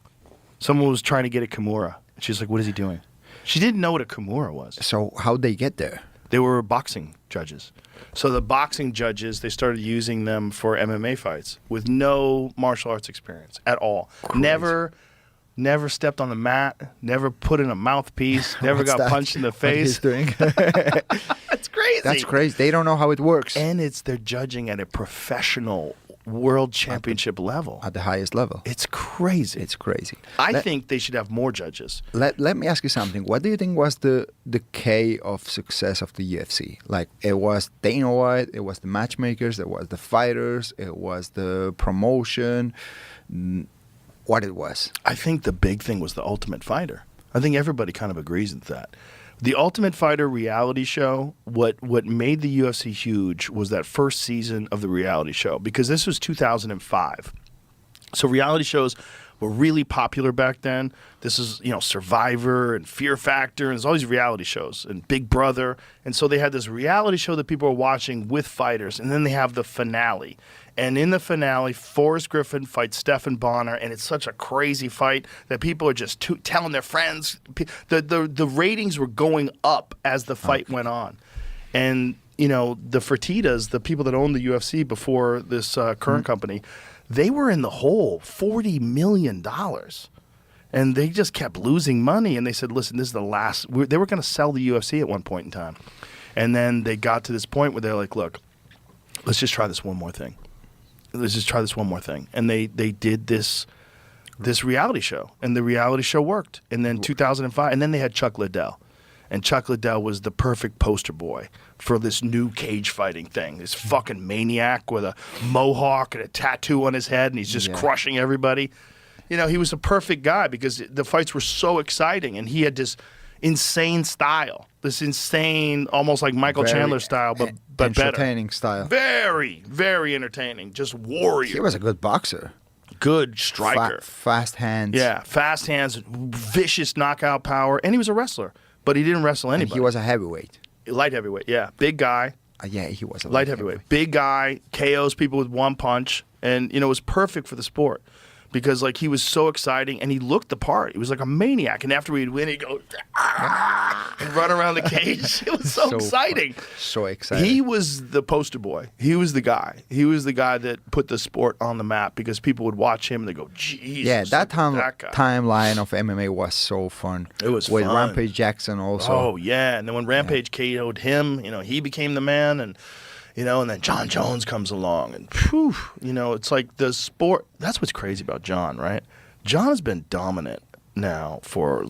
Someone was trying to get a Kimura. She's like, "What is he doing?" She didn't know what a Kimura was. So how'd they get there? They were boxing judges. So the boxing judges, they started using them for MMA fights with no martial arts experience at all. Crazy. Never stepped on the mat, never put in a mouthpiece, never What's got that? punched in the What he's face. doing? That's crazy. That's crazy. They don't know how it works And they're judging at a professional world championship level. at the highest level. It's crazy. It's crazy. I Let- think they should have more judges. Let me ask you something. What do you think was the key of success of the UFC? Like, it was Dana White, it was the matchmakers, it was the fighters, it was the promotion. What it was? I think the big thing was the Ultimate Fighter. I think everybody kind of agrees with that. The Ultimate Fighter reality show, what made the UFC huge was that first season of the reality show, because this was 2005. So reality shows were really popular back then. This is, Survivor and Fear Factor, and there's all these reality shows, and Big Brother. And so they had this reality show that people were watching with fighters, and then they have the finale. And in the finale, Forrest Griffin fights Stephen Bonner, and it's such a crazy fight that people are just telling their friends. The ratings were going up as the fight went on. And, the Fertittas, the people that owned the UFC before this current company, they were in the hole $40 million. And they just kept losing money. And they said, listen, this is the last. They were going to sell the UFC at one point in time. And then they got to this point where they're like, look, let's just try this one more thing. Let's just try this one more thing. And they did this reality show. And the reality show worked. And then 2005. And then they had Chuck Liddell. And Chuck Liddell was the perfect poster boy for this new cage fighting thing. This fucking maniac with a mohawk and a tattoo on his head, and he's just crushing everybody. He was a perfect guy because the fights were so exciting, and he had this insane style, this insane, almost like Michael Chandler style, but better. Entertaining style. Very, very entertaining. Just warrior. He was a good boxer. Good striker. Fast hands. Yeah, fast hands, vicious knockout power, and he was a wrestler. But he didn't wrestle And anybody. he was a heavyweight. Light heavyweight, yeah. Big guy. Yeah, he was a Light heavyweight. Big guy, KOs people with one punch. And, it was perfect for the sport. Because, he was so exciting, and he looked the part. He was like a maniac. And after he'd win, he'd go, and run around the cage. It was so exciting. Fun. So exciting. He was the poster boy. He was the guy. He was the guy that put the sport on the map because people would watch him and they go, Jesus. Yeah, that guy. timeline of MMA was so fun. It was with fun. Rampage Jackson also. Oh, yeah. And then when Rampage KO'd him, he became the man. And then John Jones comes along. And, phew, it's like the sport. That's what's crazy about John, right? John has been dominant now for,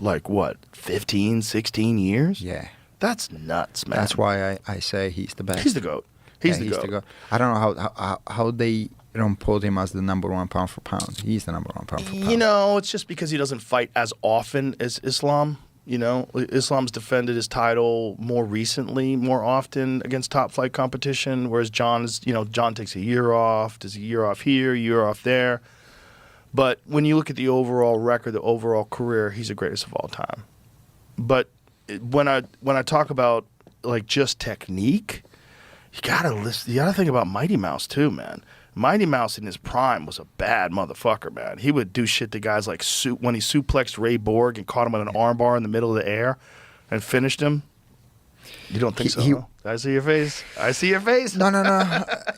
15, 16 years? Yeah. That's nuts, man. That's why I say he's the best. He's the GOAT. He's the GOAT. I don't know how they don't put him as the number one pound for pound. He's the number one pound for pound. It's just because he doesn't fight as often as Islam. Islam's defended his title more recently, more often against top flight competition, whereas John takes a year off, does a year off here, a year off there. But when you look at the overall record, the overall career, he's the greatest of all time. But when I talk about just technique, you gotta think about Mighty Mouse too, man. Mighty Mouse in his prime was a bad motherfucker, man. He would do shit to guys like when he suplexed Ray Borg and caught him with an armbar in the middle of the air and finished him. You don't think so? Huh? I see your face. I see your face. No.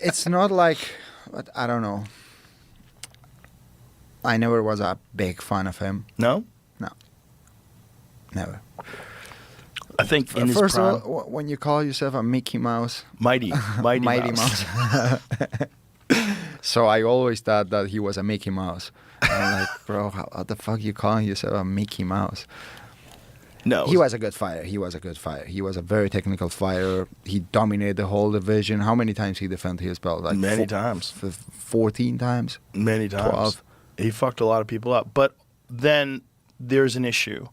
It's not but I don't know. I never was a big fan of him. No? No. Never. I think in his First prime, of all, when you call yourself a Mickey Mouse, Mighty Mouse. So I always thought that he was a Mickey Mouse. I'm like, bro, how the fuck you calling yourself a Mickey Mouse? No, He was a good fighter. He was a very technical fighter. He dominated the whole division. How many times he defended his belt? Like many times. 14 times? Many times. 12. He fucked a lot of people up. But then there's an issue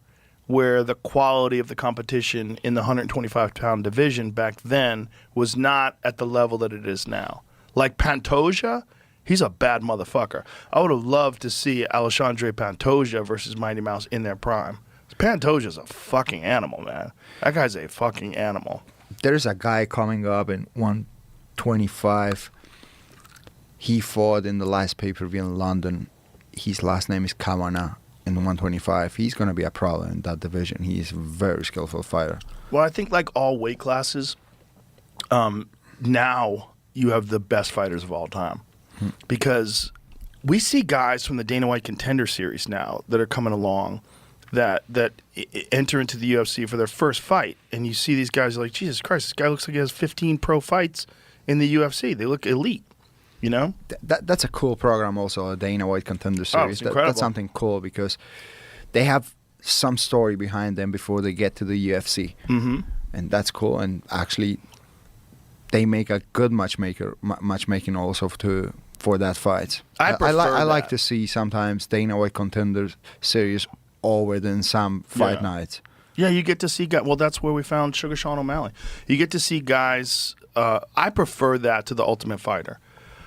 where the quality of the competition in the 125-pound division back then was not at the level that it is now. Like Pantoja, he's a bad motherfucker. I would have loved to see Alexandre Pantoja versus Mighty Mouse in their prime. Pantoja's a fucking animal, man. That guy's a fucking animal. There's a guy coming up in 125. He fought in the last pay-per-view in London. His last name is Kawana in 125. He's going to be a problem in that division. He's a very skillful fighter. Well, I think like all weight classes, now you have the best fighters of all time. Because we see guys from the Dana White Contender Series now that are coming along that enter into the UFC for their first fight. And you see these guys like, Jesus Christ, this guy looks like he has 15 pro fights in the UFC. They look elite, you know? That's a cool program also, a Dana White Contender Series. It's incredible. That's something cool because they have some story behind them before they get to the UFC. Mm-hmm. And that's cool. And actually, they make a good matchmaking also for that fight. I prefer I like that. to see sometimes Dana White Contender Series over than some fight nights. Yeah, you get to see guys. Well, that's where we found Sugar Sean O'Malley. You get to see guys. I prefer that to the Ultimate Fighter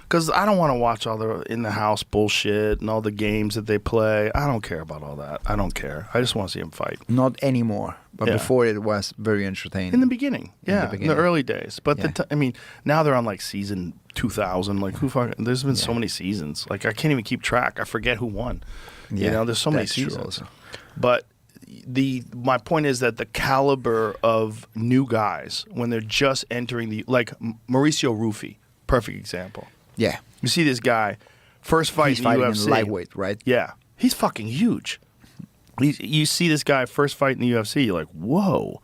because I don't want to watch all the in the house bullshit and all the games that they play. I don't care about all that. I don't care. I just want to see them fight. Not anymore, but Yeah. before it was very entertaining. In the beginning, yeah, in the beginning. early days. But Yeah. I mean, now they're on like season 2000. Like who fucking? There's been so Yeah. many seasons. Like I can't even keep track. I forget who won. You Yeah, know, there's so many that's true seasons. also. But my point is that the caliber of new guys when they're just entering like Mauricio Rufy, perfect example. Yeah. You see this guy, first fight He's in the fighting UFC. in lightweight, right? Yeah, he's fucking huge. You see this guy first fight in the UFC, you're like, whoa,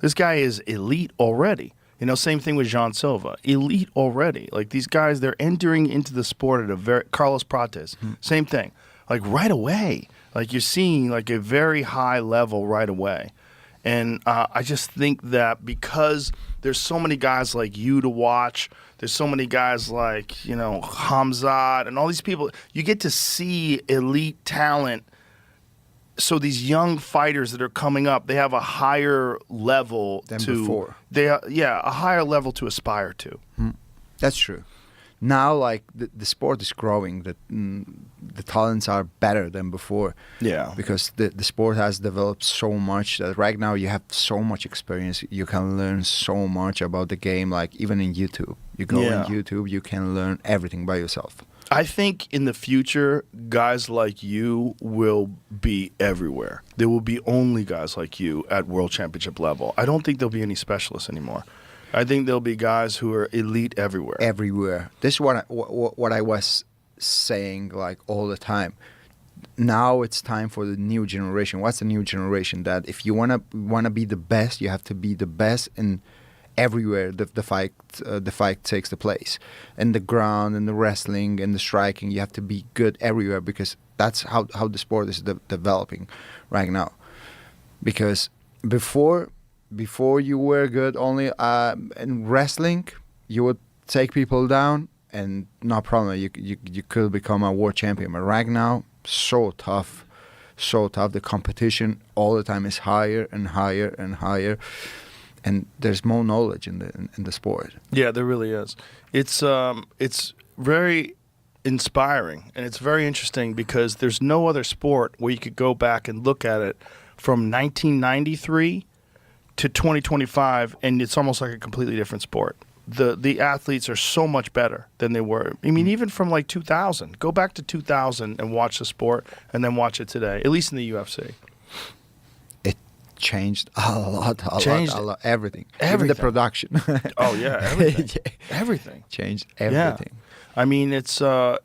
this guy is elite already. You know, same thing with Jean Silva, elite already. Like these guys, they're entering into the sport at a very Carlos Prates, same thing, like right away. Like you're seeing like a very high level right away. And I just think that because there's so many guys like you to watch, there's so many guys like, you know, Hamzat and all these people, you get to see elite talent. So these young fighters that are coming up, they have a higher level Than to before. a higher level to aspire to. That's true. Now, like, the sport is growing. The talents are better than before. Yeah. Because the sport has developed so much that right now you have so much experience. You can learn so much about the game, like even in YouTube. You go Yeah. on YouTube, you can learn everything by yourself. I think in the future, guys like you will be everywhere. There will be only guys like you at world championship level. I don't think there'll be any specialists anymore. I think there'll be guys who are elite everywhere. Everywhere. This is what I was saying, like, all the time. Now it's time for the new generation. What's the new generation? That if you wanna be the best, you have to be the best in everywhere the fight takes the place. In the ground, in the wrestling, in the striking, you have to be good everywhere because that's how the sport is developing right now. Because before you were good only in wrestling, you would take people down and no problem. You could become a world champion. But right now, so tough. The competition all the time is higher and higher and higher. And there's more knowledge in the sport. Yeah, there really is. It's very inspiring and it's very interesting because there's no other sport where you could go back and look at it from 1993 to 2025 and it's almost like a completely different sport. The athletes are so much better than they were. I mean, even from like 2000. Go back to 2000 and watch the sport and then watch it today, at least in the UFC. Changed a lot, everything. Even the production. Oh yeah, everything. Yeah. Everything. Changed everything. Yeah. I mean, it's so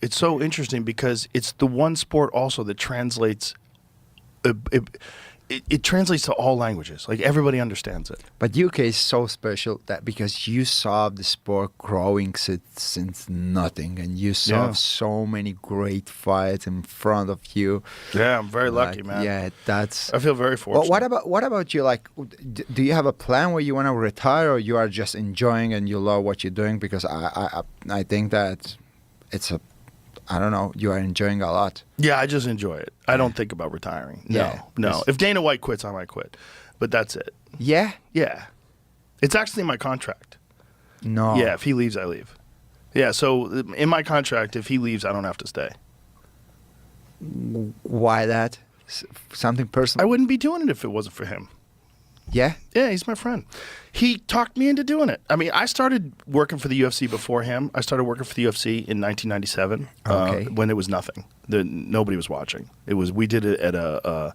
interesting because it's the one sport also that translates. it translates to all languages. Like everybody understands it. But UK is so special that because you saw the sport growing since nothing, and you saw so many great fights in front of you. Yeah, I'm very lucky, man. Yeah, that's. I feel very fortunate. Well, what about you? Like, do you have a plan where you want to retire, or you are just enjoying and you love what you're doing? Because I think that it's a, I don't know, you are enjoying a lot. Yeah, I just enjoy it. I don't think about retiring. No. If Dana White quits, I might quit. But that's it. Yeah? Yeah. It's actually in my contract. No. Yeah, if he leaves, I leave. Yeah, so in my contract, if he leaves, I don't have to stay. Why that? Something I personal? wouldn't be doing it if it wasn't for him. Yeah? Yeah, he's my friend. He talked me into doing it. I mean, I started working for the UFC before him. I started working for the UFC in 1997 when it was nothing. Nobody was watching. We did it at a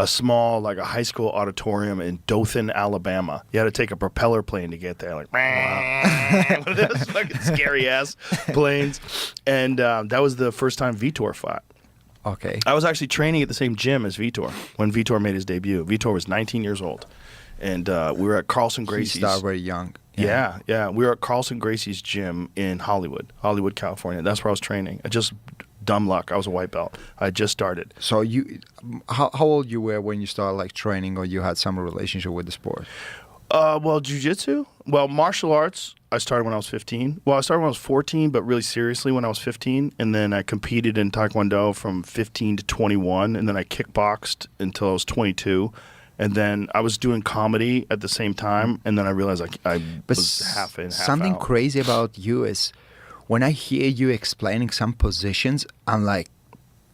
small, like a high school auditorium in Dothan, Alabama. You had to take a propeller plane to get there, like one of those fucking scary ass planes. And that was the first time Vitor fought. Okay. I was actually training at the same gym as Vitor when Vitor made his debut. Vitor was 19 years old. And we were at Carlson Gracie's. He started very young. Yeah. We were at Carlson Gracie's gym in Hollywood, California. That's where I was training. Dumb luck. I was a white belt. I just started. So how old you were when you started like training, or you had some relationship with the sport? Well, jiu-jitsu. Well, martial arts, I started when I was 15. Well, I started when I was 14, but really seriously when I was 15. And then I competed in Taekwondo from 15 to 21. And then I kickboxed until I was 22. And then I was doing comedy at the same time, and then I realized I was half in, half something out. Crazy about you is when I hear you explaining some positions, I'm like,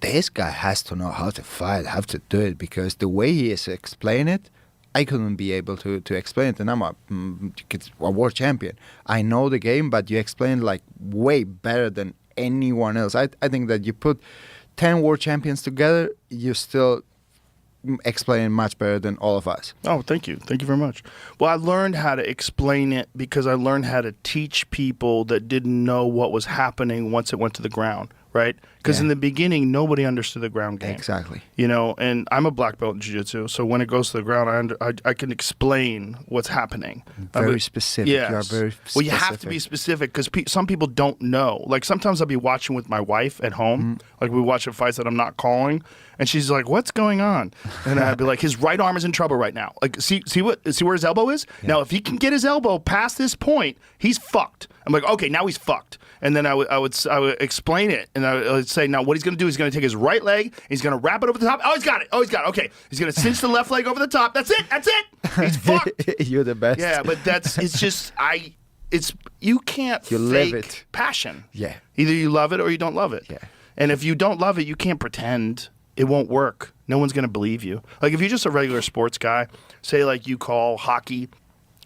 this guy has to know how to fight, how to do it, because the way he is explaining it, I couldn't be able to explain it, and I'm a world champion. I know the game, but you explain it like way better than anyone else. I think that you put 10 world champions together, you still explain much better than all of us. Oh, thank you. Thank you very much. Well, I learned how to explain it because I learned how to teach people that didn't know what was happening once it went to the ground, right? Because in the beginning, nobody understood the ground game. Exactly. You know, and I'm a black belt in jiu-jitsu, so when it goes to the ground, I can explain what's happening. Very specific. Yes. You are very specific. Well, you have to be specific because some people don't know. Like sometimes I'll be watching with my wife at home. Like we watch fights that I'm not calling, and she's like, "What's going on?" And I'd be like, "His right arm is in trouble right now. Like, see where his elbow is? Yeah. Now, if he can get his elbow past this point, he's fucked." I'm like, "Okay, now he's fucked." And then I would explain it, and I would say, "Now what he's going to do is he's going to take his right leg, he's going to wrap it over the top. Oh, he's got it. Okay. He's going to cinch the left leg over the top. That's it. He's fucked." You're the best. Yeah, but you can't fake live it. Passion. Yeah. Either you love it or you don't love it. Yeah. And if you don't love it, you can't pretend. It won't work. No one's going to believe you. Like if you're just a regular sports guy, say like you call hockey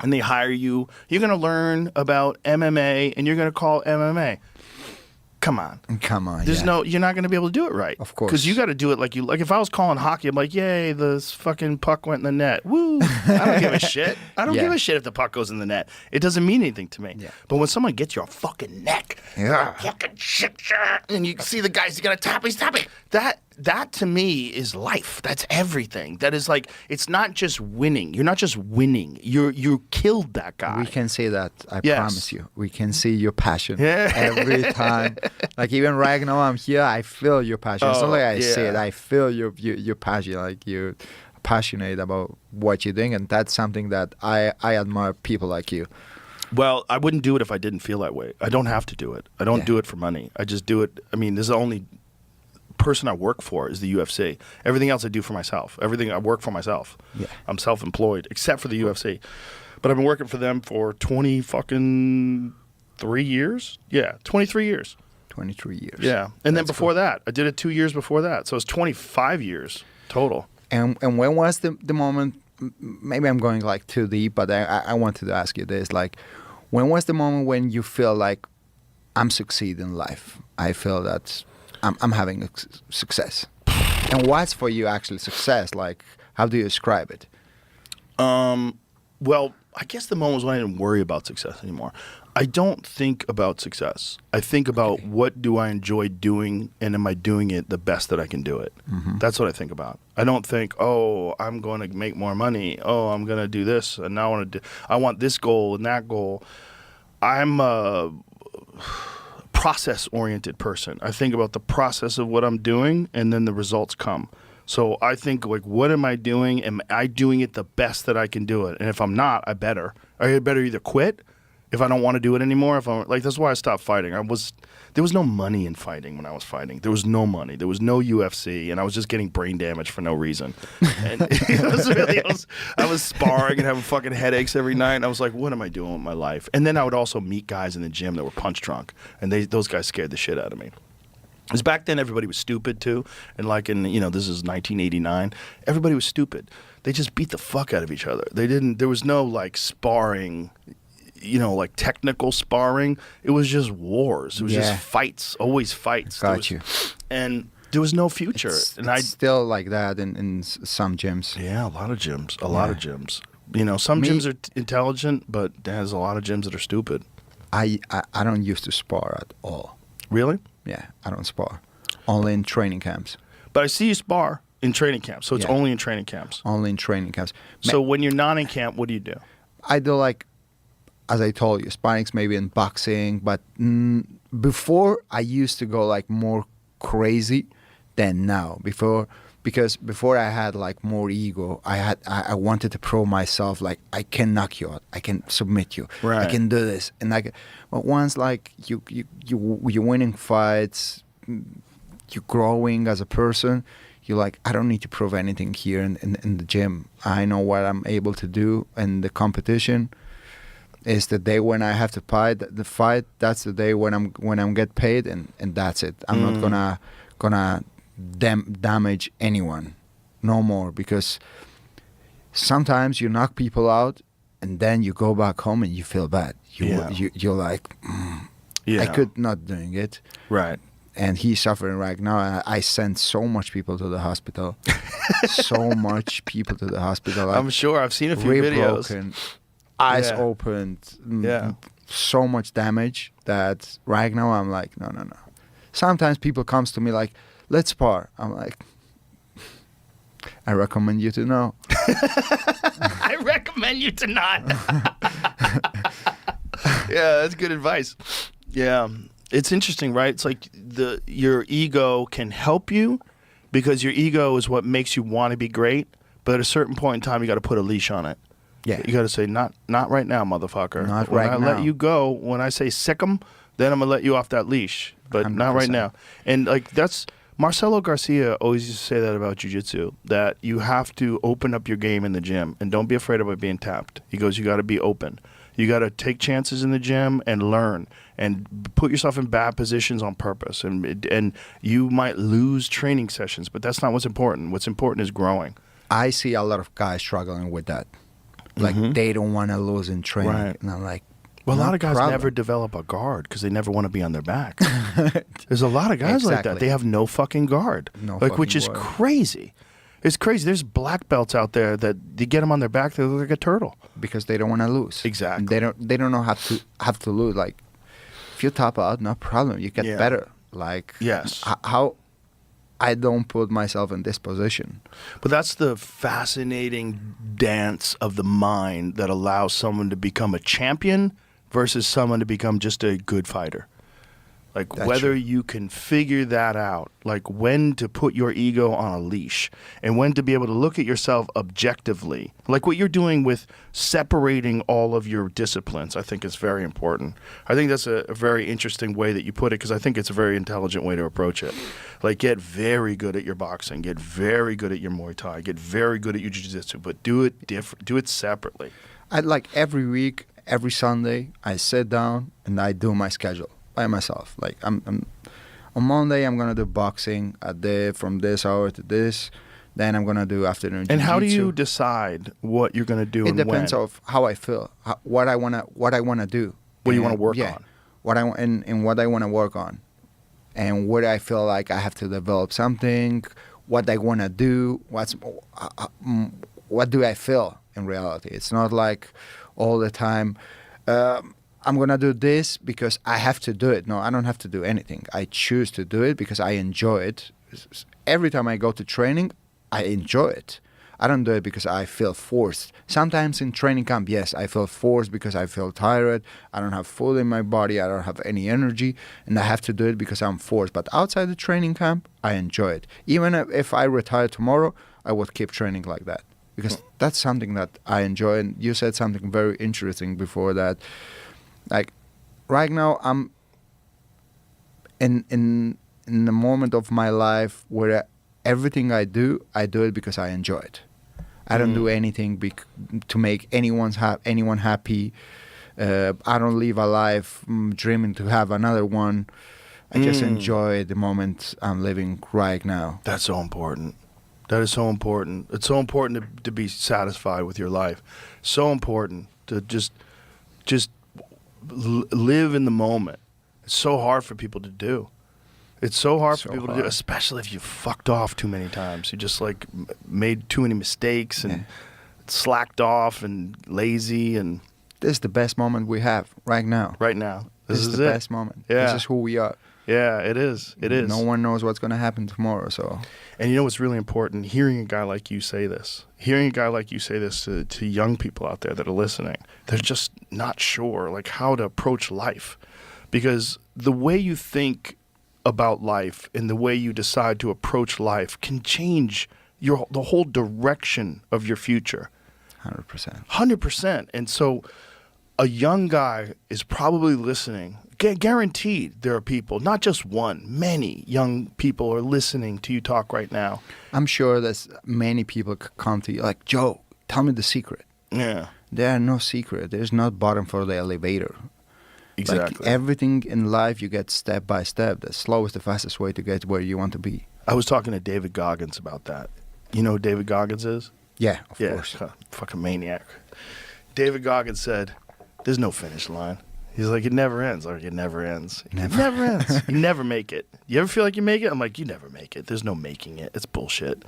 and they hire you, you're going to learn about MMA and you're going to call MMA. Come on. There's you're not going to be able to do it right. Of course. Because you got to do it like if I was calling hockey, I'm like, yay, this fucking puck went in the net. Woo. I don't give a shit. I don't give a shit if the puck goes in the net. It doesn't mean anything to me. Yeah. But when someone gets your fucking neck, fucking shit, and you see the guys, you got to tap, he's tapping. That to me is life. That's everything. That is like, it's not just winning. You're not just winning. You killed that guy. We can say that. I promise you. We can see your passion every time. Like even right now I'm here, I feel your passion. It's not like I say it. I feel your passion. Like you're passionate about what you're doing, and that's something that I admire people like you. Well, I wouldn't do it if I didn't feel that way. I don't have to do it. I don't do it for money. I just do it. I mean, this is the only person I work for is the UFC. Everything else I do for myself. Everything I work for myself. Yeah. I'm self-employed, except for the UFC. But I've been working for them for 23 years. Yeah, 23 years. 23 years. Yeah. And then before that, I did it 2 years before that. So it's 25 years total. And when was the moment, maybe I'm going like too deep, but I wanted to ask you this, like, when was the moment when you feel like I'm succeeding in life? I feel that I'm having a success. And what's for you actually success? Like, how do you describe it? Well, I guess the moment was when I didn't worry about success anymore. I don't think about success. I think about what do I enjoy doing, and am I doing it the best that I can do it? That's what I think about. I don't think, oh, I'm going to make more money. Oh, I'm going to do this, and now I want this goal and that goal. I'm a process-oriented person. I think about the process of what I'm doing, and then the results come. So I think, like, what am I doing? Am I doing it the best that I can do it? And if I'm not, I better either quit if I don't want to do it anymore. If I'm like, that's why I stopped fighting. There was no money in fighting when I was fighting. There was no money. There was no UFC, and I was just getting brain damage for no reason. And I was sparring and having fucking headaches every night. And I was like, what am I doing with my life? And then I would also meet guys in the gym that were punch drunk, and those guys scared the shit out of me. Because back then everybody was stupid too, and like this is 1989, everybody was stupid. They just beat the fuck out of each other. There was no like sparring, like technical sparring. It was just wars. It was just fights, always fights. Got you. And there was no future. It's still like that in some gyms. Yeah, a lot of gyms. A lot of gyms. Some gyms are intelligent, but there's a lot of gyms that are stupid. I don't used to spar at all. Really? Yeah, I don't spar. Only in training camps. But I see you spar in training camps, so it's only in training camps. Only in training camps. So when you're not in camp, what do you do? I do like, as I told you, sparrings maybe in boxing, but before I used to go like more crazy than now. Because before I had like more ego, I wanted to prove myself like I can knock you out, I can submit you, right. I can do this, but once like you're winning fights, you're growing as a person, you're like, I don't need to prove anything here in the gym. I know what I'm able to do, and the competition is the day when I have to fight. That's the day when I'm get paid, and that's it. I'm not gonna damage anyone no more, because sometimes you knock people out and then you go back home and you feel bad. You're like, I could not doing it. Right. And he's suffering right now. I sent so much people to the hospital. So much people to the hospital. I'm sure. I've seen a few videos. Broken, eyes opened. So much damage that right now I'm like, no. Sometimes people comes to me like, let's spar. I'm like, I recommend you to know. I recommend you to not. Yeah, that's good advice. Yeah. It's interesting, right? It's like your ego can help you, because your ego is what makes you want to be great. But at a certain point in time, you got to put a leash on it. Yeah. You got to say, not right now, motherfucker. Not when right I now. let you go, when I say sick 'em, then I'm going to let you off that leash. But 100%. not right now. And like Marcelo Garcia always used to say that about jiu-jitsu, that you have to open up your game in the gym and don't be afraid of it being tapped. He goes, you got to be open. You got to take chances in the gym and learn and put yourself in bad positions on purpose. And you might lose training sessions, but that's not what's important. What's important is growing. I see a lot of guys struggling with that. Like they don't want to lose in training. Right. And I'm like, well, a no lot of guys problem. never develop a guard because they never want to be on their back. There's a lot of guys like that. Exactly. They have no fucking guard, No which fucking is guard. crazy. It's crazy. There's black belts out there that you get them on their back, they look like a turtle. Because they don't want to lose. Exactly. They don't know have to lose. Like, if you top out, no problem. You get better. Like, Yes. How I don't put myself in this position. But that's the fascinating dance of the mind that allows someone to become a champion versus someone to become just a good fighter. Like That's whether true. you can figure that out, like when to put your ego on a leash and when to be able to look at yourself objectively. Like what you're doing with separating all of your disciplines, I think is very important. I think that's a very interesting way that you put it, because I think it's a very intelligent way to approach it. Like get very good at your boxing, get very good at your Muay Thai, get very good at your Jiu-Jitsu, but do it different, do it separately. I like every week, every Sunday, I sit down and I do my schedule by myself. Like I'm on Monday, I'm gonna do boxing from this hour to this. Then I'm gonna do afternoon. And how do jiu-jitsu. you decide what you're gonna do? It and depends when? of how I feel, what I wanna do. What do you wanna And, work on? What and what I wanna work on, and where I feel like I have to develop something. What I wanna do. What do I feel in reality? It's not like all the time. I'm going to do this because I have to do it. No, I don't have to do anything. I choose to do it because I enjoy it. Every time I go to training, I enjoy it. I don't do it because I feel forced. Sometimes in training camp, yes, I feel forced because I feel tired. I don't have food in my body. I don't have any energy. And I have to do it because I'm forced. But outside the training camp, I enjoy it. Even if I retire tomorrow, I would keep training like that. Because that's something that I enjoy. And you said something very interesting before that. Like, right now, I'm in the moment of my life where everything I do it because I enjoy it. I don't do anything to make anyone happy. I don't live a life dreaming to have another one. I just enjoy the moment I'm living right now. That's so important. That is so important. It's so important to be satisfied with your life. So important to just live in the moment. It's so hard for people to do. It's so hard for people to do, especially if you fucked off too many times. You just like made too many mistakes and slacked off and lazy. And this is the best moment we have right now. Right now, this is the best moment. Yeah. This is who we are. Yeah, it is. It is. No one knows what's going to happen tomorrow. So, and you know what's really important? Hearing a guy like you say this. Hearing a guy like you say this to young people out there that are listening. They're just not sure like how to approach life, because the way you think about life and the way you decide to approach life can change the whole direction of your future. 100%. 100%. And so a young guy is probably listening. Guaranteed there are people, not just one, many young people are listening to you talk right now. I'm sure there's many people come to you like, Joe, tell me the secret. Yeah. There are no secret. There's no bottom for the elevator. Exactly. Like everything in life you get step by step. The slowest, the fastest way to get where you want to be. I was talking to David Goggins about that. You know who David Goggins is? Yeah, of course. Fucking maniac. David Goggins said, there's no finish line. He's like, it never ends. Like, it never ends. It never ends. You never make it. You ever feel like you make it? I'm like, you never make it. There's no making it. It's bullshit.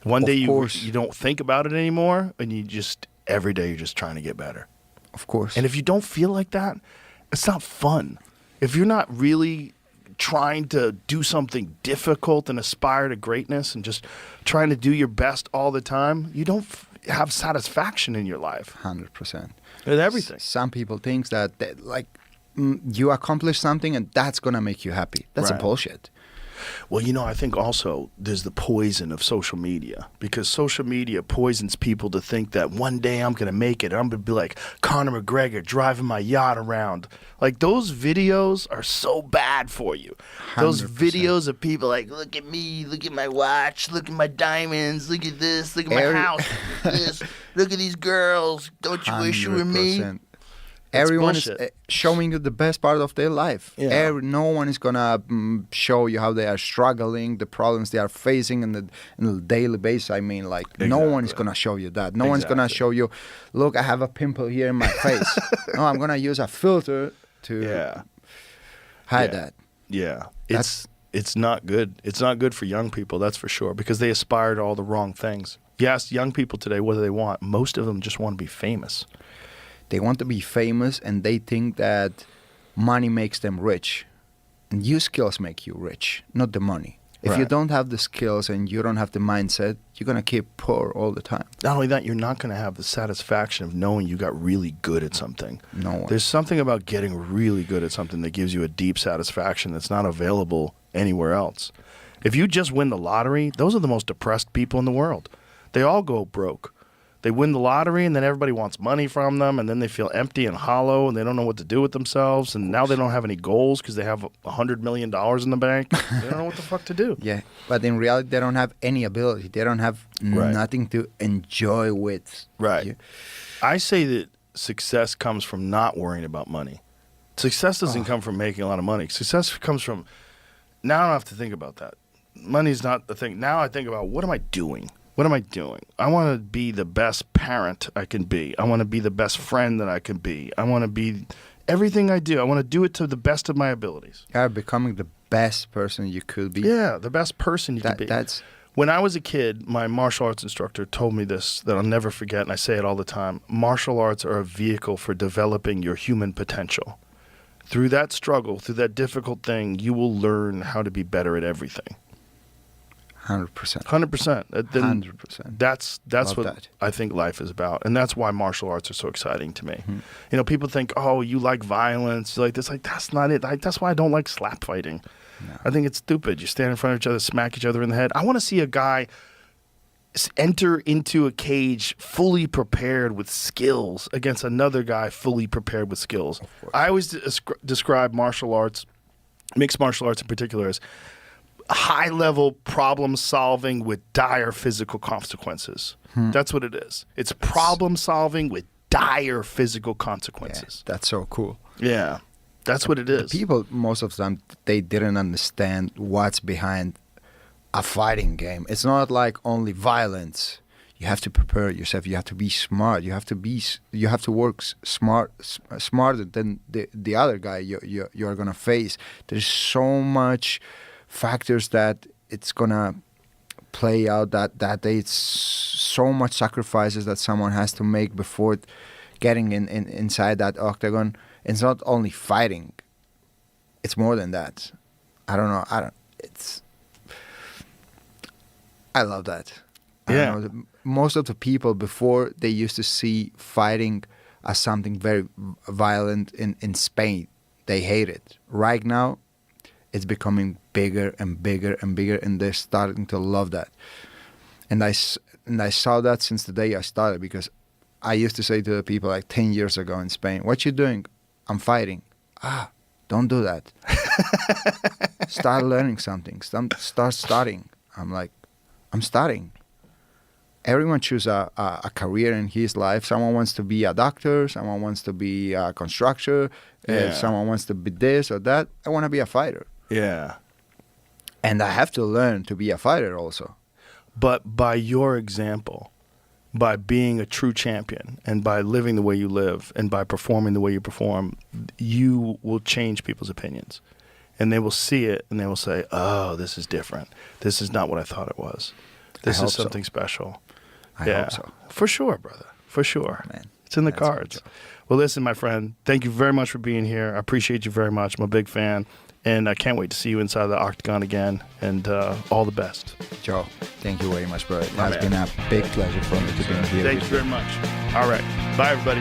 One day you don't think about it anymore, and you just, every day you're just trying to get better. Of course. And if you don't feel like that, it's not fun. If you're not really trying to do something difficult and aspire to greatness and just trying to do your best all the time, you don't have satisfaction in your life. 100%. With everything. Some people think that you accomplish something and that's going to make you happy. That's a bullshit. Well, you know, I think also there's the poison of social media, because social media poisons people to think that one day I'm going to make it. I'm going to be like Conor McGregor driving my yacht around. Like, those videos are so bad for you. 100%. Those videos of people like, look at me, look at my watch, look at my diamonds, look at this, look at my house, look at this, look at these girls. Don't you wish you were me? Everyone is showing you the best part of their life. Yeah. No one is going to show you how they are struggling, the problems they are facing on the daily basis. I mean, like, no one is going to show you that. No one's going to show you, look, I have a pimple here in my face. No, I'm going to use a filter to hide that. Yeah. It's not good. It's not good for young people, that's for sure, because they aspire to all the wrong things. You ask young people today, what do they want? Most of them just want to be famous. They want to be famous, and they think that money makes them rich. And your skills make you rich, not the money. If you don't have the skills and you don't have the mindset, you're going to keep poor all the time. Not only that, you're not going to have the satisfaction of knowing you got really good at something. No one. There's something about getting really good at something that gives you a deep satisfaction that's not available anywhere else. If you just win the lottery, those are the most depressed people in the world. They all go broke. They win the lottery, and then everybody wants money from them, and then they feel empty and hollow, and they don't know what to do with themselves, and now they don't have any goals because they have $100 million in the bank. They don't know what the fuck to do. Yeah, but in reality, they don't have any ability. They don't have nothing to enjoy with. Right. I say that success comes from not worrying about money. Success doesn't come from making a lot of money. Success comes from, now I don't have to think about that. Money's not the thing. Now I think about, what am I doing? What am I doing? I want to be the best parent I can be. I want to be the best friend that I can be. I want to be everything I do. I want to do it to the best of my abilities. You are becoming the best person you could be. Yeah, the best person you can be. When I was a kid, my martial arts instructor told me this that I'll never forget, and I say it all the time. Martial arts are a vehicle for developing your human potential. Through that struggle, through that difficult thing, you will learn how to be better at everything. 100%. 100%. 100%. That's Love what that. I think life is about, and that's why martial arts are so exciting to me. Mm-hmm. You know, people think, oh, you like violence, you like this. Like, that's not it. That's why I don't like slap fighting. No. I think it's stupid. You stand in front of each other, smack each other in the head. I want to see a guy enter into a cage fully prepared with skills against another guy fully prepared with skills. I always describe martial arts, mixed martial arts in particular, as high-level problem solving with dire physical consequences. That's what it is. It's problem solving with dire physical consequences. That's so cool. Yeah, that's what it is. People, most of the time, they didn't understand what's behind a fighting game. It's not like only violence. You have to prepare yourself. You have to be smart. You have to work smarter than the other guy you're gonna face. There's so much factors that it's gonna play out that it's so much sacrifices that someone has to make before getting inside that octagon. It's not only fighting. It's more than that. I love that. Yeah. I don't know, most of the people before, they used to see fighting as something very violent in Spain. They hate it. Right now, it's becoming bigger and bigger and bigger, and they're starting to love that. And I saw that since the day I started, because I used to say to the people like 10 years ago in Spain, what you doing? I'm fighting. Don't do that. Start learning something. Start studying. I'm like, I'm studying. Everyone chooses a career in his life. Someone wants to be a doctor. Someone wants to be a constructor. Yeah. Someone wants to be this or that. I want to be a fighter. Yeah. And I have to learn to be a fighter also. But by your example, by being a true champion and by living the way you live and by performing the way you perform, you will change people's opinions. And they will see it and they will say, oh, this is different. This is not what I thought it was. This is something special. I hope so. For sure, brother. For sure. Man, it's in the that's cards. good. Well, listen, my friend, thank you very much for being here. I appreciate you very much. I'm a big fan. And I can't wait to see you inside the octagon again. And all the best. Joe, thank you very much, bro. It My has man. been a big pleasure for me to be here. Thank you very much. All right. Bye, everybody.